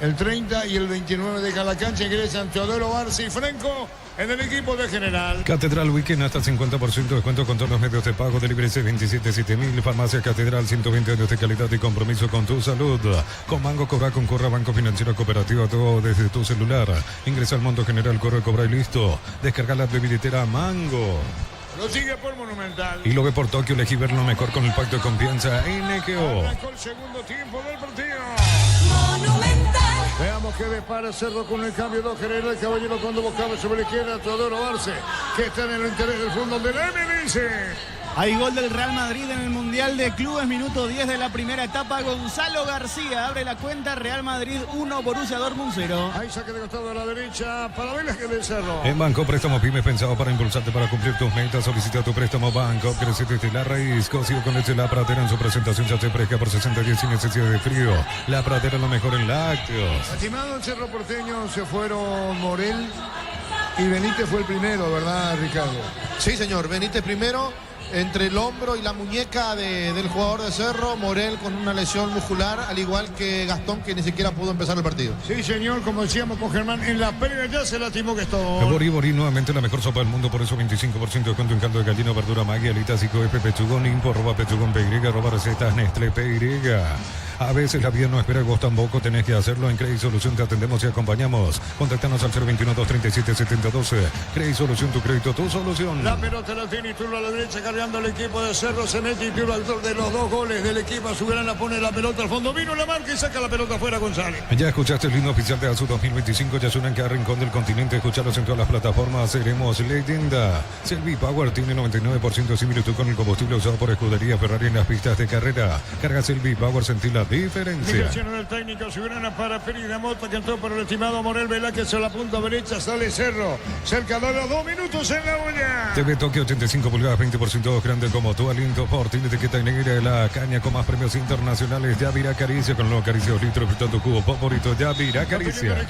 El 30 y el 29 de cada cancha ingresan Teodoro Arce y Franco en el equipo de General. Catedral Weekend hasta 50% de descuento con todos los medios de pago. Delivery 277000. Farmacia Catedral, 120 años de calidad y compromiso con tu salud. Con Mango Cobra, concurra Banco Financiero Cooperativa, todo desde tu celular. Ingresa al Mundo General, corre, cobra y listo. Descarga la billetera Mango. Lo sigue por Monumental. Y lo ve por Tokio, elegí ver lo mejor con el pacto de confianza NGO. Arrancó el segundo tiempo del partido. Veamos qué depara Cerro con el cambio de General Caballero cuando buscaba sobre la izquierda Teodoro Arce, que está en el interés del fútbol del MLS. Hay gol del Real Madrid en el Mundial de Clubes, minuto 10 de la primera etapa. Gonzalo García abre la cuenta. Real Madrid 1, Borussia Dortmund 0. Ahí saque de costado a la derecha para Velázquez del Cerro. En Banco Préstamo Pymes, pensado para impulsarte para cumplir tus metas. Solicita tu préstamo Banco. Crece desde la raíz. Cocido con leche La Pradera. En su presentación ya se fresca por 60 días sin necesidad de frío. La Pradera, lo mejor en lácteos. Estimado, el Cerro Porteño se fueron Morel, Y Benítez fue el primero, ¿verdad, Ricardo? Sí, señor. Benítez primero, entre el hombro y la muñeca del jugador de Cerro. Morel con una lesión muscular, al igual que Gastón, que ni siquiera pudo empezar el partido. Sí, señor, como decíamos con Germán, en la previa ya se lastimó Gastón. Borí, nuevamente la mejor sopa del mundo, por eso 25% de descuento en caldo de gallina, verdura, magui, alitas y coepe, pechugón, impo, @pechugón PY, @recetas Nestlé PY. A veces la vida no espera, vos tampoco tenés que hacerlo. En Credit Solución te atendemos y acompañamos. Contactanos al 021-237-7012. Credit Solución, tu crédito, tu solución. La pelota la tiene Iturbe a la derecha, cargando el equipo de Cerro. Se mete Iturbe, autor de los 2 goles del equipo. Azulgrana pone la pelota al fondo. Vino la marca y saca la pelota afuera González. Ya escuchaste el himno oficial de Azul 2025. Ya suena en cada rincón del continente. Escuchalos en todas las plataformas. Seremos leyenda. Selvi Power tiene 99% de similitud con el combustible usado por Escudería Ferrari en las pistas de carrera. Carga Selvi Power, sentir la diferencia. Indicación del técnico Azulgrana para Perida Mota, que entró por el estimado Morel Velázquez a la punta derecha. Sale Cerro. Cerca de los 2 minutos en la olla. TV Tokio 85 pulgadas, 20% grande como tu aliento. Por tiene etiqueta negra de la caña con más premios internacionales. Yavira Caricia con los Caricia litros disfrutando cubo favorito. Yavira Caricia.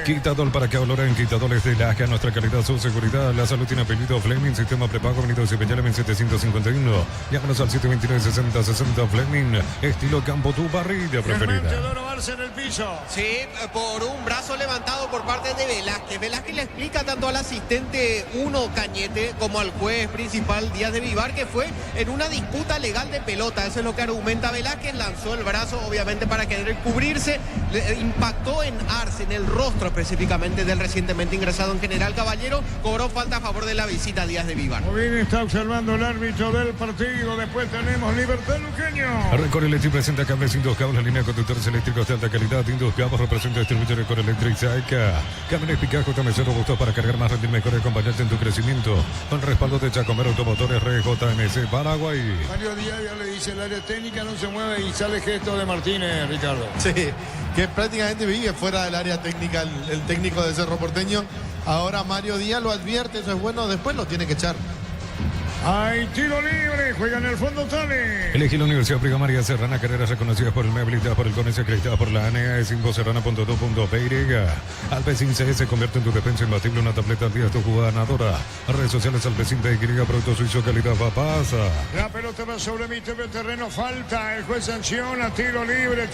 Quitador para que valoren quitadores de Laja. Nuestra calidad, su seguridad. La salud tiene apellido Fleming. Sistema prepago venido de Cepillala en 751. Llámanos al 729-6060 Fleming. Estilo campo, tu parrilla preferida. En el piso. Sí, por un brazo levantado por parte de Velázquez. Velázquez le explica tanto al asistente 1 Cañete como al juez principal Díaz de Vivar que fue en una disputa legal de pelota. Eso es lo que argumenta Velázquez. Lanzó el brazo obviamente para querer cubrirse. Impactó en Arce, en el rostro específicamente del recientemente ingresado en General Caballero. Cobró falta a favor de la visita Díaz de Vivar. Muy bien, está observando el árbitro del partido. Después tenemos Libertad Luqueño. Recorre Electric presenta cables Induscable, la línea de conductores eléctricos de alta calidad. Induscable representa distribuidor de Core Electric Saika. Cambio eficaz, JMC robusto para cargar más, rendir mejor y acompañarte en tu crecimiento. Con respaldo de Chacomer Automotores RJMC Paraguay. Mario Díaz ya le dice el área técnica no se mueve y sale gesto de Martínez, Ricardo. Sí, que prácticamente vive fuera del área técnica el técnico de Cerro Porteño. Ahora Mario Díaz lo advierte, eso es bueno, después lo tiene que echar. Hay tiro libre, juega en el fondo Tale. Elegí la Universidad Brigham María Serrana, carreras reconocidas por el MEA, habilitadas por el CONES, acreditadas por la ANEA, es infoserrana.2.py. Alpecin CS se convierte en tu defensa imbatible, una tableta al día, tu jugada ganadora. Redes sociales Alpecin PY, producto suizo, calidad papasa. La pelota va sobre mitad del terreno, falta, el juez sanciona, tiro libre,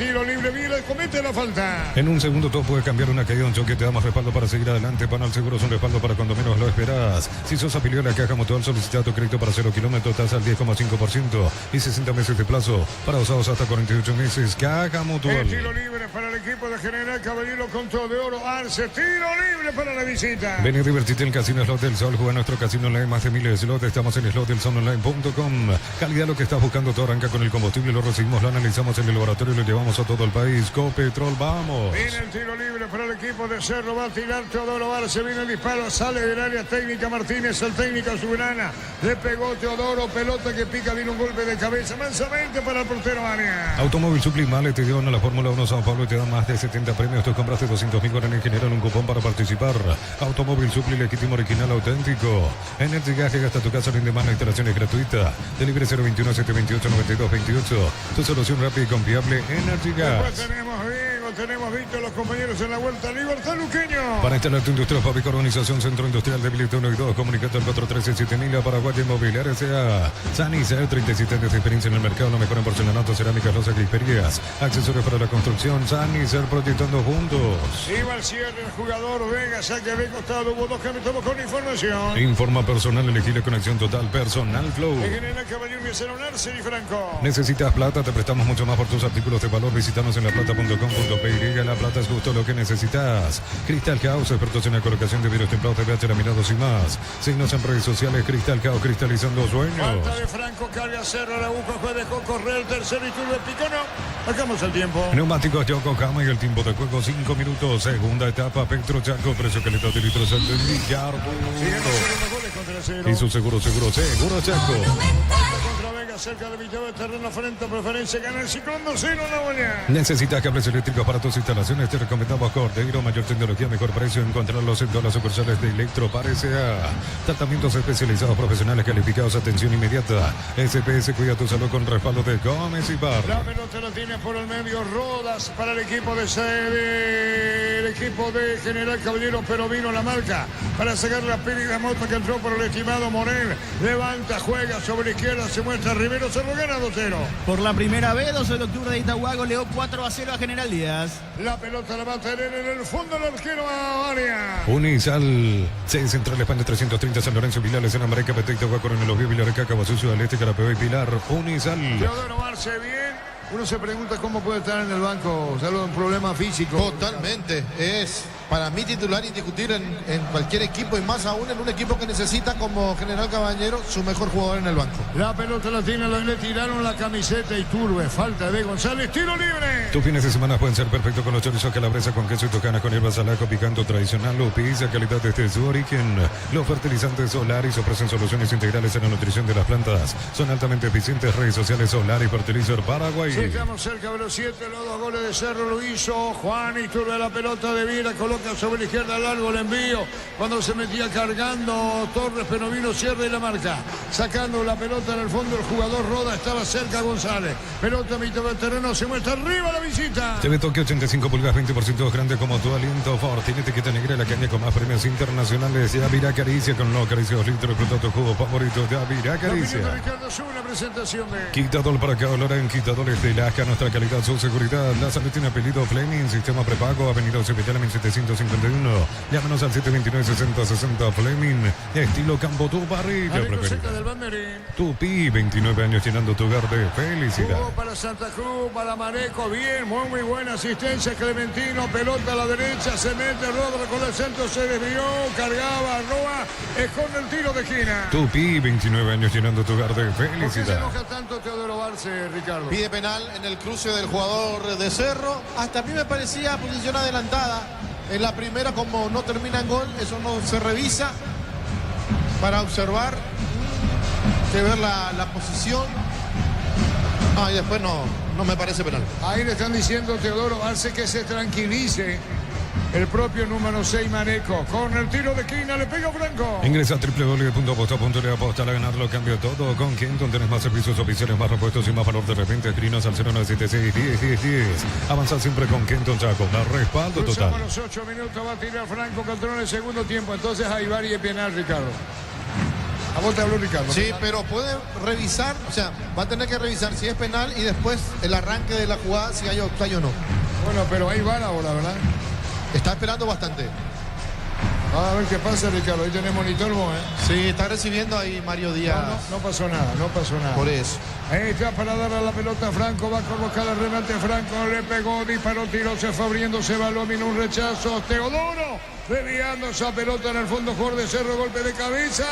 mira, comete la falta. En un segundo todo puede cambiar, una caída, un choque, te da más respaldo para seguir adelante. Panal Seguros, un respaldo para cuando menos lo esperas. Si sos afiliado a la Caja Mutual, solicita tu crédito para 0 kilómetros, tasa al 10,5% y 60 meses de plazo para usados hasta 48 meses. Caja Mutual. El tiro libre para el equipo de General Caballero con todo de oro. Arce, tiro libre para la visita. Ven y divertirte en el Casino Slot del Sol. Juega nuestro casino online, más de miles de slots. Estamos en slotdelsononline.com. Calidad, lo que estás buscando, todo arranca con el combustible. Lo recibimos, lo analizamos en el laboratorio y lo llevamos a todo el país. Copetrol, vamos. Viene el tiro libre para el equipo de Cerro. Va a tirar Teodoro Arce. Viene el disparo. Sale del área técnica Martínez. El técnico Azulgrana. Le pegó Teodoro. Pelota que pica. Viene un golpe de cabeza. Mansamente para el portero área. Automóvil Suplimale te dio en la Fórmula 1 Sao Paulo y te dan más de 70 premios. Tú compraste 200.000 guaraníes en general, un cupón para participar. Automóvil Supli, legítimo, original, auténtico. Energy Gas llega hasta tu casa, rinde más, la instalación es gratuita. Delivery 021-728-9228. Tu solución rápida y confiable, Energy Gas. Después tenemos Víctor, los compañeros en la vuelta. Libertad Luqueño. Para instalar tu industria, fábrica, organización, centro industrial de Habilito 1 y 2, comunicate al 413-7000 a Paraguay Inmobiliaria S.A. Sanicer, 37 años de experiencia en el mercado, lo mejor en porcelanato, cerámicas, losas, griferías, accesorios para la construcción. Sanicer, proyectando juntos. Iba al cierre el jugador Vega, saque de costado, hubo 2 cambios, estamos con información. Informa personal, elegí la conexión total, personal flow. En General Caballero empezaron Arce y Franco. ¿Necesitas plata? Te prestamos mucho más por tus artículos de valor. Visítanos en laplata.com.py. La plata es justo lo que necesitas. Crystal House, expertos en la colocación de vidrios templados, TVH, laminados y más. Signos en redes sociales, Crystal House, cristalizando sueños. Falta de Franco, carga Cerro, la busca, juez dejó correr el tercero y Iturbe Picano. Bajamos el tiempo. Neumáticos Yokohama y el tiempo de juego 5 minutos. Segunda etapa, Petro Chaco, precio calidad de litros al millar. Y su seguro Chaco. cerca de mitad del terreno frente a preferencia. Gana el Ciclón 2-0 en la mañana. ¿Necesitas cables eléctricos para tus instalaciones? Te recomendamos Cordeiro. Mayor tecnología, mejor precio. Encontrarlos en todas las sucursales de Electropar S.A. Tratamientos especializados, profesionales calificados, atención inmediata. SPS cuida tu salud con respaldo de Gómez y Bar. La pelota la tiene por el medio Rodas para el equipo de sede. El equipo de General Caballero, pero vino la marca para sacar la pérdida mota que entró por el estimado Morel. Levanta, juega sobre la izquierda, se muestra Rivero, se lo gana 2-0. Por la primera vez, 12 de octubre de Itagua goleó 4-0 a General Díaz. La pelota la va a tener en el fondo el arquero a área. Unisal, 6 Central España 330, San Lorenzo, Vilales, en América, Petecto, Guaco, en el Obvio, Vilar, Cacabo, Sucio, del Este, Carapeo y Pilar. Unisal. Teodoro Arce bien. Uno se pregunta cómo puede estar en el banco, salvo un problema físico. Totalmente, es para mí titular indiscutible en cualquier equipo y más aún en un equipo que necesita como General Caballero su mejor jugador en el banco. La pelota la tiene, le tiraron la camiseta y Turbe, falta de González, tiro libre. Tus fines de semana pueden ser perfectos con los chorizos calabresa con queso y tocana con hierbas alaco picante tradicional o pizza calidad desde su origen. Los fertilizantes Solaris ofrecen soluciones integrales en la nutrición de las plantas. Son altamente eficientes. Redes sociales Solaris Fertilizer Paraguay. Sí, estamos cerca de los 7, los 2 goles de Cerro lo hizo Juan Iturbe, la pelota de Vira, coloca sobre la izquierda largo el envío, cuando se metía cargando Torres, pero vino cierre y la marca, sacando la pelota en el fondo, el jugador Roda estaba cerca González, pelota a mitad del terreno, se muestra arriba la visita. TV Tokio 85 pulgadas, 20% grande como tu aliento Ford, tiene etiqueta negra, la caña con más premios internacionales. Yavirá Caricia con los Caricia 2 litros, disfruta tu jugo favorito. Yavirá Caricia. Ricardo sube la presentación de Quitador para acá, olor en Quitadores de Lasca, nuestra calidad, su seguridad. La salud tiene apellido Fleming, sistema prepago, avenida Occipital 1751. Llámanos al 729-6060 Fleming, estilo Campo Tu Barriga preferida. Tupi, 29 años llenando tu hogar de felicidad. Jugó para Santa Cruz, para Mareco, bien, muy buena asistencia. Clementino, pelota a la derecha, se mete Rodra con el centro, se desvió, cargaba, Roa, esconde el tiro de esquina. Tupi, 29 años llenando tu hogar de felicidad. ¿Por qué se enoja tanto Teodoro Arce, Ricardo? Pide penal en el cruce del jugador de Cerro. Hasta a mí me parecía posición adelantada. En la primera, como no termina en gol, eso no se revisa para observar, que ver la posición. Y después no me parece penal. Ahí le están diciendo Teodoro Arce que se tranquilice. El propio número 6 Maneco, con el tiro de esquina, le pega Franco. Ingresa a www.aposta.le, aposta a ganarlo, cambio todo. Con Kenton tenés más servicios oficiales, más repuestos y más valor de repente. Escrinos al 0976-10-10-10. Avanza siempre con Kenton Chaco, da respaldo total. Cruzamos los 8 minutos, va a tirar Franco, controla el segundo tiempo. Entonces hay VAR y penal, Ricardo. A vos te habló Ricardo. Sí, pero puede revisar, o sea, va a tener que revisar si es penal y después el arranque de la jugada, si hay offside o no. Bueno, pero hay VAR ahora, ¿verdad? Está esperando bastante. A ver qué pasa, Ricardo. Ahí tenés monitor vos, ¿eh? Sí, está recibiendo ahí Mario Díaz. No pasó nada, no pasó nada. Por eso. Ahí está para darle a la pelota a Franco. Va a colocar el remate Franco. Le pegó, disparó, tiró, se fue abriendo, se va, vino un rechazo. Teodoro desviando esa pelota en el fondo. Jugador de Cerro, golpe de cabeza.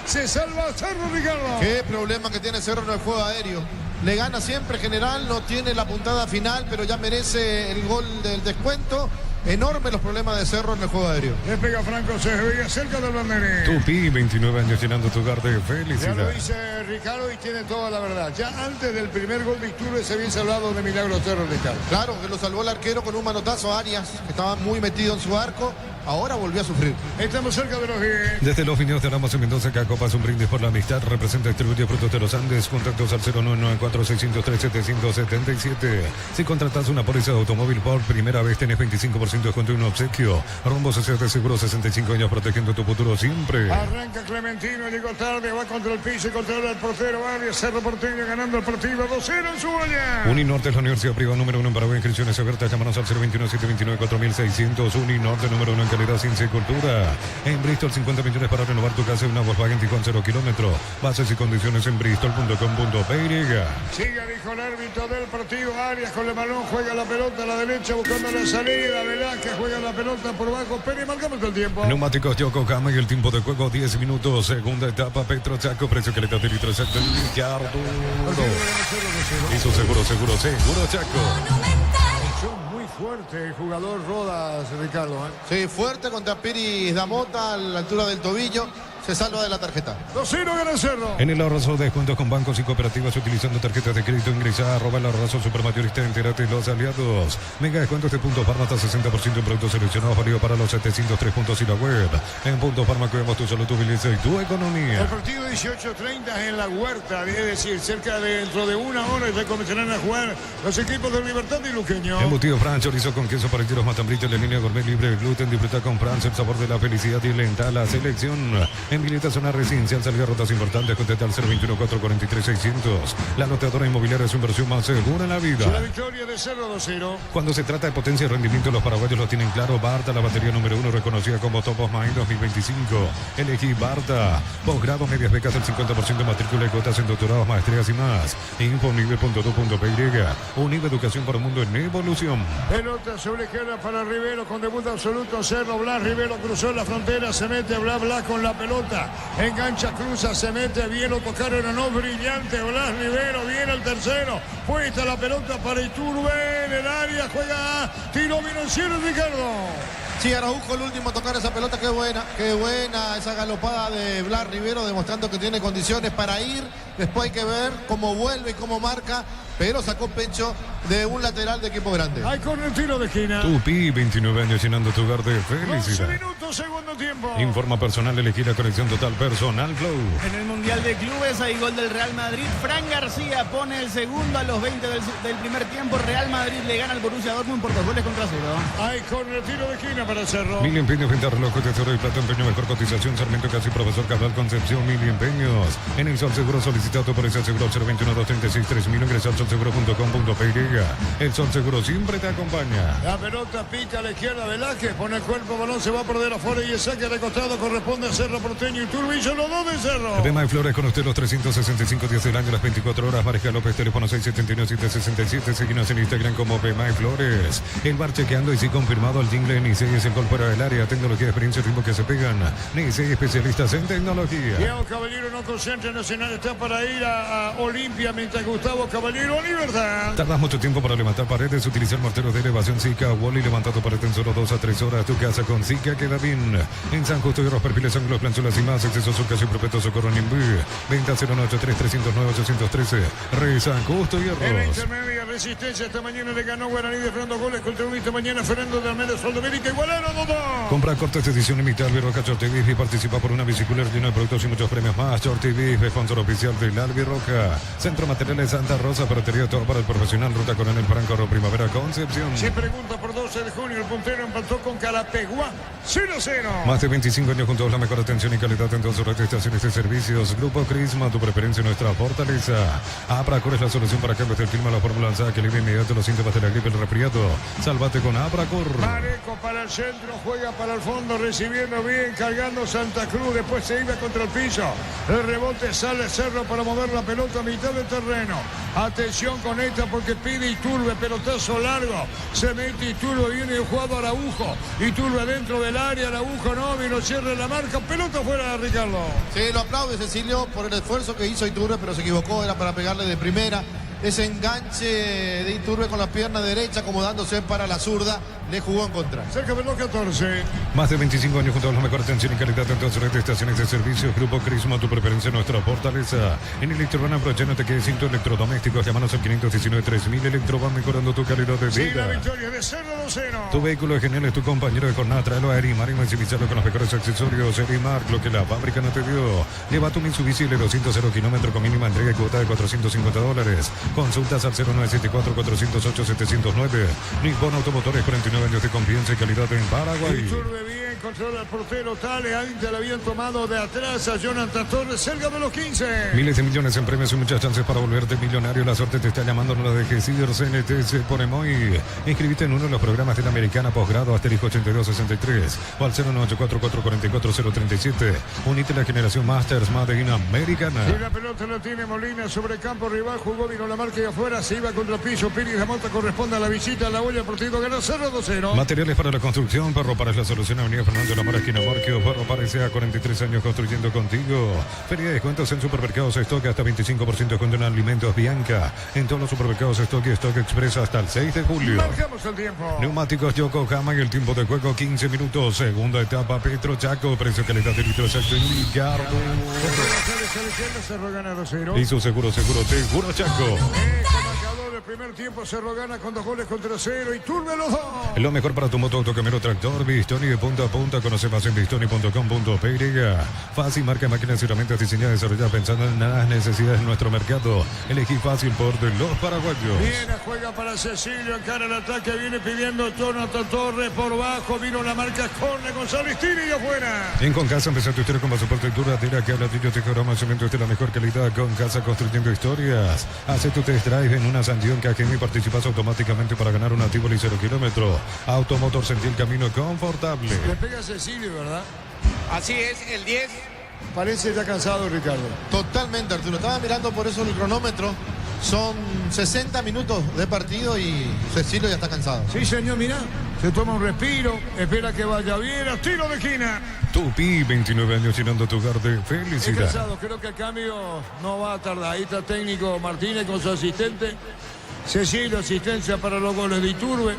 Se salva Cerro, Ricardo. Qué problema que tiene Cerro en el juego aéreo. Le gana siempre General, no tiene la puntada final, pero ya merece el gol del descuento. Enorme los problemas de Cerro en el juego aéreo. Le pega Franco, se veía cerca del banderín. Tupi, 29 años llenando tu hogar de felicidad. Ya lo dice Ricardo y tiene toda la verdad. Ya antes del primer gol de Iturbe se había salvado de milagro Cerro, Ricardo. Claro, que lo salvó el arquero con un manotazo a Arias, que estaba muy metido en su arco. Ahora volvió a sufrir. Estamos cerca de los 10. Desde los viñedos de Ramos en Mendoza, Cacopa es un brindis por la amistad. Representa distribuye frutos de los Andes. Contactos al 0994-603-777. Si contratas una póliza de automóvil por primera vez, tenés 25% de descuento y un obsequio. Rombo Sociedad de Seguros, 65 años protegiendo tu futuro siempre. Arranca Clementino, llegó tarde, va contra el piso y controla el portero Arias. Cerro Porteño ganando el partido 2-0 en su olla. Uninorte es la universidad privada número 1 en Paraguay. Inscripciones abiertas. Llámanos al 021-729-4600. Uninorte número 1 en calidad, ciencia y cultura. En Bristol, 50 millones para renovar tu casa. Una Volkswagen Tiguan 0 kilómetros. Bases y condiciones en bristol.com.py. Siga, dijo el árbitro del partido. Arias con el balón, juega la pelota a la derecha buscando la salida. Velázquez juega la pelota por bajo. Pérez, marcamos el tiempo. Neumáticos Yokohama y el tiempo de juego 10 minutos. Segunda etapa, Petro Chaco. Precio que le da de litro exacto. Ricardo. Hizo seguro Chaco. Muy fuerte el jugador Rodas, Ricardo. Sí, fuerte contra Piris Damota a la altura del tobillo. se salva de la tarjeta. 2-0 gana Cerro. En el ahorro descuentos con bancos y cooperativas utilizando tarjetas de crédito, ingresa a @el ahorrazo supermayorista, entérate los aliados. Mega descuentos de Punto Farma hasta 60% en productos seleccionados, válido para los 703 puntos y la web. En Punto Farma cuidamos tu salud, tu belleza y tu economía. El partido 18:30 en la Huerta, es decir, cerca de dentro de una hora ya comenzarán a jugar los equipos de Libertad y Luqueño. Embutido Fran, chorizo con queso para los matambritos, la línea gourmet libre de gluten, disfruta con Fran, el sabor de la felicidad y lenta la selección. En Vileta, zona residencial, salida rutas importantes, contesta al 021-443-600. La anotadora inmobiliaria es su inversión más segura en la vida. La victoria de Cerro 2-0. Cuando se trata de potencia y rendimiento, los paraguayos lo tienen claro. Barta, la batería número 1, reconocida como Top of Mind 2025. Elegí Barta. Posgrado, medias becas, el 50% de matrícula y cuotas en doctorados, maestrías y más. Infonive.2.py. Unive Educación para un mundo en evolución. Pelota sobre izquierda para Rivero con debut absoluto. Cerro, Blas, Rivero cruzó la frontera, se mete Blas con la pelota. Engancha, cruza, se mete bien, lo tocaron o no, brillante Blas Rivero, viene el tercero. Puesta la pelota para Iturbe en el área, juega, tiro, vino el cielo, Ricardo. Sí, Araujo el último a tocar esa pelota, qué buena esa galopada de Blas Rivero, demostrando que tiene condiciones para ir. Después hay que ver cómo vuelve y cómo marca, pero sacó pecho de un lateral de equipo grande. Hay con el tiro de esquina. Tupi, 29 años llenando tu hogar de felicidad. 11 minutos, segundo tiempo. Informa personal, elegí la conexión total personal Flow. En el Mundial de Clubes hay gol del Real Madrid. Fran García pone el segundo a los 20 del primer tiempo. Real Madrid le gana al Borussia Dortmund por 2-0. Hay con el tiro de esquina para Cerro. Mil empeños, venta relojes de oro y plata, empeño, mejor cotización, Sarmiento Casi, Profesor Cabral, Concepción, Mil empeños. En el Sol Seguro, solicitado por ese seguro 021-236-3000, ingresa al solseguro.com.py. El Sol Seguro siempre te acompaña. La pelota pica a la izquierda, Velázquez pone el cuerpo, balón se va a perder afuera y el saque de costado corresponde a Cerro Porteño y Turbillo, los dos de Cerro. Bema y Flores con usted los 365 días del año, las 24 horas. Mariscal López, teléfono 679-767. Seguimos en Instagram como Bema y Flores. El bar chequeando y sí confirmado el jingle Nice es el gol fuera del área. Tecnología, experiencia, ritmo que se pegan. Nice, especialistas en tecnología. Diego Caballero no concentra, Nacional está para ir a Olimpia, mientras Gustavo Caballero a Libertad. Tardas mucho tiempo para levantar paredes, utilizar morteros de elevación Zika, Wally levantado pared en solo 2 a 3 horas. Tu casa con Zika queda bien. En San Justo y otros perfiles, ángulos, planchuelas y más. Exceso, surcas y propeto, socorro en Inbú. Venta 093-309-813. Re San Justo y En la Arroz. intermedia, Resistencia esta mañana le ganó Guaraní de Fernando Goles contra Unista. Mañana Fernando de Almeida, Soldamérica, igualaron 2-2. Compra cortes de edición limitada Albirroca Shorty Beef y participa por una bicicleta llena de productos y muchos premios más. Shorty Beef, sponsor oficial del Albirroca. Centro Materiales Santa Rosa, Ferretería, todo para el profesional. Ruta Coronel Franco, Primavera, Concepción. Se pregunta por 12 de junio, el puntero empató con Carapeguá 0-0. Más de 25 años juntos, la mejor atención y calidad en todas sus redes de estaciones de servicios. Grupo Crisma, tu preferencia, nuestra fortaleza. Apracor es la solución para cambios del clima, la fórmula lanzada que alivia inmediato los síntomas de la gripe, el resfriado. Sálvate con Apracor. Mareco para el centro, juega para el fondo, recibiendo bien, cargando Santa Cruz, después se iba contra el piso. El rebote sale Cerro para mover la pelota a mitad del terreno. Atención con esta porque pide Iturbe, pelotazo largo. Se mete Iturbe, viene el jugador Araujo. Iturbe dentro del área, Araujo no, vino, cierra la marca, pelota fuera, Ricardo. Sí, lo aplaude Cecilio por el esfuerzo que hizo Iturbe, pero se equivocó, era para pegarle de primera. Ese enganche de Iturbe con la pierna derecha, acomodándose para la zurda, le jugó en contra. Cerca de los 14. Más de 25 años junto a la mejor atención y calidad en todas sus redes de estaciones de servicio. Grupo Crisma, tu preferencia, nuestra fortaleza. En Electroban, no te quedes sin tu electrodomésticos. Llámanos al 519-3000. Electroban, mejorando tu calidad de Sí, vida. la victoria de Cerro 2-0. Tu vehículo es genial, es tu compañero de jornada. Tráelo a Erimar y maximizarlo con los mejores accesorios. Erimar, lo que la fábrica no te dio. Lleva tu Mitsubishi L200 0 kilómetros con mínima entrega y cuota de $450. Consultas al 0974-408-709. Nippon Automotores, 49 años de confianza y calidad en Paraguay. Iturbe bien, controla el portero Tale, Ainter la habían tomado de atrás a Jonathan Torres, cerca de los 15. Miles de millones en premios y muchas chances para volverte millonario. La suerte te está llamando, no la dejes ir. CNT se pone muy. Inscribite en uno de los programas de la Americana Posgrado asterisco 8263 o al 0984-44037. Unite a la generación Masters Made in Americana. Y la pelota la tiene Molina sobre el campo rival, jugó, vino la marca y afuera, se iba contra el piso. Piridamonte corresponde a la visita a la olla. El partido gana 0-2-0. Materiales para la construcción. Perro para la solución. Avenida Fernando Lamora, esquina Morquio. Perro parece a 43 años construyendo contigo. Feria de descuentos en supermercados Stock hasta 25% de descuento en alimentos Bianca. En todos los supermercados Stock y Stock Express hasta el 6 de julio. Marcamos el tiempo. Neumáticos Yokohama y el tiempo de juego 15 minutos. Segunda etapa Petro Chaco. Precio calidad de litro exacto en Ricardo. Cerro gana 2-0. Y su seguro Chaco. El primer tiempo Cerro gana con 2 goles contra 0 y Turbe los 2. Lo mejor para tu moto, autocamionero, tractor, Bistoni de punta a punta. Conoce más en bistoni.com.py. Fácil, marca, máquinas y herramientas diseñadas y desarrolladas pensando en las necesidades de nuestro mercado. Elegí fácil por de los paraguayos. Viene, juega para Cecilio, encara el ataque, viene pidiendo Jonathan Torres por bajo. Vino la marca Corne, González Tiri y afuera. En Concasa empezó tu historia con pasaporte duradera que habla tuyo, te cobra cemento de la mejor calidad. Concasa construyendo historias. Hace tu test drive en una Sandión Cajeme y participas automáticamente para ganar un Tivoli 0 kilómetro. Automotor, sentí el camino confortable. Le pega Cecilio, ¿verdad? Así es, el 10. Parece ya cansado, Ricardo. Totalmente, Arturo. Estaba mirando por eso el cronómetro. Son 60 minutos de partido y Cecilio ya está cansado. Sí, señor, mira. Se toma un respiro, espera que vaya bien, a tiro de esquina. Tupi, 29 años llenando tu hogar de felicidad. Cansado, creo que el cambio no va a tardar. Ahí está técnico Martínez con su asistente. Cecilio, asistencia para los goles de Iturbe.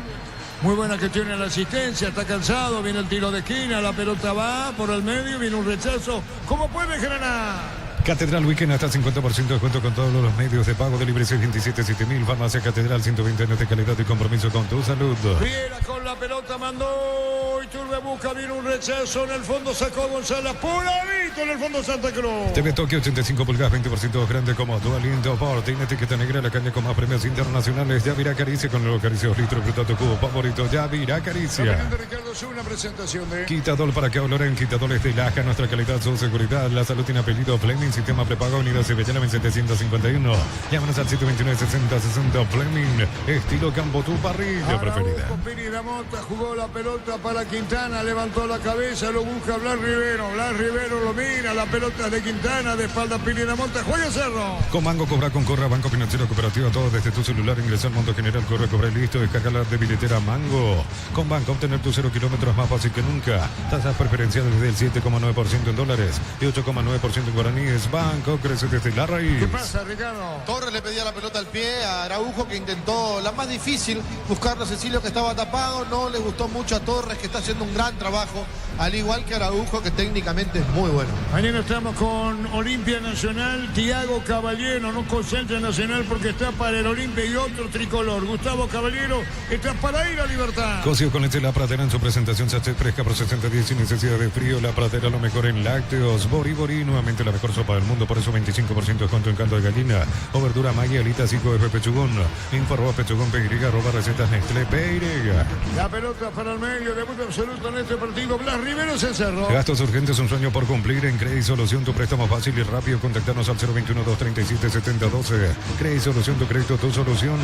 Muy buena gestión en la asistencia, está cansado, viene el tiro de esquina, la pelota va por el medio, viene un rechazo. ¿Cómo puede Granada? Catedral Weekend hasta 50% de descuento con todos los medios de pago de libre 627-7000. Farmacia Catedral, 120 años de calidad y compromiso con tu salud. Viera con la pelota, mandó Iturbe, busca, viene un rechazo, en el fondo sacó González, puradito en el fondo Santa Cruz. TV Tokio, 85 pulgadas, 20% grande como tu aliento por. Tiene etiqueta negra, la caña con más premios internacionales. Yavirá Caricia con los Caricios litros, fruta tu cubo favorito. Yavirá Caricia. Ricardo, es una presentación de Quitador para que oloren, quitadores de Laja, nuestra calidad, su seguridad. La salud tiene apellido Fleming, sistema prepago unido Sevillana en 751. Llámanos al 729-6060 Fleming, estilo Campo, tu parrilla preferida. Piridamonte jugó la pelota para Quintana, levantó la cabeza, lo busca Blas Rivero. Blas Rivero lo mira, la pelota de Quintana, de espalda Piridamonte, juega Cerro. Con Mango, cobra con Corra, Banco Financiero Cooperativo, todo desde tu celular, ingresa al Monto General, corre, cobra listo, descarga la de billetera Mango. Con Banco, obtener tus 0 kilómetros más fácil que nunca. Tasas preferenciales desde el 7,9% en dólares y 8,9% en guaraníes. Banco crece desde la raíz. ¿Qué pasa, Ricardo? Torres le pedía la pelota al pie a Araujo, que intentó la más difícil, buscarlo a Cecilio, que estaba tapado. No le gustó mucho a Torres, que está haciendo un gran trabajo, al igual que Araujo, que técnicamente es muy bueno. Mañana estamos con Olimpia Nacional, Tiago Caballero, no con Centro Nacional porque está para el Olimpia y otro tricolor. Gustavo Caballero está para ir a Libertad. Cosio con leche La Pradera en su presentación, sachet fresca por 60 días sin necesidad de frío. La Pradera, lo mejor en lácteos. Bori Bori, nuevamente la mejor sopa del mundo, por eso 25% de descuento en caldo de gallina o verdura Maggi, alitas, 5 de pechugón. Info @pechugón PY, @recetas Nestlé PY. La pelota para el medio, debut absoluto en este partido. Blas Rivero se encerró. Gastos urgentes, un sueño por cumplir. En Credit Solución, tu préstamo fácil y rápido. Contactarnos al 021-237-7012. Credit Solución, tu crédito, tu solución.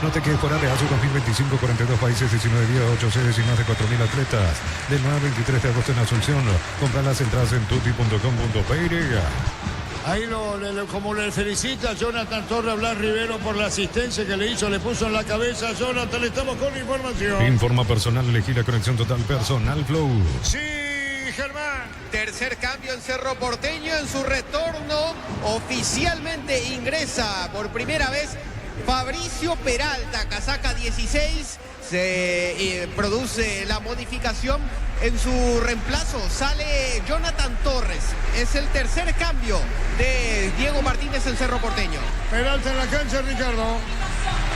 No te quedes fuera de ASU 2025, 42 países, 19 días, 8 sedes y más de 4.000 atletas. Del 9 al 23 de agosto en Asunción. Compra las entradas en tuti.com.py. Ahí como le felicita Jonathan Torres a Blas Rivero por la asistencia que le hizo, le puso en la cabeza a Jonathan. Le estamos con información. Informa personal, elegí la conexión total personal Flow. Sí, Germán. Tercer cambio en Cerro Porteño en su retorno. Oficialmente ingresa por primera vez Fabricio Peralta, casaca 16. Se produce la modificación. En su reemplazo sale Jonathan Torres. Es el tercer cambio de Diego Martínez en Cerro Porteño. Peralta en la cancha, Ricardo.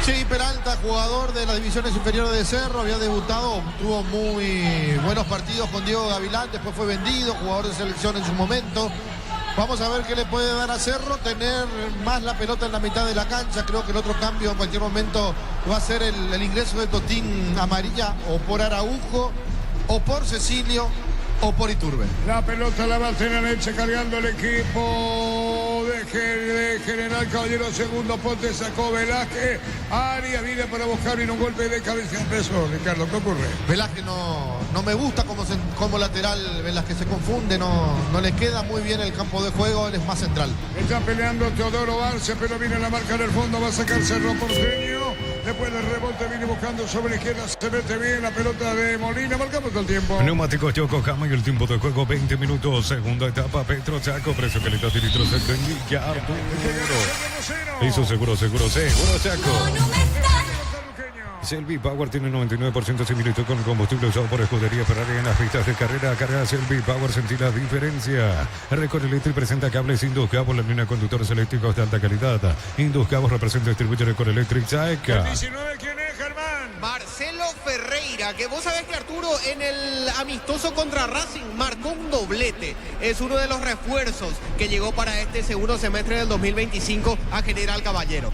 Sí, Peralta, jugador de las divisiones inferiores de Cerro, había debutado, tuvo muy buenos partidos con Diego Gavilán, después fue vendido, jugador de selección en su momento. Vamos a ver qué le puede dar a Cerro, tener más la pelota en la mitad de la cancha. Creo que el otro cambio en cualquier momento va a ser el ingreso de Totín Amarilla, o por Araujo, o por Cecilio, o por Iturbe. La pelota la va a tener Elche cargando el equipo de de General Caballero, segundo poste, sacó Velázquez. Arias viene para buscar, viene un golpe de cabeza. Empezó, Ricardo, ¿qué ocurre? Velázquez no me gusta como lateral, Velázquez se confunde, no le queda muy bien el campo de juego, él es más central. Está peleando Teodoro Barce, pero viene la marca en el fondo, va a sacar Cerro Porteño. Después del rebote viene buscando sobre la izquierda, se mete bien la pelota de Molina, marcamos todo el tiempo. Neumáticos Yokohama y el tiempo de juego 20 minutos, segunda etapa, Petro Chaco, precio calidad y litros de ya Arturo. Hizo seguro Chaco. Selby Power tiene 99% de similitud con el combustible usado por Escudería Ferrari en las pistas de carrera. Carga Selby Power, sentí la diferencia. Record Electric presenta cables Indus Cabos, la línea de conductores eléctricos de alta calidad. Indus Cabos representa y distribuye Record Electric Chaca. 19, ¿quién es, Germán? Marcelo Ferreira, que vos sabés que Arturo en el amistoso contra Racing marcó un doblete. Es uno de los refuerzos que llegó para este segundo semestre del 2025 a General Caballero.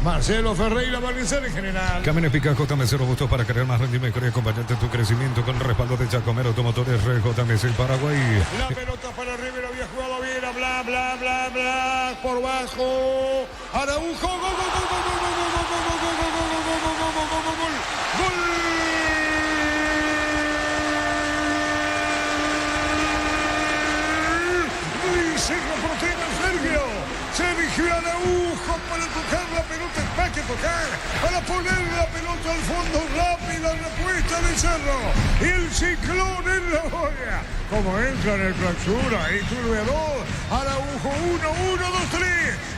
Marcelo Ferreira va a vencer en General. Camiones Picajo, JMC robustos para cargar más rendimiento y acompañarte en tu crecimiento con el respaldo de Chacomero Automotores JMC Paraguay. La pelota para Rivero, había jugado bien, bla, por bajo. Araujo, gol. Cerro Porteño, Sergio. Sergio Araujo para tocar la pelota, hay que tocar, para poner la pelota al fondo, rápida respuesta de Cerro. Y el ciclón en la olla. Como entra en el clausura, y Turbe 2, Araujo 1, 2, 3.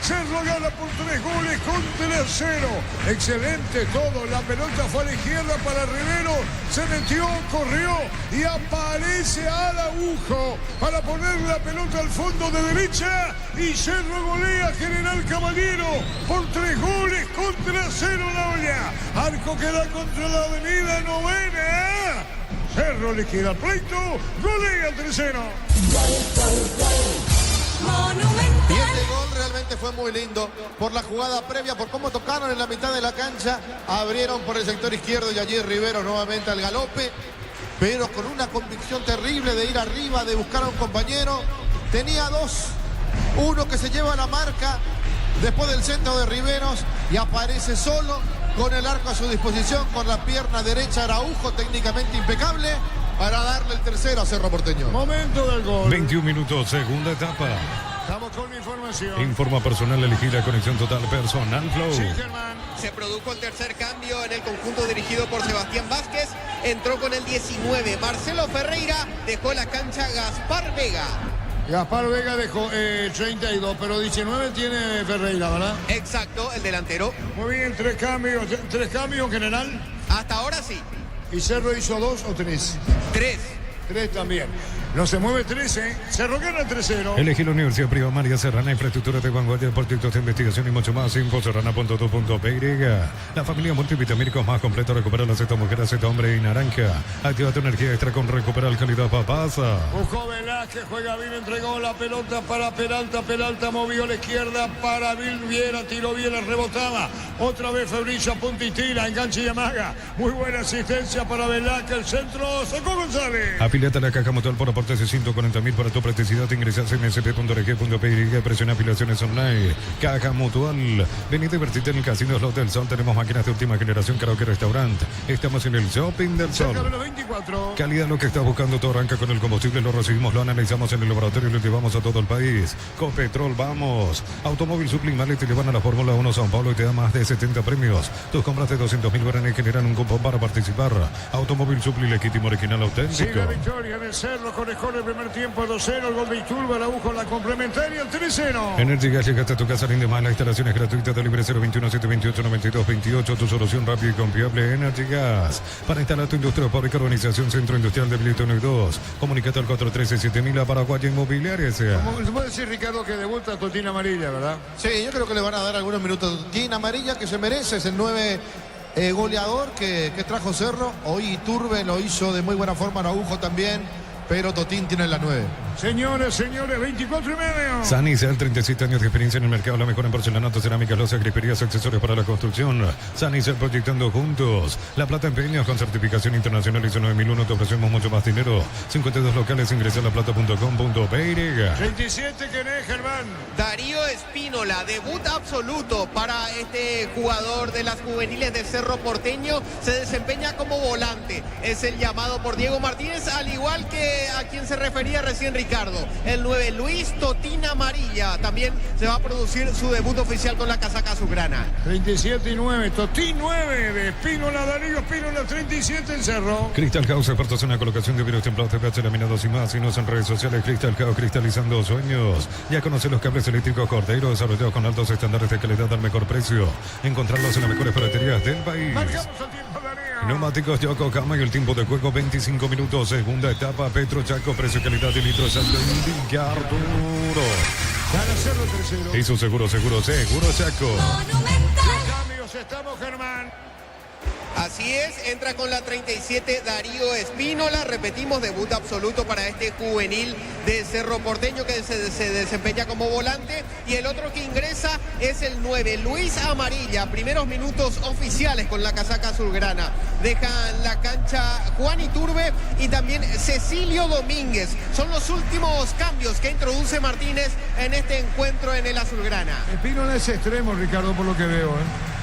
Cerro gana por 3 goles contra 0. Excelente todo, la pelota fue a la izquierda para Rivero, se metió, corrió y aparece Araujo para poner la pelota al fondo de derecha y Cerro golea General Caballero por 3 goles contra 0 la olla. Arco queda contra la avenida Novena. Cerro le queda el pleito, golea 3-0. Y este gol realmente fue muy lindo por la jugada previa, por cómo tocaron en la mitad de la cancha, abrieron por el sector izquierdo y allí Rivero nuevamente al galope, pero con una convicción terrible de ir arriba, de buscar a un compañero. Tenía 2, uno que se lleva la marca después del centro de Riveros y aparece solo con el arco a su disposición, con la pierna derecha Araujo, técnicamente impecable, para darle el tercero a Cerro Porteño. Momento del gol. 21 minutos, segunda etapa. Estamos con información. Informa personal, elegida conexión total personal Flow. Sí, Germán. Se produjo el tercer cambio en el conjunto dirigido por Sebastián Vázquez. Entró con el 19 Marcelo Ferreira, dejó la cancha Gaspar Vega. Gaspar Vega dejó 32, pero 19 tiene Ferreira, ¿verdad? Exacto, el delantero. Muy bien, 3 cambios en general. Hasta ahora sí. ¿Y Cerro hizo 2 o 3? 3. 3 también. No se mueve 13. Cerro gana 3-0. Elegí la Universidad Privada María Serrana, infraestructura de vanguardia, proyectos de investigación y mucho más. Info serrana.2.py. La familia multivitamínicos más completa. Recupera la Z mujer, Z hombre y naranja. Activa tu energía extra con Recuperar Calidad Papasa. Buscó Velázquez, juega bien, entregó la pelota para Peralta. Peralta movió a la izquierda para Viera, tiró bien, la rebotaba. Otra vez Fabricio apunta y tira, enganche y amaga. Muy buena asistencia para Velázquez, el centro, sacó González. Afiliate a la caja mutual por aporte de 140.000 para tu practicidad. Ingresas en msp.rg.py, presiona afiliaciones online. Caja Mutual. Ven y divertirte en el Casino Slot del Sol. Tenemos máquinas de última generación, karaoke, restaurante. Estamos en el Shopping del Sol. Cerca de los 24. Calidad, lo que estás buscando, todo arranca con el combustible. Lo recibimos, lo analizamos en el laboratorio y lo llevamos a todo el país. Copetrol, vamos. Automóvil Suplimale te llevan a la Fórmula 1 São Paulo y te da más de 70 premios. Tus compras de 200.000 guaraníes generan un cupón para participar. Automóvil Supli, legítimo, original, auténtico. Sí, la victoria de Cerro con el primer tiempo 2-0, el gol de Iturbe, Araujo la complementaria, el 3-0. Energy Gas, llegaste a tu casa, rinde más. La instalación es gratuita, de libre 021-728-9228. Tu solución rápida y confiable, Energy Gas. Para instalar tu industria por Urbanización Centro Industrial de Milito 1 y 2. Comunicate al 413-7000 a Paraguaya Inmobiliaria S.A. Se puede decir, Ricardo, que debuta Totín Amarilla, ¿verdad? Sí, yo creo que le van a dar algunos minutos a Totín Amarilla, que se merece, es el 9 goleador que trajo Cerro. Hoy Iturbe lo hizo de muy buena forma, Araujo también, pero Totín tiene la 9. Señores, 24:30. Sanicel, 37 años de experiencia en el mercado, la mejor en porcelanato, cerámicas, losas, griferías, accesorios para la construcción. Sanicel, proyectando juntos. La Plata Empeños con certificación internacional ISO 9001, te ofrecemos mucho más dinero. 52 locales, ingresa a laplata.com.py. 37, ¿quién es, Germán? Darío Espínola, debut absoluto para este jugador de las juveniles de Cerro Porteño. Se desempeña como volante. Es el llamado por Diego Martínez, al igual que a quien se refería recién Ricardo. El 9, Luis Totina Amarilla. También se va a producir su debut oficial con la casaca azulgrana. 37 y 9. Totín 9 de Espínola, Darío Espínola, 37 en Cerro. Crystal House, expertos en la colocación de vidrios templados, TPH, laminados y más. Síguenos en redes sociales. Crystal House, cristalizando sueños. Ya conoce los cables eléctricos Cordeiro, desarrollados con altos estándares de calidad al mejor precio. Encontrarlos en las mejores ferreterías del país. Marcamos el tiempo, Darío. Neumáticos Yokohama y el tiempo de juego 25 minutos. Segunda etapa, Petro Chaco, precio, calidad y litros al indica Arturo. Para Cerro tercero. Y su seguro Chaco. Los cambios, estamos, Germán. Así es, entra con la 37 Darío Espínola, repetimos, debut absoluto para este juvenil de Cerro Porteño que se desempeña como volante, y el otro que ingresa es el 9, Luis Amarilla, primeros minutos oficiales con la casaca azulgrana. Dejan la cancha Juan Iturbe y también Cecilio Domínguez. Son los últimos cambios que introduce Martínez en este encuentro en el azulgrana. Espínola es extremo, Ricardo, por lo que veo,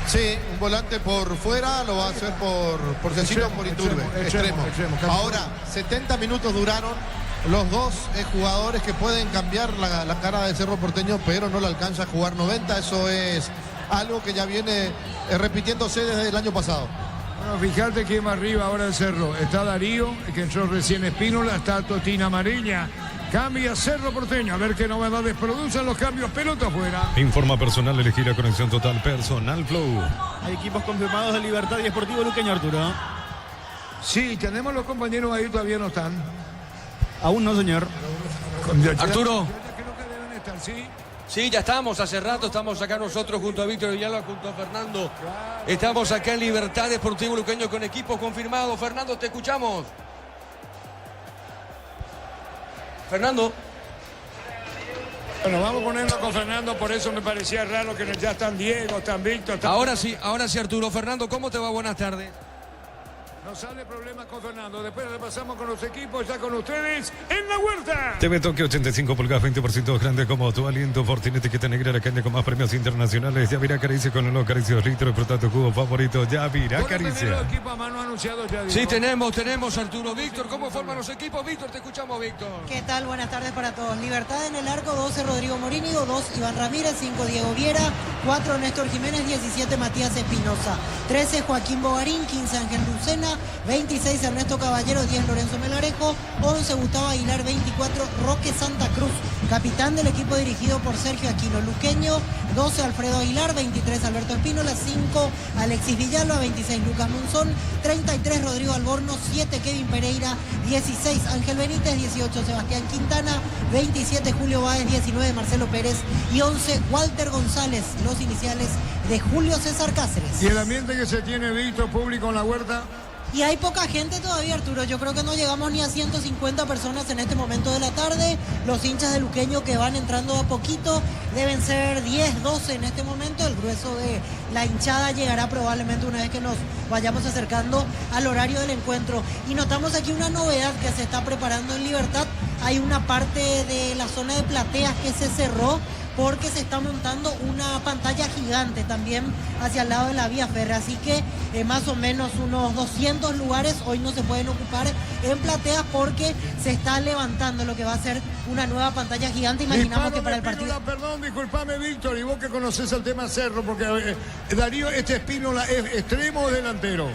Sí, un volante por fuera, lo va a hacer por Cecilio, por Iturbe, extremo. Ahora, 70 minutos duraron los dos jugadores que pueden cambiar la cara de Cerro Porteño, pero no le alcanza a jugar 90. Eso es algo que ya viene repitiéndose desde el año pasado. Bueno, fíjate quién va arriba ahora el Cerro. Está Darío, que entró recién Espínola, está Totina Amarilla. Cambia Cerro Porteño, a ver qué novedades producen los cambios, pelota afuera. Informa personal, elegir la conexión total Personal Flow. Hay equipos confirmados de Libertad y Sportivo Luqueño, Arturo. Sí, tenemos los compañeros ahí, todavía no están. Aún no, señor. Arturo. Creo que deben estar, ¿sí? Sí, ya estamos, hace rato estamos acá nosotros junto a Víctor Villalba, junto a Fernando. Estamos acá en Libertad Deportivo Luqueño con equipos confirmados. Fernando, te escuchamos. Fernando. Bueno, vamos poniendo con Fernando, por eso me parecía raro que ya están Diego, están Víctor. Ahora sí, Arturo. Fernando, ¿cómo te va? Buenas tardes. No sale problema con Fernando. Después repasamos con los equipos, ya con ustedes en la huerta. TV Tokio 85 pulgadas, 20% grande como tu aliento. Fortuna etiqueta negra, la caña con más premios internacionales. Yavirá Caricia con el Caricia 2 litros. Disfruta tu jugo favorito. Yavirá Caricia. Equipo a mano anunciado ya, sí, tenemos Arturo. Víctor, ¿cómo forman los equipos? Víctor, te escuchamos, Víctor. ¿Qué tal? Buenas tardes para todos. Libertad en el arco, 12 Rodrigo Morínigo, 2 Iván Ramírez, 5 Diego Viera, 4 Néstor Jiménez, 17 Matías Espinosa, 13 Joaquín Bogarín, 15 Ángel Lucena, 26 Ernesto Caballero, 10 Lorenzo Melarejo, 11 Gustavo Aguilar, 24 Roque Santa Cruz, capitán del equipo dirigido por Sergio Aquino Luqueño, 12 Alfredo Aguilar, 23 Alberto Espínola, 5 Alexis Villalba, 26 Lucas Monzón, 33 Rodrigo Alborno, 7 Kevin Pereira, 16 Ángel Benítez, 18 Sebastián Quintana, 27 Julio Báez, 19 Marcelo Pérez y 11 Walter González, los iniciales de Julio César Cáceres. ¿Y el ambiente que se tiene visto público en la huerta? Y hay poca gente todavía, Arturo. Yo creo que no llegamos ni a 150 personas en este momento de la tarde. Los hinchas de Luqueño que van entrando a poquito deben ser 10, 12 en este momento. El grueso de la hinchada llegará probablemente una vez que nos vayamos acercando al horario del encuentro. Y notamos aquí una novedad que se está preparando en Libertad. Hay una parte de la zona de plateas que se cerró porque se está montando una pantalla gigante también hacia el lado de la vía férrea, así que más o menos unos 200 lugares hoy no se pueden ocupar en plateas porque se está levantando lo que va a ser una nueva pantalla gigante. Imaginamos que para el partido... Perdón, disculpame, Víctor, y vos que conoces el tema Cerro, porque Darío, Espínola es extremo o delantero.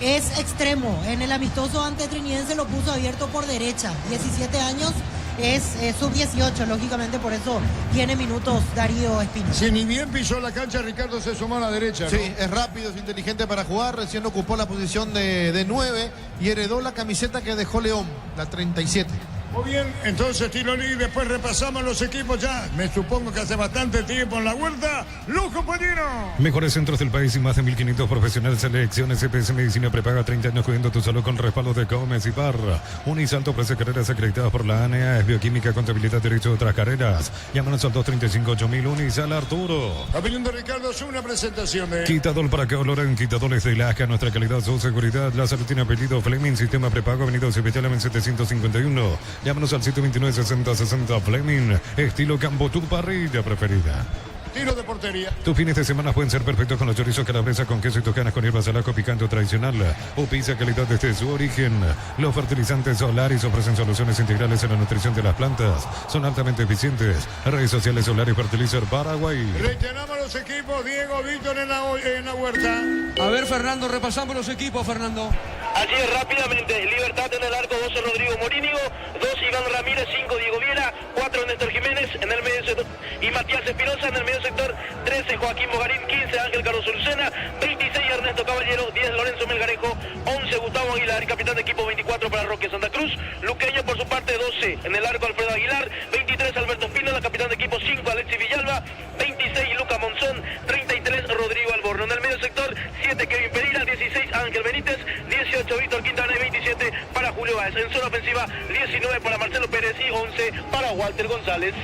Es extremo, en el amistoso ante Trinidense lo puso abierto por derecha, 17 años. Es sub-18, lógicamente, por eso tiene minutos Darío Espínola. Si ni bien pisó la cancha, Ricardo se sumó a la derecha, ¿no? Sí, es rápido, es inteligente para jugar, recién ocupó la posición de 9 y heredó la camiseta que dejó León, la 37. Muy bien, entonces tiro libre, después repasamos los equipos ya. Me supongo que hace bastante tiempo en la vuelta. Los compañeros. Mejores centros del país y más de 1.500 profesionales. Selecciones EPS Medicina prepaga 30 años cuidando tu salud con respaldo de Gómez y Parra. Unisalto ofrece carreras acreditadas por la ANEA, es bioquímica, contabilidad, derecho de otras carreras. Llámanos al 235-8000. Unisal Arturo. Opinión de Ricardo, es una presentación de... Quitadol para que oloren, quitadores de Lasca, nuestra calidad, su seguridad. La salud tiene apellido Fleming, sistema prepago, avenida Cipetial en 751. Llámanos al 729-6060 Fleming, estilo campo, tu parrilla preferida. Tiro de portería. Tus fines de semana pueden ser perfectos con los chorizos calabresa con queso y tocanas con hierbas al ajo picante o tradicional. O pizza calidad desde su origen. Los fertilizantes Solaris ofrecen soluciones integrales en la nutrición de las plantas. Son altamente eficientes. Redes sociales Solaris Fertilizer Paraguay. Reiteramos los equipos. Diego, Víctor en la huerta. A ver, Fernando, repasamos los equipos, Fernando. Así es, rápidamente. Libertad en el arco, 12 Rodrigo Morínigo, 2 Iván Ramírez, 5 Diego Viera, 4 Néstor Jiménez en el medio sector y Matías Espinosa en el medio sector, 13 Joaquín Bogarín, 15 Ángel Carlos Lucena, 26 Ernesto Caballero, 10 Lorenzo Melgarejo, 11 Gustavo Aguilar, capitán de equipo, 24 para Roque Santa Cruz, Luqueño por su parte 12 en el arco Alfredo Aguilar, 23 Alberto Espinola, capitán de equipo, 5 Alexis Villalba, 26 Luca Monzón, 33 Rodrigo Alborno en el medio sector, 7 Kevin Pereira, 16 Ángel Benítez, 18 Víctor Quintana y 27 para Julio Báez. En zona ofensiva 19 para Marcelo Pérez y 11 para Walter González.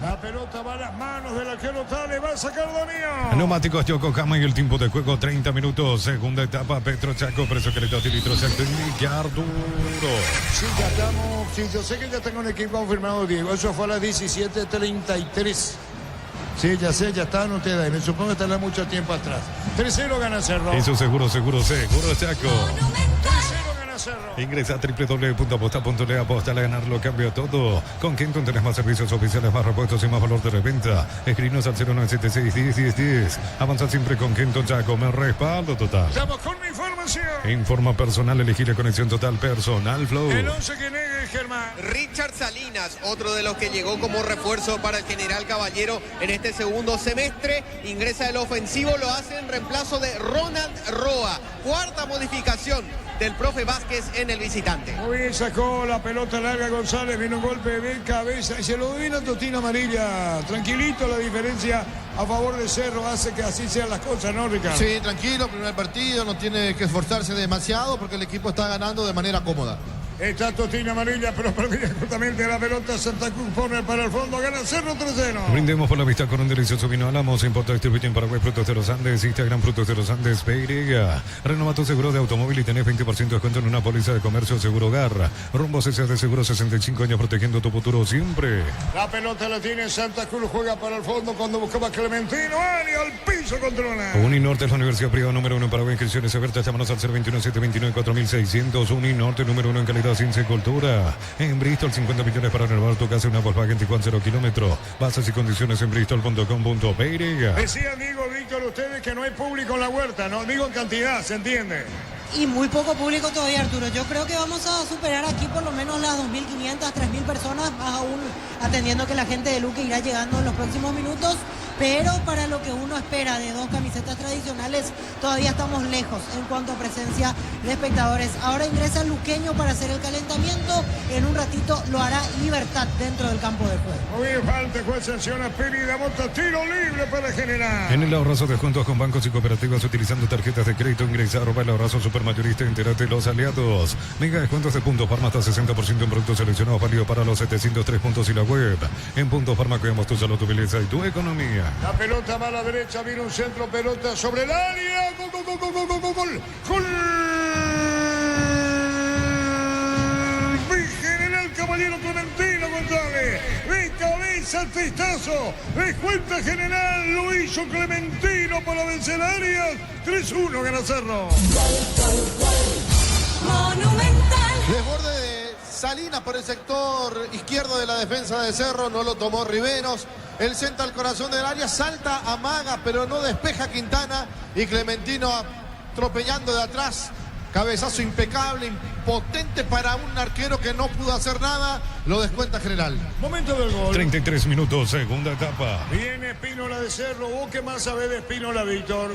La pelota va a las manos del arquero Tale, va a sacar Damián. Neumáticos Yokohama y el tiempo de juego 30 minutos. Segunda etapa, Petro Chaco, preso que le da litros y Arturo. Sí, ya estamos, sí, yo sé que ya tengo un equipo confirmado, Diego. Eso fue a las 17:33. Sí, ya sé, ya estaban ustedes ahí. Me supongo que estará mucho tiempo atrás. 3-0 gana Cerro. Eso seguro Chaco. 3-0 gana Cerro. Ingresa a www.aposta.le, aposta a ganarlo, cambia todo. Con Kenton tenés más servicios oficiales, más repuestos y más valor de reventa. Escribinos al 0976-10-10-10. Avanza siempre con Kenton Chaco, me respaldo total. Estamos con mi información. Informa personal, elegir la conexión total personal Flow. El 11 que negue, Germán. Richard Salinas, otro de los que llegó como refuerzo para el General Caballero en este segundo semestre, ingresa el ofensivo, lo hace en reemplazo de Ronald Roa. Cuarta modificación del profe Vázquez en el visitante. Muy bien, sacó la pelota larga González, vino un golpe de cabeza y se lo vino Totino Amarilla. Tranquilito, la diferencia a favor de Cerro hace que así sean las cosas, ¿no, Ricardo? Sí, tranquilo, primer partido, no tiene que esforzarse demasiado porque el equipo está ganando de manera cómoda. Está Totino Amarilla, pero perdía justamente la pelota. Santa Cruz pone para el fondo, gana Cerro 3-0. Brindemos por la vista con un delicioso vino Álamos, importa distribuye en Paraguay, Frutos de los Andes, Instagram Frutos de los Andes, Peiriga. Renova tu seguro de automóvil y tenés 20% de descuento en una póliza de comercio Seguro Hogar. Rumbo CCA de Seguro, 65 años protegiendo tu futuro siempre. La pelota la tiene Santa Cruz, juega para el fondo cuando buscaba Clementino, Ali al piso, controla. Uninorte es la universidad privada número 1 en Paraguay, inscripciones abiertas, llámanos al 021-729-4600. Uninorte número 1 en calidad, ciencia y cultura. En Bristol, 50 millones para renovar tu casa, una Volkswagen Tiguan 0 kilómetros. Bases y condiciones en bristol.com.py. Decían, digo, Víctor, ustedes que no hay público en la huerta, no digo en cantidad, ¿se entiende? Y muy poco público todavía, Arturo. Yo creo que vamos a superar aquí por lo menos las 2.500, 3.000 personas, más aún atendiendo que la gente de Luque irá llegando en los próximos minutos. Pero para lo que uno espera de dos camisetas tradicionales, todavía estamos lejos en cuanto a presencia de espectadores. Ahora ingresa el luqueño para hacer el calentamiento. En un ratito lo hará Libertad dentro del campo de juego. Muy bien, falta, juez sanciona, Périda, monta, tiro libre para General. En el ahorrazo descuentos con bancos y cooperativas utilizando tarjetas de crédito, ingresa @ el ahorrazo supermayorista, entérate los aliados. Mega descuentos de Punto Farma hasta 60% en productos seleccionados, válido para los 703 puntos y la web. En Punto Farma cuidamos tu salud, tu belleza y tu economía. La pelota va a la derecha, viene un centro, pelota sobre el área. Gol, gol, gol, gol, gol, gol, gol. Gol. Mi General Caballero Clementino González. De cabeza al testazo. Descuenta General, lo hizo Clementino para vencer Arias. 3-1 gana Cerro. Monumental. Desborde de Salinas por el sector izquierdo de la defensa de Cerro, no lo tomó Riveros. El centro al corazón del área, salta, amaga, pero no despeja Quintana. Y Clementino atropellando de atrás. Cabezazo impecable, impotente para un arquero que no pudo hacer nada. Lo descuenta General. Momento del gol. 33 minutos, segunda etapa. Viene Espínola de Cerro. ¿Vos qué más sabés de Espínola, Víctor?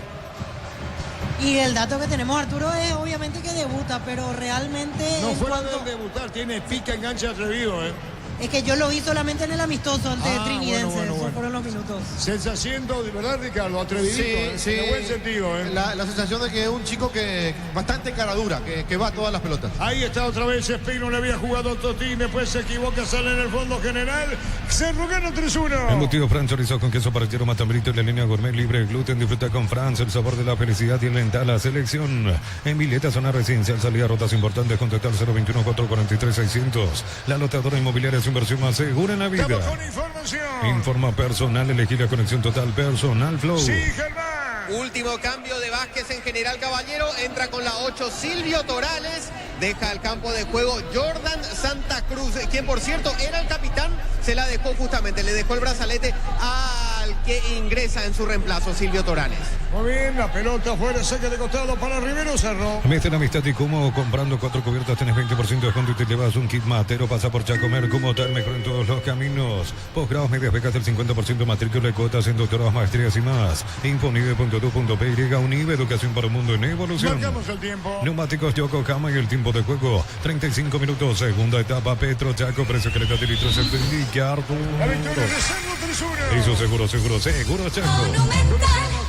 Y el dato que tenemos, Arturo, es obviamente que debuta, pero realmente... No fuera de debutar, tiene pica, enganche atrevido, ¿eh? Es que yo lo vi solamente en el amistoso ante Trinidense, bueno. esos fueron los minutos. Sensación, de verdad, Ricardo, atrevidito, Sí, en buen sentido, ¿eh? La sensación de que es un chico que bastante caradura, que va a todas las pelotas. Ahí está otra vez Espino, le había jugado Totín, después se equivoca, sale en el fondo general. Cerro gana 3-1. Embutido Fran chorizo con queso parrillero matambrito en la línea gourmet libre de gluten. Disfruta con Franz el sabor de la felicidad y el la selección. En Vileta, zona residencial, salida rotas importantes. Contactar 021-443-600. La lotadora inmobiliaria es inversión más segura en la vida. Estamos con información. Informa personal, elegir la conexión total personal Flow. Sí, Germán. Último cambio de Vázquez en General Caballero. Entra con la 8 Silvio Torales. Deja el campo de juego Jordan Santa Cruz, quien por cierto era el capitán. Se la dejó justamente, le dejó el brazalete al que ingresa en su reemplazo, Silvio Torales. Muy bien, la pelota fuera, saque de costado para Rivero Cerro. Mete en Amistad y Como, comprando 4 cubiertas tenés 20% de descuento y te llevas un kit matero. Pasa por Chacomer, como tal, mejor en todos los caminos. Posgrados, medias becas del 50%, matrícula y cuotas en doctorados, maestrías y más. Infonive.tu.py, Unive, educación para un mundo en evolución. Marcamos el tiempo. Neumáticos Yokohama y el tiempo de juego, 35 minutos, segunda etapa, Petro Chaco, precio que le da de litros, se indica Arturo. La victoria de Cerro 3-1. Hizo seguro Chaco.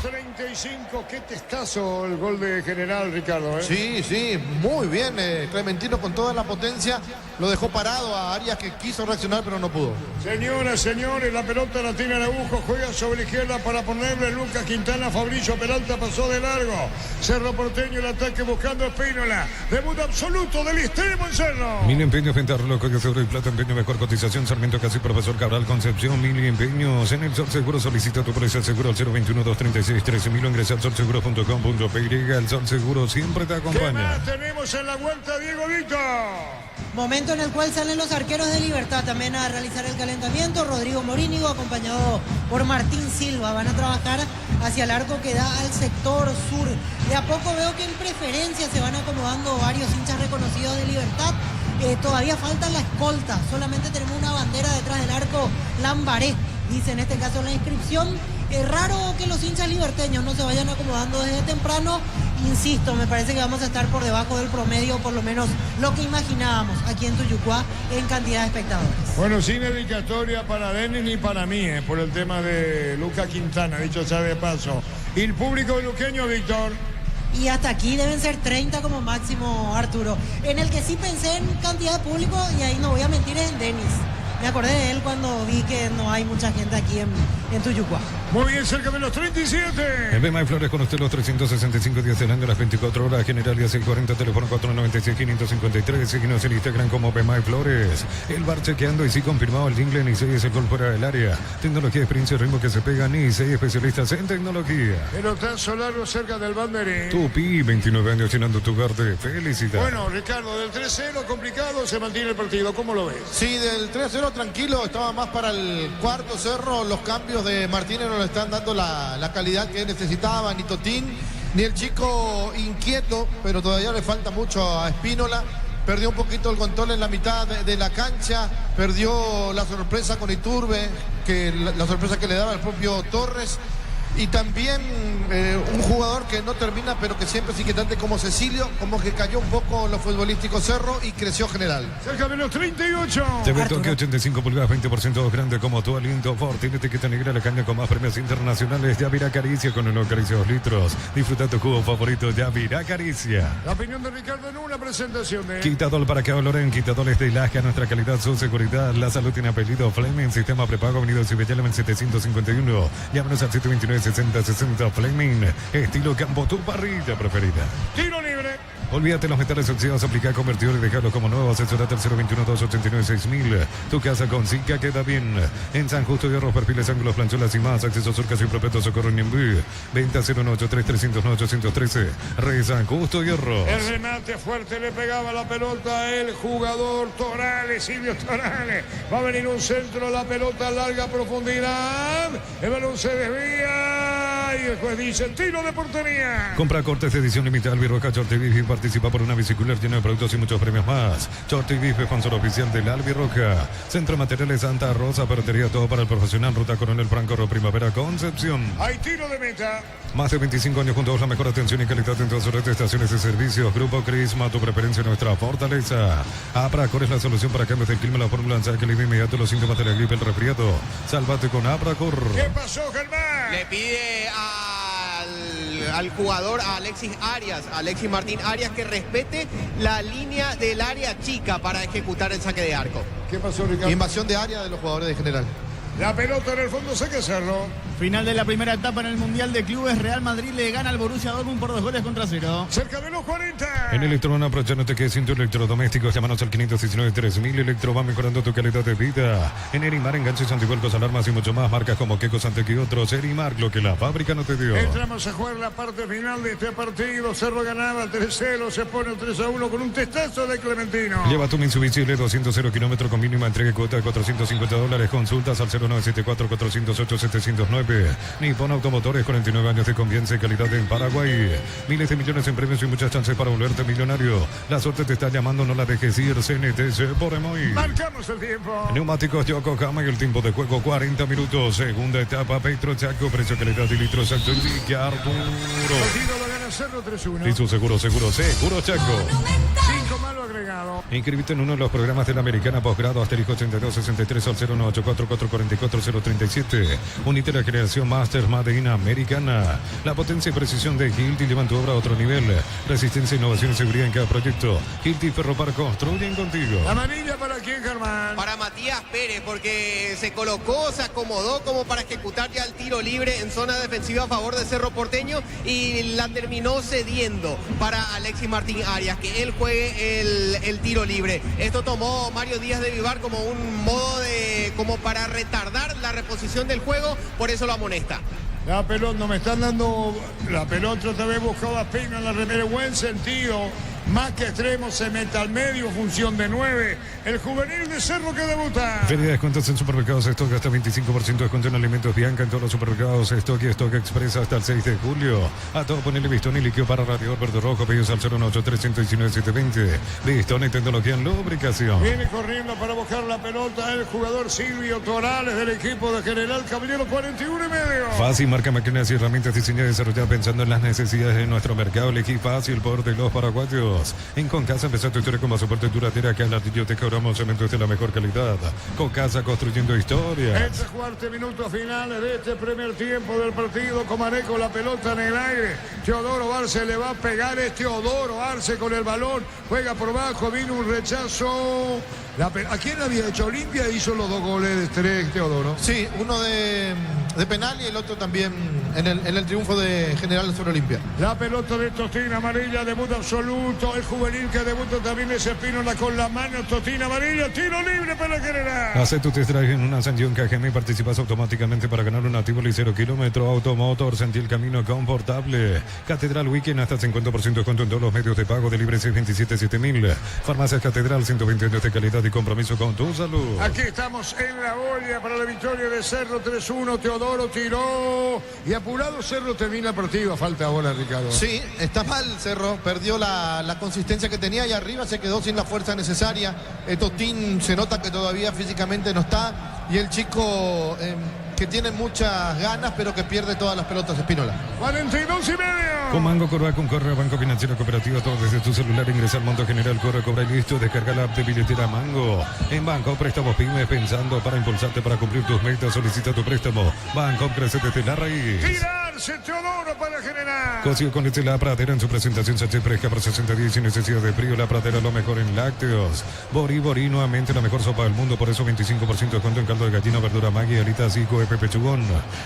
35, qué testazo el gol de General, Ricardo, ¿eh? Sí, muy bien. Clementino con toda la potencia lo dejó parado a Arias, que quiso reaccionar pero no pudo. Señoras, señores, la pelota la tiene Araujo, juega sobre la izquierda para ponerle Lucas Quintana, Fabricio Peralta pasó de largo. Cerro Porteño, el ataque buscando a Espínola. Debut absoluto del extremo en Cerro. Mil empeños, Ventarlo, que seguro y plata, empeño, mejor cotización, Sarmiento Casi, Profesor Cabral, Concepción, Mil empeños. En el Sol Seguro solicita tu precio seguro al 021-236-13.000 o ingresa al solseguro.com.py. El Sol Seguro siempre te acompaña. ¿Qué más tenemos en la vuelta, Diego Vito? Momento en el cual salen los arqueros de Libertad también a realizar el calentamiento. Rodrigo Morínigo acompañado por Martín Silva. Van a trabajar hacia el arco que da al sector sur. De a poco veo que en preferencia se van acomodando varios hinchas reconocidos de Libertad. Todavía falta la escolta. Solamente tenemos una bandera detrás del arco, Lambaré, dice en este caso la inscripción. Es raro que los hinchas liberteños no se vayan acomodando desde temprano. Insisto, me parece que vamos a estar por debajo del promedio, por lo menos lo que imaginábamos aquí en Tuyucuá en cantidad de espectadores. Bueno, sin dedicatoria para Denis ni para mí, por el tema de Lucas Quintana, dicho sea de paso. ¿Y el público luqueño, Víctor? Y hasta aquí deben ser 30 como máximo, Arturo. En el que sí pensé en cantidad de público, y ahí no voy a mentir, es en Denis. Me acordé de él cuando vi que no hay mucha gente aquí en Tuyucuá. Muy bien, cerca de los 37. En Bema y Flores con usted los 365 días del año, las 24 horas, General y 640, teléfono 496-553. Síguenos en Instagram como Bema y Flores. El bar chequeando y sí confirmado el jingle, Nisei es el gol fuera del área. Tecnología, experiencia y ritmo que se pega, Nisei, especialistas en tecnología. Pelotazo largo cerca del banderín. Tupi, 29 años llenando tu hogar de felicidad. Bueno, Ricardo, del 3-0 complicado se mantiene el partido, ¿cómo lo ves? Sí, del 3-0 tranquilo, estaba más para el cuarto. Cerro, los cambios de Martínez no le están dando la calidad que necesitaba, ni Totín, ni el chico inquieto, pero todavía le falta mucho a Espínola. Perdió un poquito el control en la mitad de la cancha, perdió la sorpresa con Iturbe, que la sorpresa que le daba el propio Torres. Y también un jugador que no termina, pero que siempre es inquietante, como Cecilio, como que cayó un poco en lo futbolístico Cerro y creció General. Cerca de los 38. TV Toque 85 pulgadas, 20% grande como tu aliento Ford. Tiene etiqueta negra, la caña con más premios internacionales. Yavira Caricia con una Caricia 2 litros. Disfruta tu jugo favorito, Yavira Caricia. La opinión de Ricardo en una presentación de... Quitador para que Loren, quitadores de Ilaja, nuestra calidad, su seguridad. La salud tiene apellido Fleming, sistema prepago, Avenida Cibellala 751. Llámanos al 729-6060 Fleming, estilo campo, tu parrilla preferida. Tiro libre. Olvídate los metales oxidados, aplicar convertidor y dejarlos como nuevo. Asesorate al 021-289-6000. Tu casa con Zika queda bien. En San Justo de Hierro, perfiles, ángulos, planchuelas y más. Acceso Surcas y Propeto Socorro Niembú. Venta 093-309-813. Re San Justo Hierro. El remate fuerte le pegaba la pelota el jugador Torales, Silvio Torales. Va a venir un centro, la pelota larga profundidad. El balón se desvía y después dice tiro de portería. Compra cortes de edición limitada Albirroca Shorty Beef y participa por una bicicleta llena de productos y muchos premios más. Shorty Beef, sponsor oficial del Albirroca. Centro Materiales Santa Rosa, ferretería, todo para el profesional. Ruta Coronel Franco, Primavera, Concepción. Hay tiro de meta. Más de 25 años juntos, la mejor atención y calidad en todas sus estaciones de servicios. Grupo Crisma, tu preferencia, nuestra fortaleza. Apracor es la solución para cambios del clima. La fórmula lanza que alivia inmediato los síntomas de la gripe, el resfriado. Sálvate con Apracor. ¿Qué pasó, Germán? Le pide al jugador, a Alexis Martín Arias, que respete la línea del área chica para ejecutar el saque de arco. ¿Qué pasó, Ricardo? Invasión de área de los jugadores de General. La pelota en el fondo, sé que hacerlo. Final de la primera etapa en el Mundial de Clubes. Real Madrid le gana al Borussia Dortmund por 2-0. Cerca de los 40. En Electroban, aprovecha, no te quedes sin tu electrodoméstico. Llámanos al 519-3000. Electro va mejorando tu calidad de vida. En Erimar, enganches, antivuelcos, alarmas y mucho más. Marcas como Queco, Santec y otros. Erimar, lo que la fábrica no te dio. Entramos a jugar la parte final de este partido. Cerro ganaba 3-0. Se pone 3-1 con un testazo de Clementino. Lleva tu Mitsubishi 200 kilómetros con mínima entrega y cuota de $450. Consultas al 0974-408-709. Nippon Automotores, 49 años de confianza y calidad en Paraguay. Miles de millones en premios y muchas chances para volverte millonario. La suerte te está llamando, no la dejes ir. CNTC por Emoy. Marcamos el tiempo. Neumáticos Yokohama y el tiempo de juego 40 minutos. Segunda etapa, Petro Chaco, precio, calidad y litros alto. Enrique Arturo. Partido lo gana Cerro 3-1. Y su seguro Chaco. 5 malo agregado. Inscribite en uno de los programas de la Americana Posgrado Asterisco 8263 al 0984-444-037. Unite a la generación Master Made in Americana. La potencia y precisión de Hilti llevan tu obra a otro nivel. Resistencia, innovación y seguridad en cada proyecto. Hilti Ferropar construyen contigo. Amarilla para quién, Germán. Para Matías Pérez, porque se colocó, se acomodó como para ejecutar ya el tiro libre en zona defensiva a favor de Cerro Porteño y la terminó cediendo para Alexis Martín Arias, que él juegue el tiro libre. Esto tomó Mario Díaz de Vivar como un modo como para retardar la reposición del juego, por eso lo amonesta. La pelota, no me están dando la pelota, otra vez buscaba Pino en la remera, buen sentido. Más que extremo, se mete al medio, función de 9. El juvenil de Cerro que debuta. Feria de descuentos en supermercados Stock, hasta 25% de descuento en alimentos Bianca en todos los supermercados Stock y Stock Express hasta el 6 de julio. A todo ponerle Bistón y líquido para radiador verde rojo, pedidos al 098-319-720. Bistón y tecnología en lubricación. Viene corriendo para buscar la pelota el jugador Silvio Torales del equipo de General Caballero, 41 y medio. Fácil, marca máquinas y herramientas diseñadas y desarrolladas pensando en las necesidades de nuestro mercado. Elegí Fácil, poder de los paraguayos. En Concasa empezó tu historia como soporte duradera. Acá en la te cobramos cementos de la mejor calidad. Concasa, construyendo historias. Este cuarto minuto final de este primer tiempo del partido. Comareco, la pelota en el aire. Teodoro Arce le va a pegar. Es Teodoro Arce con el balón. Juega por bajo. Vino un rechazo. ¿A quién había hecho? Olimpia hizo los 2 goles de 3, Teodoro. Sí, uno de penal y el otro también en el triunfo de General sobre Olimpia. La pelota de Totina amarilla, debut absoluto. El juvenil que debuta también es Espínola con la mano. Totina amarilla, tiro libre para General. Hace tu test drive en una Sanción KGM y participas automáticamente para ganar un Tivoli 0 kilómetro. Automotor, sentí el camino confortable. Catedral Weekend, hasta 50% de descuento en todos los medios de pago de libre 627-7000. Farmacias Catedral, 120 años de calidad y compromiso con tu salud. Aquí estamos en la olla para la victoria de Cerro 3-1. Teodoro tiró y apurado Cerro termina el partido. Falta ahora, Ricardo. Sí, está mal Cerro, perdió la consistencia que tenía y arriba se quedó sin la fuerza necesaria. Totín se nota que todavía físicamente no está y el chico que tiene muchas ganas pero que pierde todas las pelotas, Espínola. 42 y medio. Con Mango, Corva, con Corre, Banco Financiero Cooperativo, todo desde tu celular, ingresa al Monto General, corre, cobra y listo, descarga la app de billetera Mango. En Banco, préstamos pymes, pensando para impulsarte para cumplir tus metas, solicita tu préstamo. Banco, crece desde la raíz. Tirarse Teodoro para General. Cocido con leche La Pradera en su presentación, sachet fresca por 60 días sin necesidad de frío. La Pradera, lo mejor en lácteos. Borí, nuevamente la mejor sopa del mundo, por eso 25% de descuento en caldo de gallina, verdura Maggi, alitas, Zico, Pechugón.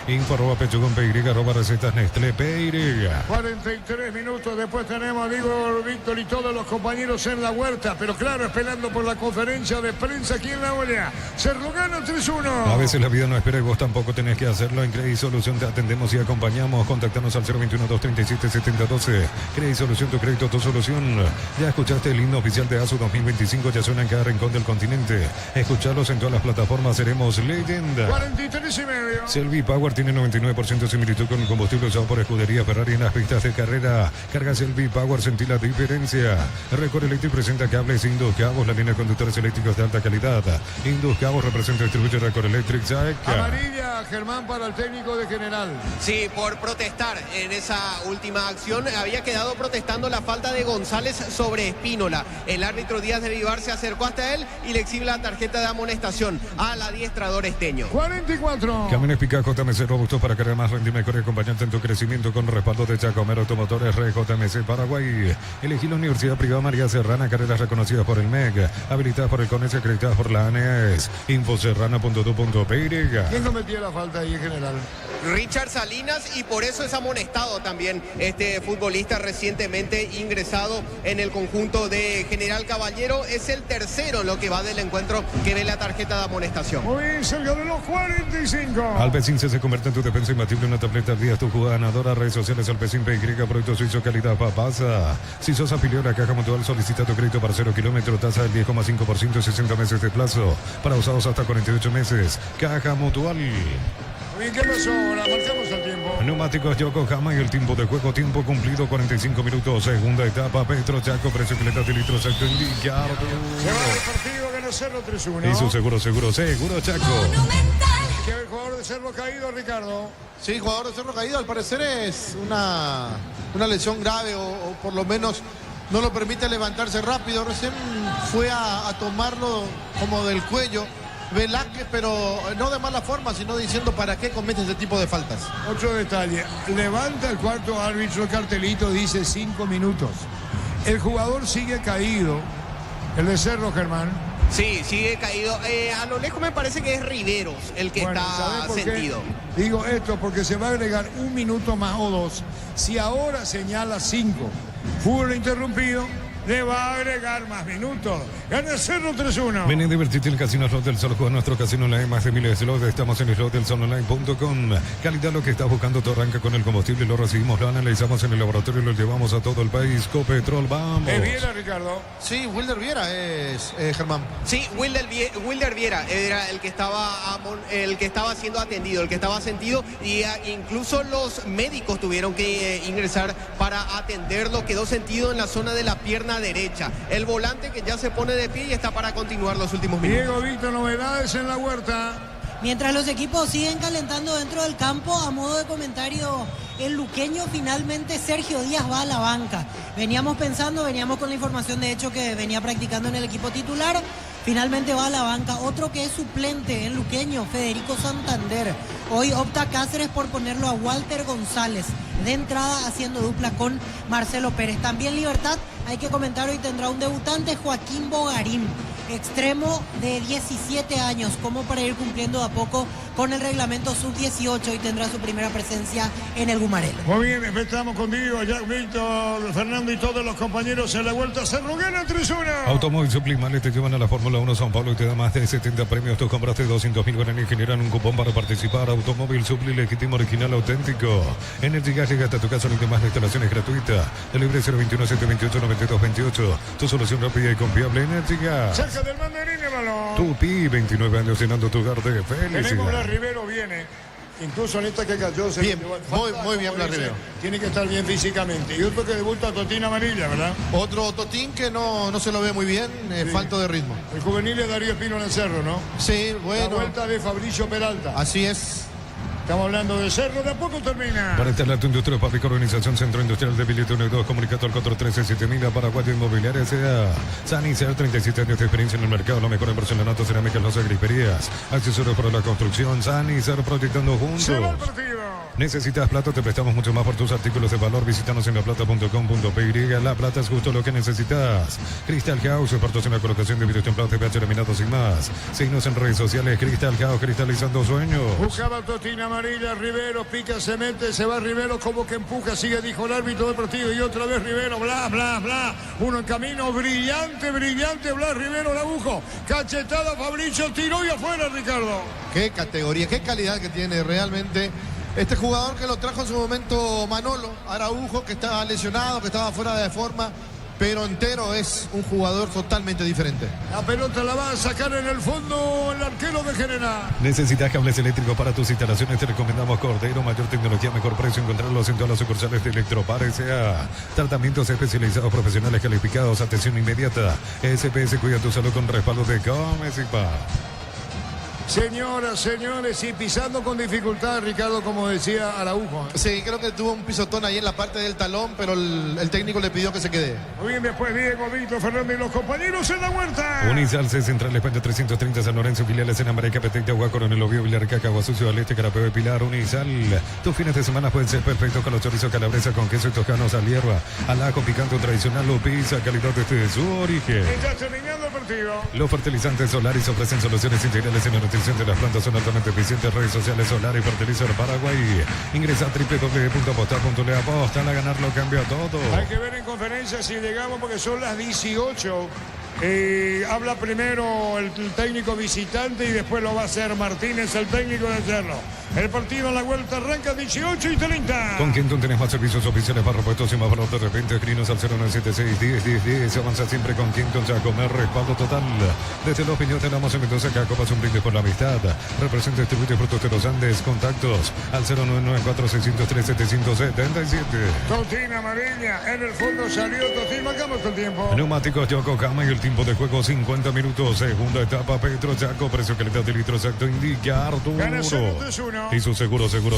Info, @Pechugón, PY, @recetas Nestlé, PY. 43 minutos después tenemos a Diego Víctor y todos los compañeros en la huerta, pero claro, esperando por la conferencia de prensa aquí en la olla. Cerro gana 3-1. A veces la vida no espera y vos tampoco tenés que hacerlo. En Credit Solución te atendemos y acompañamos. Contactanos al 021-237-7012. Credit Solución, tu crédito, tu solución. Ya escuchaste el himno oficial de ASU 2025, ya suena en cada rincón del continente. Escuchalos en todas las plataformas, seremos leyenda. 43 y medio. Selvi Power tiene 99% de similitud con el combustible usado por Escudería Ferrari en las pistas de carrera. Carga Selvi Power, sentí la diferencia. Record Electric presenta cables Indus Cabos, la línea de conductores eléctricos de alta calidad. Indus Cabos representa y distribuye Record Electric. Amarilla, Germán, para el técnico de General. Sí, por por protestar en esa última acción. Había quedado protestando la falta de González sobre Espínola. El árbitro Díaz de Vivar se acercó hasta él y le exhibe la tarjeta de amonestación al adiestrador esteño. 44. Camiones Pica JMC robustos para cargar más rendimiento, mejor acompañante en tu crecimiento con respaldo de Chacomero Automotores JMC Paraguay. Elegí la Universidad Privada María Serrana, carreras reconocidas por el MEC, habilitadas por el CONES y acreditadas por la ANES. Infoserrana.tu.py. ¿Quién cometió la falta ahí en general? Richard Salinas, y por eso es amonestado también este futbolista recientemente ingresado en el conjunto de General Caballero. Es el tercero en lo que va del encuentro que ve la tarjeta de amonestación. Muy bien, cerca de los 45. Alpecin se convierte en tu defensa imbatible, una tableta al día, tu jugada ganadora. Redes sociales Alpecin PY, producto suizo, calidad papasa. Si sos afiliado a la Caja Mutual, solicita tu crédito para 0 kilómetros, tasa del 10,5%, 60 meses de plazo, para usados hasta 48 meses. Caja Mutual. Bien, ¿qué pasó ahora? Marcamos el tiempo. Neumáticos Yokohama y el tiempo de juego, tiempo cumplido, 45 minutos. Segunda etapa, Petro Chaco, precicleta de litros, secto indicado. Se va el partido, gana Cerro 3-1. Y su seguro Chaco. ¿Qué el jugador de Cerro caído, Ricardo? Sí, jugador de Cerro caído, al parecer es una lesión grave o por lo menos no lo permite levantarse rápido. Recién fue a tomarlo como del cuello Velázquez, pero no de mala forma, sino diciendo para qué comete ese tipo de faltas. Otro detalle, levanta el cuarto árbitro el cartelito, dice 5 minutos. El jugador sigue caído, el de Cerro, Germán. Sí, sigue caído. A lo lejos me parece que es Riveros el que está sentido. Digo esto porque se va a agregar 1 minuto más o 2. Si ahora señala 5, fútbol interrumpido, le va a agregar más minutos. Gana Cerro 3-1. Ven a divertirte en el Casino Slot del Sol. Juega nuestro casino online, más de miles de slots. Estamos en slotdelsolonline.com. Calidad, lo que estás buscando, todo arranca con el combustible. Lo recibimos, lo analizamos en el laboratorio y lo llevamos a todo el país. Copetrol, vamos. ¿Es Viera, Ricardo? Sí, Wilder Viera es Germán. Sí, Wilder Viera era el que estaba siendo atendido, el que estaba sentido, y incluso los médicos tuvieron que ingresar para atenderlo. Quedó sentido en la zona de la pierna derecha. El volante que ya se pone de pie y está para continuar los últimos minutos. Diego Víctor, novedades en la Huerta. Mientras los equipos siguen calentando dentro del campo, a modo de comentario, el luqueño finalmente Sergio Díaz va a la banca. Veníamos con la información de hecho que venía practicando en el equipo titular. Finalmente va a la banca. Otro que es suplente en luqueño, Federico Santander. Hoy opta Cáceres por ponerlo a Walter González de entrada, haciendo dupla con Marcelo Pérez. También Libertad, hay que comentar, hoy tendrá un debutante, Joaquín Bogarín, extremo de 17 años, como para ir cumpliendo a poco con el reglamento sub-18, y tendrá su primera presencia en el Gumarelo. Muy bien, estamos contigo, Jack Víctor, Fernando y todos los compañeros en la Vuelta. Cerro gana 3-1. Automóvil Suplimales te llevan a la Fórmula 1 São Paulo y te da más de 70 premios. Tú compraste 200.000 guaraníes y generan un cupón para participar. Automóvil Supli, legítimo, original, auténtico. Energy Gas llega hasta tu casa, no más, la instalación es gratuita. El libre 021-728-9228. Tu solución rápida y confiable, Energy Gas. Cerca del Mandarín de balón. Tupi, 29 años llenando tu hogar de Tenemos felicidad. Rivero, viene. Incluso en esta que cayó. Bien, muy bien, Blas Rivero. Tiene que estar bien físicamente. Y otro que debuta, Totín Amarilla, ¿verdad? Otro Totín que no se lo ve muy bien, falto de ritmo. El juvenil de Darío Espino en el Cerro, ¿no? Sí, bueno. La vuelta de Fabricio Peralta. Así es. Estamos hablando de Cerro, de a poco termina. Para instalar tu industria, Papico, Organización Centro Industrial de Billete 1 y 2, comunicado al 413-7000, Paraguay Inmobiliaria S.A. Sanicer, 37 años de experiencia en el mercado, lo mejor en porcelanato, cerámica, losas, griperías, accesorios para la construcción. Sanicer, proyectando juntos. Se va el partido. ¿Necesitas plata? Te prestamos mucho más por tus artículos de valor. Visítanos en laplata.com.py. La Plata es justo lo que necesitas. Crystal House, expertos en la colocación de vidrios templados, PH laminados y más. Síguenos en redes sociales. Crystal House, cristalizando sueños. Buscaba Totín Amarilla, Rivero, pica, se mete, se va Rivero, como que empuja, sigue, dijo el árbitro del partido, y otra vez Rivero, bla, bla, bla. Uno en camino, brillante, Blas Rivero, la agujo. Cachetada, Fabricio, tiró y afuera, Ricardo. Qué categoría, qué calidad que tiene realmente este jugador, que lo trajo en su momento Manolo Araujo, que estaba lesionado, que estaba fuera de forma, pero entero es un jugador totalmente diferente. La pelota la va a sacar en el fondo el arquero de General. ¿Necesitas cables eléctricos para tus instalaciones? Te recomendamos Cordero, mayor tecnología, mejor precio. Encontrarlos en todas las sucursales de Electropar S.A. Tratamientos especializados, profesionales calificados, atención inmediata. SPS, cuida tu salud con respaldo de Gómez y Paz. Señoras, señores, y pisando con dificultad, Ricardo, como decía Araujo. Sí, creo que tuvo un pisotón ahí en la parte del talón, pero el técnico le pidió que se quede. Muy bien, después Diego, Víctor, Fernando y los compañeros en la huerta. Unizalce, Central España 330, San Lorenzo, filiales en América, Petén, Agua, Coronel Oviedo, Villarcaca, Aguasucio, al Este, Carapeo de Pilar, Unizal. Tus fines de semana pueden ser perfectos con los chorizos calabresa con queso y tocanos al hierba, al ajo picante tradicional, lo pizza, calidad desde su origen. Ya terminando el partido. Los fertilizantes Solaris ofrecen soluciones integrales en la nutrición de las plantas, son altamente eficientes. Redes sociales Solaris Fertilizar Paraguay. Ingresa a www.apostar.le. Apostar a ganar lo cambia todo. Hay que ver en conferencia si llegamos porque son las 18. Habla primero el técnico visitante y después lo va a hacer Martínez, el técnico de Cerro. El partido en la vuelta arranca 18:30. Con Quinton tenés más servicios oficiales para repuestos y más valor de repente. Escrinos al 0976-10-10-10. Se avanza siempre con Quinton, ya comer respaldo total. Desde Los Piñones tenemos en Mendoza, Cacopas, un brindis por la amistad. Representa distribuye frutos de los Andes. Contactos al 0994-603-777. Totina amarilla, en el fondo salió Totín, marcamos el tiempo. Neumáticos Yokohama y el tiempo de juego 50 minutos. Segunda etapa, Petro Chaco. Precio, calidad de litro exacto indica Arturo. Gana 0-3-1. Y su seguro Chaco.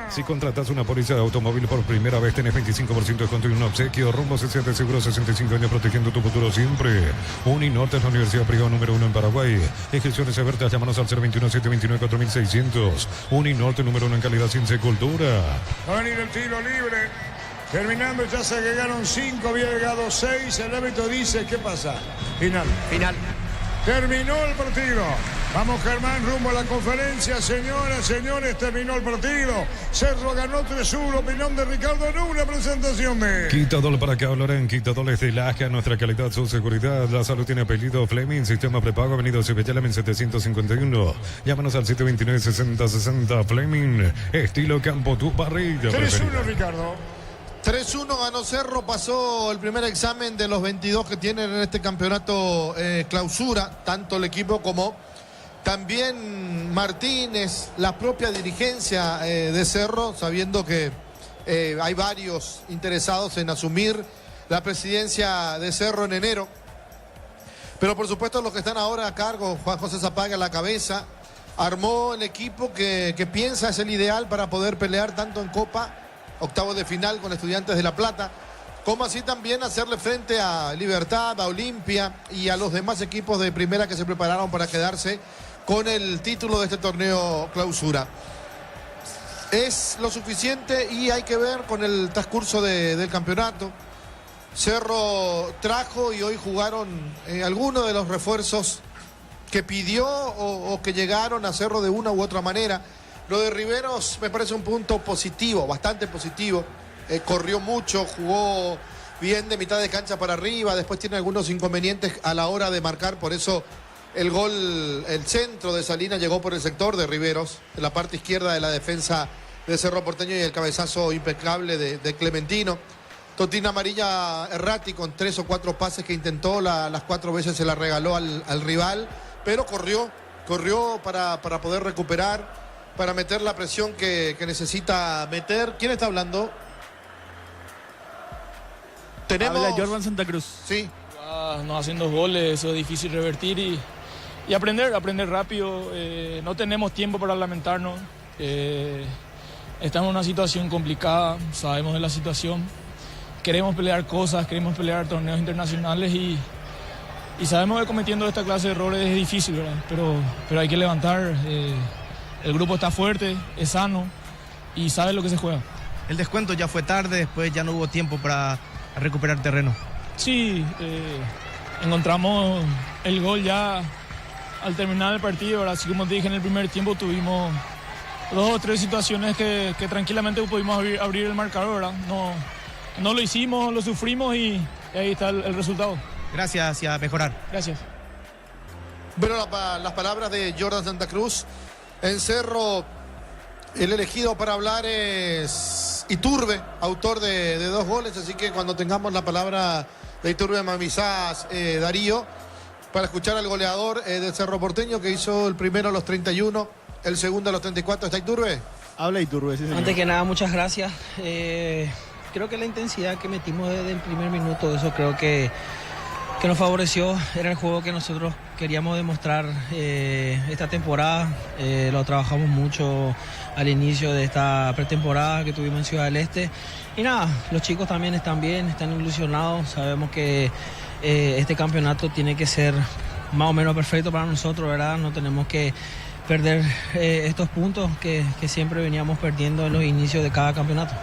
Si contratas una póliza de automóvil por primera vez, tenés 25% de descuento y un obsequio. Rumbo CC de Seguro, 65 años protegiendo tu futuro siempre. Uninorte es la universidad privada número 1 en Paraguay. Inscripciones abiertas, llámanos al 021-729-4600. Uninorte número 1 en calidad, ciencia y cultura. Va a venir el tiro libre. Terminando, ya se agregaron 5, había llegado 6. El árbitro dice, ¿qué pasa? Final. Terminó el partido. Vamos, Germán, rumbo a la conferencia. Señoras, señores, terminó el partido. Cerro ganó 3-1. Opinión de Ricardo, no una presentación de... Quitadol para que hablarán. Quitadol es de Laja. Nuestra calidad, su seguridad. La salud tiene apellido Fleming. Sistema prepago. Avenida Cibellala en 751. Llámanos al 729-6060. Fleming. Estilo Campo, tu barriga 3-1, Ricardo. 3-1 ganó Cerro, pasó el primer examen de los 22 que tienen en este campeonato clausura, tanto el equipo como también Martínez, la propia dirigencia de Cerro, sabiendo que hay varios interesados en asumir la presidencia de Cerro en enero. Pero por supuesto los que están ahora a cargo, Juan José Zapaga a la cabeza, armó el equipo que piensa es el ideal para poder pelear tanto en Copa, octavos de final con Estudiantes de La Plata, como así también hacerle frente a Libertad, a Olimpia y a los demás equipos de primera que se prepararon para quedarse con el título de este torneo clausura. Es lo suficiente y hay que ver con el transcurso del campeonato. Cerro trajo y hoy jugaron algunos de los refuerzos que pidió o que llegaron a Cerro de una u otra manera. Lo de Riveros me parece un punto positivo, bastante positivo. Corrió mucho, jugó bien de mitad de cancha para arriba, después tiene algunos inconvenientes a la hora de marcar, por eso el gol, el centro de Salinas llegó por el sector de Riveros, en la parte izquierda de la defensa de Cerro Porteño y el cabezazo impecable de Clementino. Totina amarilla errático con 3 o 4 pases que intentó, las 4 veces se la regaló al rival, pero corrió para poder recuperar, para meter la presión que necesita meter. ¿Quién está hablando? Tenemos... Habla Jordan Santa Cruz. Sí. Nos hacen 2 goles, eso es difícil revertir y aprender rápido. No tenemos tiempo para lamentarnos. Estamos en una situación complicada, sabemos de la situación. Queremos pelear cosas, queremos pelear torneos internacionales y sabemos que cometiendo esta clase de errores es difícil, ¿verdad? Pero hay que levantar. El grupo está fuerte, es sano y sabe lo que se juega. El descuento ya fue tarde, después ya no hubo tiempo para recuperar terreno. Sí, encontramos el gol ya al terminar el partido. Ahora, así como te dije en el primer tiempo, tuvimos 2 o 3 situaciones que tranquilamente pudimos abrir el marcador, ¿verdad? No lo hicimos, lo sufrimos y ahí está el resultado. Gracias y a mejorar. Gracias. Bueno, las palabras de Jordan Santa Cruz. En Cerro, el elegido para hablar es Iturbe, autor de 2 goles, así que cuando tengamos la palabra de Iturbe me avisás, Darío, para escuchar al goleador de Cerro Porteño que hizo el primero a los 31, el segundo a los 34. ¿Está Iturbe? Habla Iturbe, sí, señor. Antes que nada, muchas gracias. Creo que la intensidad que metimos desde el primer minuto, eso creo que que nos favoreció, era el juego que nosotros queríamos demostrar esta temporada. Lo trabajamos mucho al inicio de esta pretemporada que tuvimos en Ciudad del Este. Y nada, los chicos también están bien, están ilusionados. Sabemos que este campeonato tiene que ser más o menos perfecto para nosotros, ¿verdad? No tenemos que perder estos puntos que siempre veníamos perdiendo en los inicios de cada campeonato.